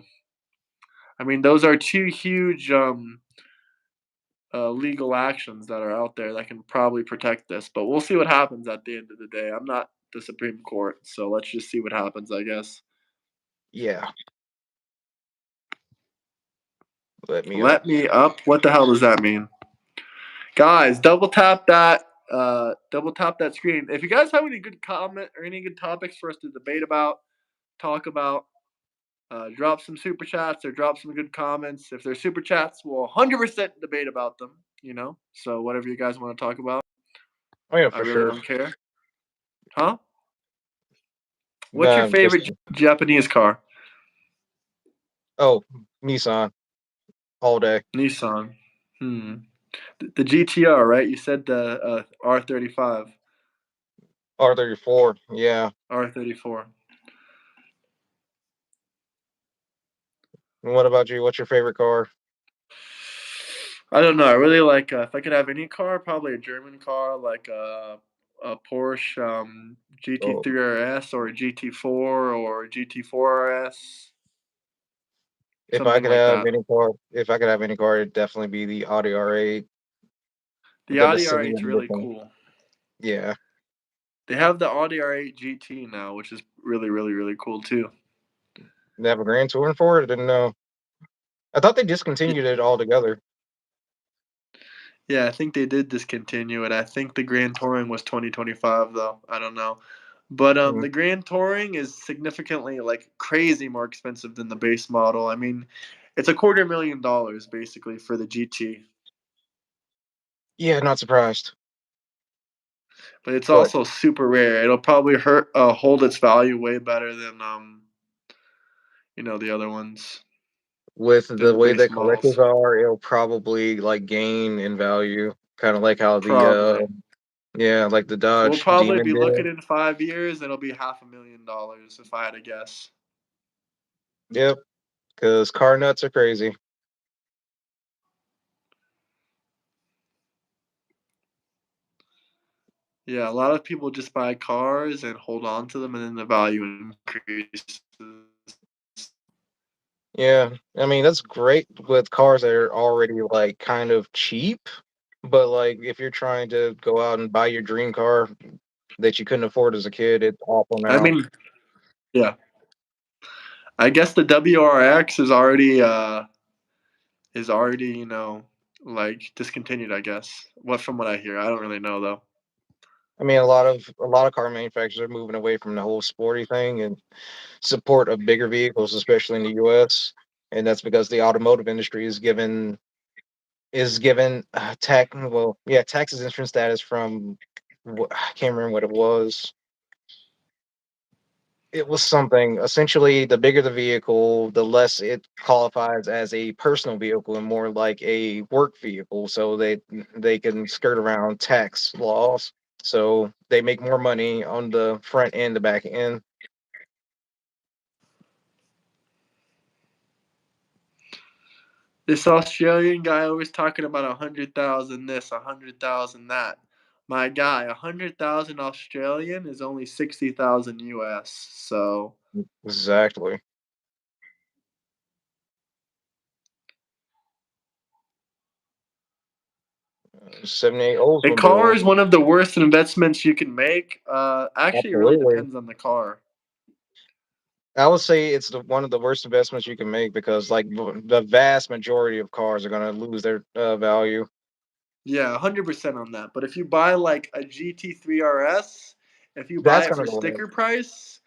I mean, those are two huge legal actions that are out there that can probably protect this. But we'll see what happens at the end of the day. I'm not the Supreme Court, so let's just see what happens, I guess. Yeah, let me up. Let me up. What the hell does that mean? Guys, double tap that screen. If you guys have any good comment or any good topics for us to debate about, talk about, drop some super chats or drop some good comments. If they're super chats, we'll 100% debate about them, So whatever you guys want to talk about, Oh yeah, I for really sure. don't care. Huh? What's your Nah, just favorite Japanese car? oh, Nissan all day. Nissan. Hmm. The GTR, right? You said the R35, R34. Yeah. R34. And what about you? What's your favorite car? I don't know. I really like. If I could have any car, probably a German car, like a Porsche Oh, GT3 RS or a GT4 or a GT4 RS, if I something could like have that. any car, if I could have any car, it'd definitely be the Audi R8, The the Audi Brazilian R8's really edition. cool. Yeah. They have the Audi R8 GT now, which is really, really, really cool too. They have a Grand Touring for it? I didn't know. I thought they Y- discontinued it altogether. Yeah, I think they did discontinue it. I think the Grand Touring was 2025 though. I don't know. But Mm. the Grand Touring is significantly like crazy more expensive than the base model. I mean, it's a $250,000 basically for the GT, Yeah, not surprised. but it's But also super rare. It'll probably hold its value way better than the other ones, with than the the way base that collectors models. are, it'll probably like gain in value, kind of like how the Probably. yeah, like the We'll Dodge probably Demon be looking did. in 5 years. It'll be $500,000 if I had to guess. Yep, because car nuts are crazy. Yeah, a lot of people just buy cars and hold on to them, and then the value increases. Yeah, I mean that's great with cars that are already like kind of cheap, but like if you're trying to go out and buy your dream car that you couldn't afford as a kid, it's awful I now. mean, yeah, I guess the WRX is already like discontinued. I guess from what I hear, I don't really know though. I mean, a lot of car manufacturers are moving away from the whole sporty thing and support of bigger vehicles, especially in the U.S. And that's because the automotive industry is given tax exemption status from I can't remember what it was. It was something. Essentially, the bigger the vehicle, the less it qualifies as a personal vehicle and more like a work vehicle. So they can skirt around tax laws. So they make more money on the front and the back end. This Australian guy always talking about 100,000 this, 100,000 that. My guy, 100,000 Australian is only 60,000 US. So Exactly. 78 a car Oldsmobile. is one of the worst investments you can make. Actually, it really Absolutely. depends on the car. I would say it's one of the worst investments you can make because, like, the vast majority of cars are going to lose their value. Yeah, 100% on that. But if you buy like a GT3 RS, if you buy That's it going to for go up. sticker price,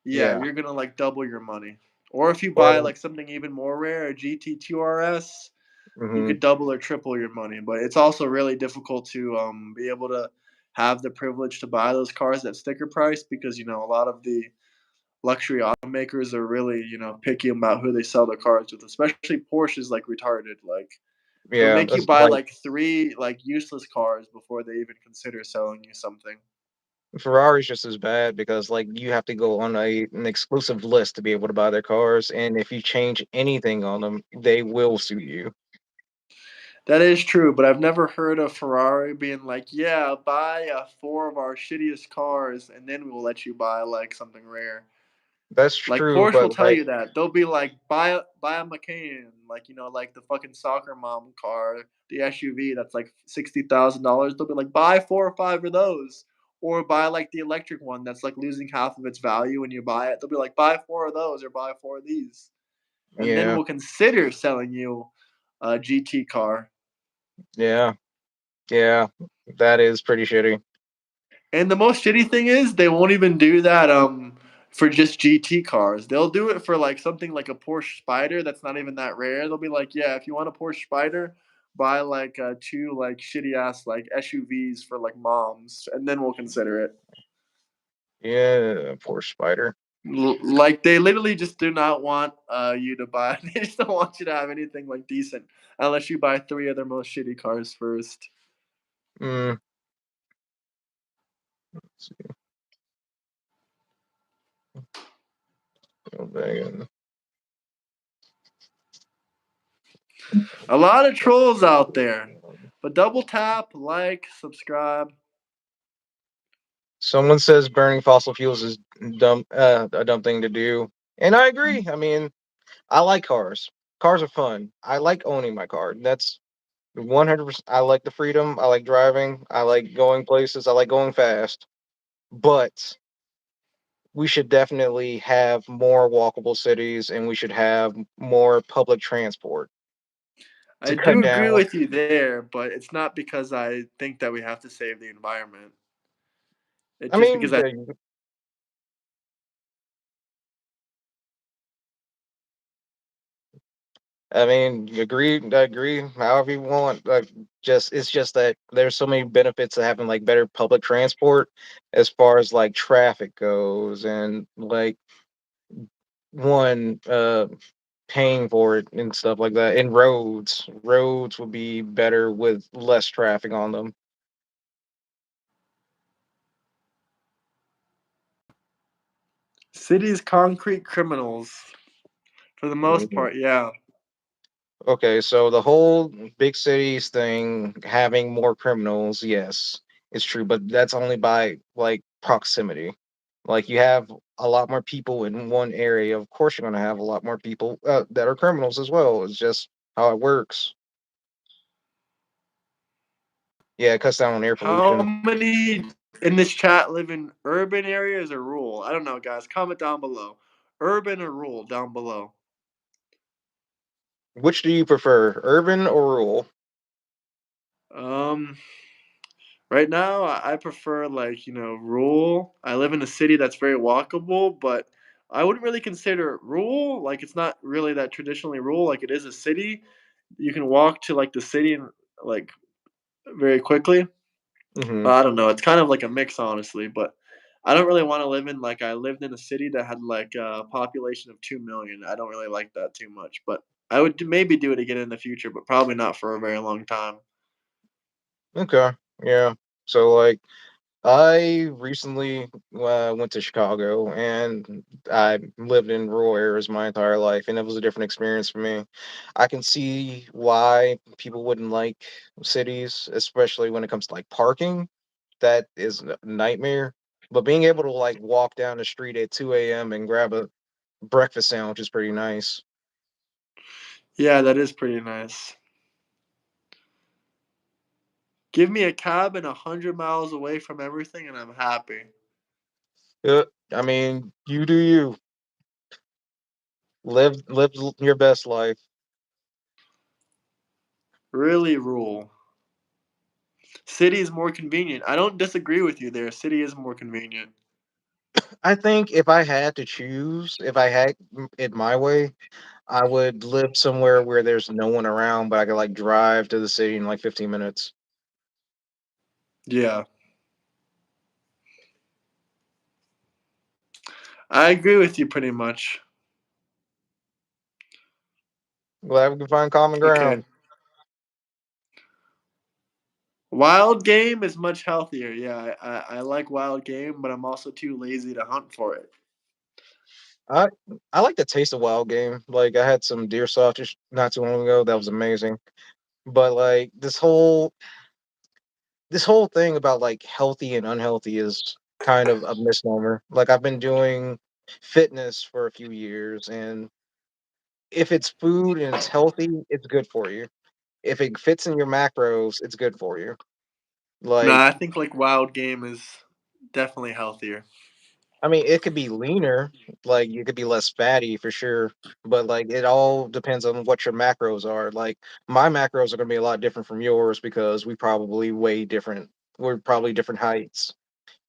yeah, Yeah. you're gonna like double your money. Or if you buy Or, like something even more rare, a GT2 RS, you hmm could double or triple your money. But it's also really difficult to be able to have the privilege to buy those cars at sticker price because a lot of the luxury automakers are really picky about who they sell their cars with. Especially Porsche is like retarded. Like they'll yeah, make you that's buy like like three like useless cars before they even consider selling you something. Ferrari's just as bad because, like, you have to go on an exclusive list to be able to buy their cars. And if you change anything on them, they will sue you. That is true, but I've never heard of Ferrari being like, "Yeah, buy four of our shittiest cars, and then we will let you buy like something rare." That's Like true, Porsche but will tell like, you that. They'll be like, buy a Macan, like like the fucking soccer mom car, the SUV that's like $60,000. They'll be like, buy 4 or 5 of those, or buy like the electric one that's like losing half of its value when you buy it. They'll be like, buy 4 of those or buy 4 of these, and then yeah, we'll consider selling you a GT car. yeah, yeah, that is pretty shitty. And the most shitty thing is they won't even do that for just GT cars. They'll do it for like something like a Porsche Spider that's not even that rare. They'll be like, "Yeah, if you want a Porsche Spider, buy like two like shitty ass like SUVs for like moms, and then we'll consider it." Yeah, poor Spider. Like they literally just do not want you to buy. They just don't want you to have anything like decent unless you buy three of their most shitty cars first. Mm, oh, dang. A lot of trolls out there, but double tap, like, subscribe. Someone says burning fossil fuels is a dumb thing to do, and I agree. I mean, I like cars. Cars are fun. I like owning my car. That's 100%. I like the freedom. I like driving. I like going places. I like going fast. But we should definitely have more walkable cities, and we should have more public transport to I cut do agree down. with you there, but it's not because I think that we have to save the environment. It's I just mean, because I agree. However you want. Just it's just that there's so many benefits to having like better public transport, as far as like traffic goes, and like one paying for it and stuff like that. And roads would be better with less traffic on them. cities concrete criminals for the most Mhm. part. Yeah. Okay, so the whole big cities thing having more criminals, yes, it's true, but that's only by like proximity. Like you have a lot more people in one area, of course you're going to have a lot more people that are criminals as well. It's just how it works. Yeah, it cuts down on air How pollution. many in this chat live in urban areas or rural? I don't know, guys. Comment down below. Urban or rural down below. Which do you prefer, urban or rural? Um, right now I prefer like, rural. I live in a city that's very walkable, but I wouldn't really consider it rural. Like it's not really that traditionally rural like it is a city. You can walk to like the city and like very quickly. Hmm. I don't know. It's kind of like a mix, honestly. But I don't really want to live in like I lived in a city that had like a population of 2 million. I don't really like that too much. But I would maybe do it again in the future, but probably not for a very long time. Okay, yeah. So like I recently went to Chicago, and I lived in rural areas my entire life, and it was a different experience for me. I can see why people wouldn't like cities, especially when it comes to like parking. That is a nightmare. But being able to like walk down the street at 2 a.m. and grab a breakfast sandwich is pretty nice. Yeah, that is pretty nice. Give me a cabin 100 miles away from everything, and I'm happy. Yeah, I mean, you do you. Live your best life. Really rural. City is more convenient. I don't disagree with you there. City is more convenient. I think if I had to choose, if I had it my way, I would live somewhere where there's no one around, but I could like drive to the city in like 15 minutes. Yeah, I agree with you pretty much. Glad we can find common Okay. ground. Wild game is much healthier. Yeah, I like wild game, but I'm also too lazy to hunt for it. I I like the taste of wild game. Like I had some deer sausage not too long ago. That was amazing. But like this whole thing about like healthy and unhealthy is kind of a misnomer. Like I've been doing fitness for a few years, and if it's food and it's healthy, it's good for you. If it fits in your macros, it's good for you. Nah, Like, I think like wild game is definitely healthier. I mean, it could be leaner, like you could be less fatty for sure, but like it all depends on what your macros are. Like my macros are going to be a lot different from yours because we probably weigh different. We're probably different heights.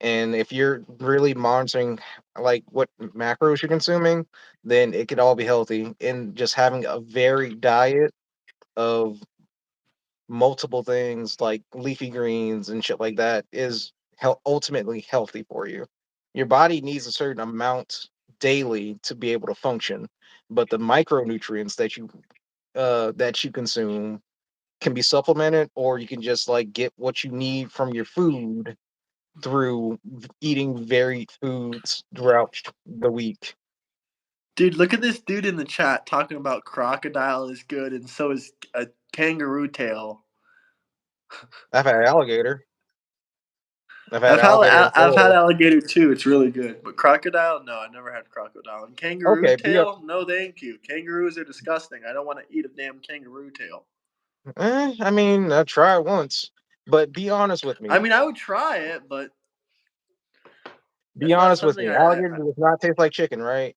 And if you're really monitoring like what macros you're consuming, then it could all be healthy. And just having a varied diet of multiple things like leafy greens and shit like that is ultimately healthy for you. Your body needs a certain amount daily to be able to function, but the micronutrients that you consume can be supplemented, or you can just like get what you need from your food through eating varied foods throughout the week. Dude, look at this dude in the chat talking about crocodile is good and so is a kangaroo tail. I've had alligator. I've had I've had alligator I've had boil. alligator too. It's really good, but crocodile, no, I never had crocodile. And kangaroo Okay, tail, no, thank you. Kangaroos are disgusting. I don't want to eat a damn kangaroo tail. I mean, I try it once, but be honest with I me. mean, I would try it, but Be It's not honest with something me. I Alligator does not taste like chicken, right?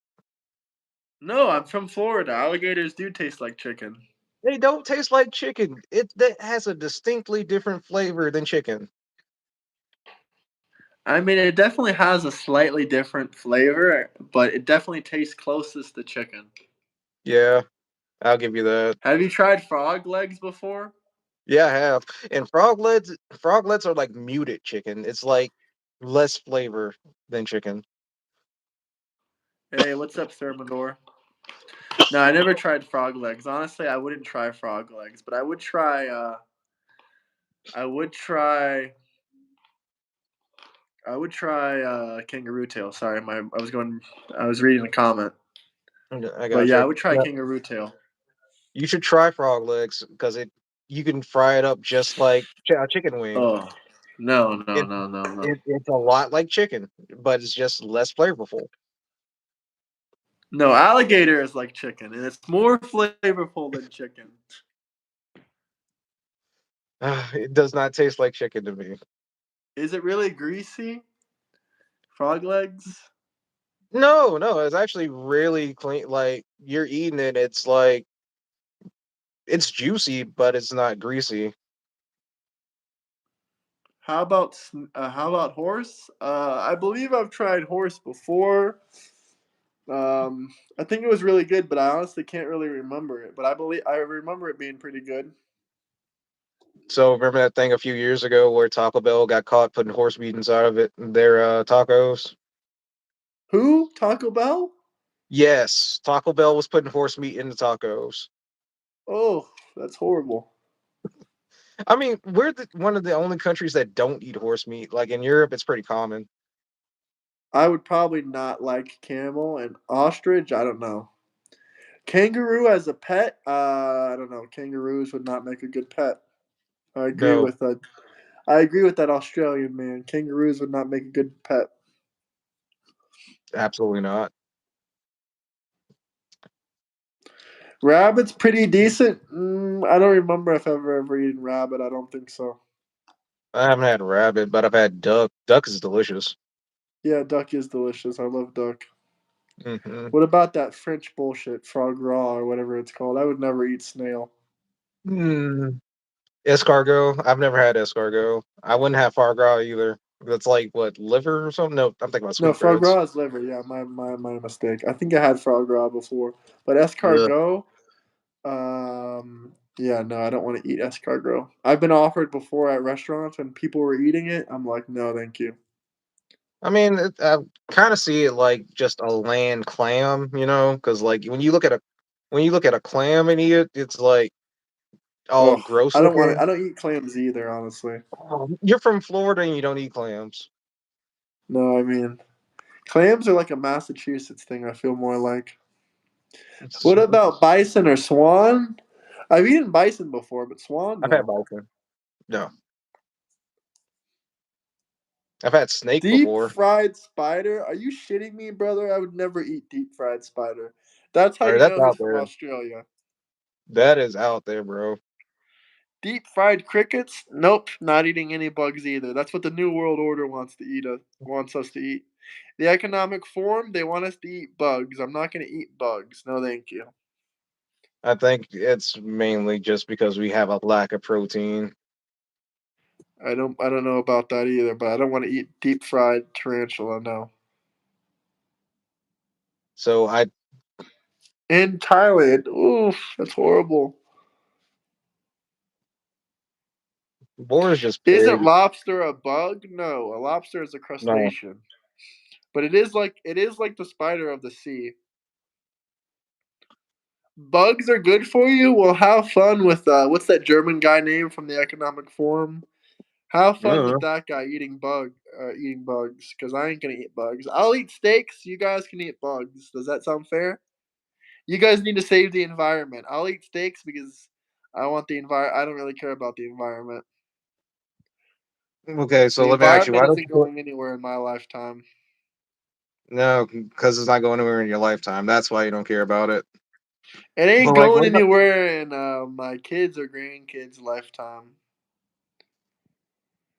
no, I'm from Florida. Alligators do taste like chicken. They don't taste like chicken. It that has a distinctly different flavor than chicken. I mean, it definitely has a slightly different flavor, but it definitely tastes closest to chicken. Yeah, I'll give you that. Have you tried frog legs before? Yeah, I have. And froglets are like muted chicken. It's like less flavor than chicken. Hey, what's up, Thermidor? No, I never tried frog legs. Honestly, I wouldn't try frog legs, but I would try. I would try. I would try kangaroo tail. Sorry, my I was going. I was reading a comment, I but yeah, I gotcha. would try Yeah, kangaroo tail. you should try frog legs because it you can fry it up just like a chicken wing. Oh, no, no, It, no, no, no. it's a lot like chicken, but it's just less flavorful. No, alligator is like chicken, and it's more flavorful than chicken. It does not taste like chicken to me. Is it really greasy? Frog legs? No, no, it's actually really clean. Like you're eating it, it's like it's juicy, but it's not greasy. How about horse? I believe I've tried horse before. I think it was really good, but I honestly can't really remember it. But I remember it being pretty good. So remember that thing a few years ago where Taco Bell got caught putting horse meat inside of their tacos? Who? Taco Bell? Yes, Taco Bell was putting horse meat in the tacos. Oh, that's horrible. I mean, one of the only countries that don't eat horse meat. Like in Europe, it's pretty common. I would probably not like camel and ostrich. I don't know. Kangaroo as a pet? I don't know. Kangaroos would not make a good pet. I agree No, with that. I agree with that Australian man. Kangaroos would not make a good pet. absolutely not. Rabbit's pretty decent. I don't remember if I've ever eaten rabbit. I don't think so. I haven't had rabbit, but I've had duck. Duck is delicious. Yeah, duck is delicious. I love duck. Hmm. What about that French bullshit, frog raw or whatever it's called? I would never eat snail. Mm. Escargot. I've never had escargot. I wouldn't have foie gras either. That's like what liver or something. No, I'm thinking about No, frog sweetbreads. raw is liver. Yeah, my mistake. I think I had frog raw before, but Ugh. escargot. Yeah, no, I don't want to eat escargot. I've been offered before at restaurants when people were eating it. I'm like, no, thank you. I mean, I kind of see it like just a land clam, because like when you look at a clam and eat it, it's like all Ugh, gross I don't want to. looking. I don't eat clams either, honestly. You're from Florida and you don't eat clams. No, I mean, clams are like a Massachusetts thing. I feel more like. It's- What about bison or swan? I've eaten bison before, but swan, I've had no. bison. No, I've had snake Deep before. fried spider? Are you shitting me, brother? I would never eat deep fried spider. That's how All right, you that's know he's out from there. Australia. That is out there, bro. Deep fried crickets? Nope, not eating any bugs either. That's what the New World Order wants us to eat. The economic forum, they want us to eat bugs. I'm not gonna eat bugs. No, thank you. I think it's mainly just because we have a lack of protein. I don't know about that either, but I don't want to eat deep fried tarantula, no. So I In Thailand, oof, that's horrible. boar is just Isn't pig. lobster a bug? No, a lobster is a No, crustacean. But it is like the spider of the sea. Bugs are good for you. Well, have fun with what's that German guy name from the Economic Forum? Have fun with no. that guy eating bugs. Cause I ain't gonna eat bugs. I'll eat steaks. You guys can eat bugs. Does that sound fair? You guys need to save the environment. I'll eat steaks because I want the environment. I don't really care about the environment. Okay, so The let me ask you, environment why don't isn't you? going anywhere in my lifetime. No, because it's not going anywhere in your lifetime. That's why you don't care about it. It But ain't like, going what about? anywhere in my kids or grandkids' lifetime.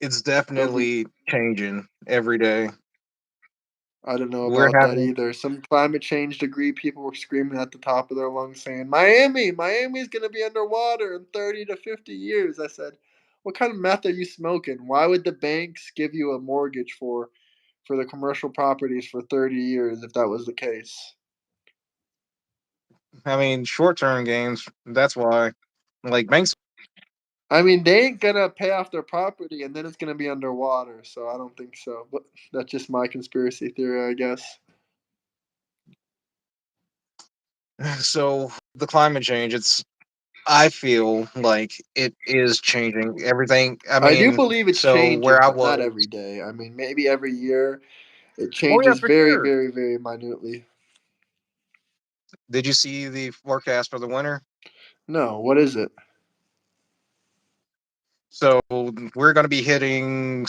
It's They'll be definitely changing every day. I don't know We're about that having either. Some climate change degree people were screaming at the top of their lungs saying, Miami's going to be underwater in 30 to 50 years. I said, what kind of meth are you smoking? Why would the banks give you a mortgage for the commercial properties for 30 years if that was the case? I mean, short-term gains. That's why, like banks. I mean, they ain't gonna pay off their property and then it's gonna be underwater, so I don't think so. But that's just my conspiracy theory, I guess. So the climate change. I feel like it is changing everything. I I do mean, believe it's so where changing, I but not was. every day. I mean, maybe every year it Oh yeah, changes for very, sure. very, very minutely. Did you see the forecast for the winter? No, what is it? So we're going to be hitting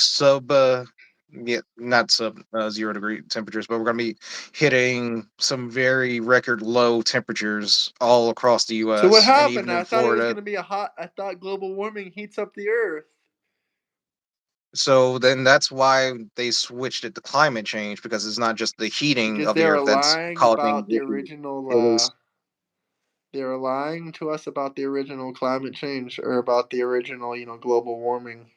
yeah, not sub 0 degree temperatures, but we're going to be hitting some very record low temperatures all across the So what U.S. and happened? even I in thought it was Florida. gonna be a hot. I thought global warming heats up the earth So then that's why they switched it to climate change because it's not just the heating because of they the were earth that's lying causing about the the issue. original. It was They were lying to us about the original climate change or about the original, global warming.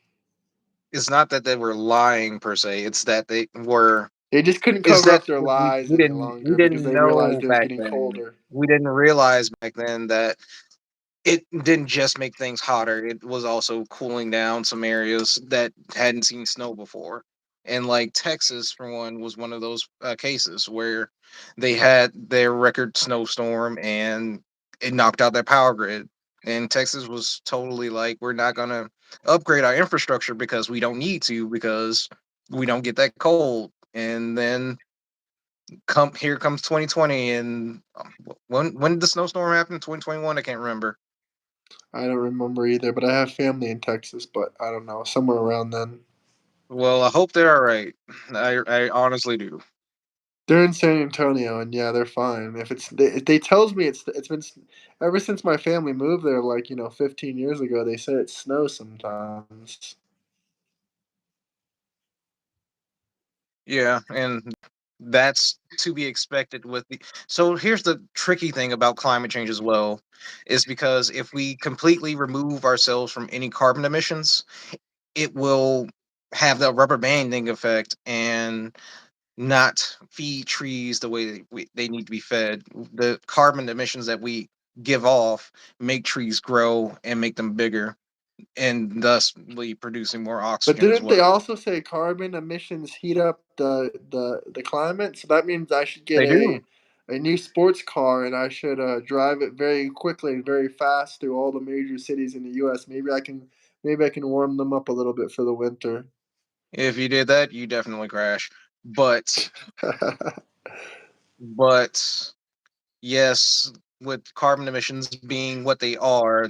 it's not that they were lying per se. It's that they were. They just couldn't Is cover that up their lies any we longer because didn't they realized know it was back getting then. colder. We didn't realize back then that it didn't just make things hotter. It was also cooling down some areas that hadn't seen snow before. And like Texas, for one, was one of those cases where they had their record snowstorm and it knocked out their power grid. And Texas was totally like, we're not going to upgrade our infrastructure because we don't need to because we don't get that cold. And then come here comes 2020 and when did the snowstorm happen? 2021, I can't remember. I don't remember either, but I have family in Texas, but I don't know, somewhere around then. Well, I hope they're all right. I honestly do. They're in San Antonio, and yeah, they're fine. If they tells me it's been ever since my family moved there, like 15 years ago. They said it snows sometimes. Yeah, and that's to be expected with the. So here's the tricky thing about climate change as well, is because if we completely remove ourselves from any carbon emissions, it will have the rubber banding effect and not feed trees the way they need to be fed. The carbon emissions that we give off make trees grow and make them bigger, and thusly producing more But oxygen as didn't they well. also say carbon emissions heat up the climate? So that means I should get They do. a new sports car and I should drive it very quickly and very fast through all the major cities in the U.S. Maybe I can warm them up a little bit for the winter. If you did that, you definitely crash. But but yes, with carbon emissions being what they are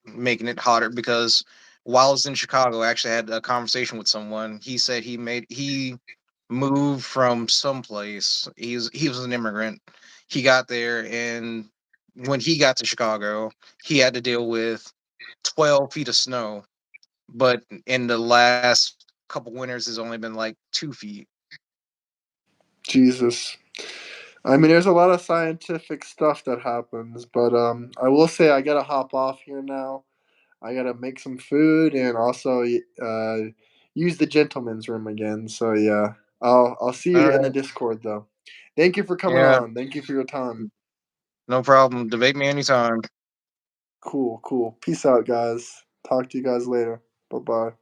making it hotter because while I was in Chicago, I actually had a conversation with someone. He said he moved from someplace. He was an immigrant. He got there and when he got to Chicago, he had to deal with 12 feet of snow. But in the last couple winters, has only been like 2 feet. Jesus. I mean, there's a lot of scientific stuff that happens, but I will say I gotta hop off here now. I gotta make some food and also use the gentleman's room again. So yeah, I'll see All you in the right. Discord though. Thank you for coming Yeah, on. Thank you for your time. no problem. Debate me anytime. Cool, cool. Peace out, guys. Talk to you guys later. Bye bye.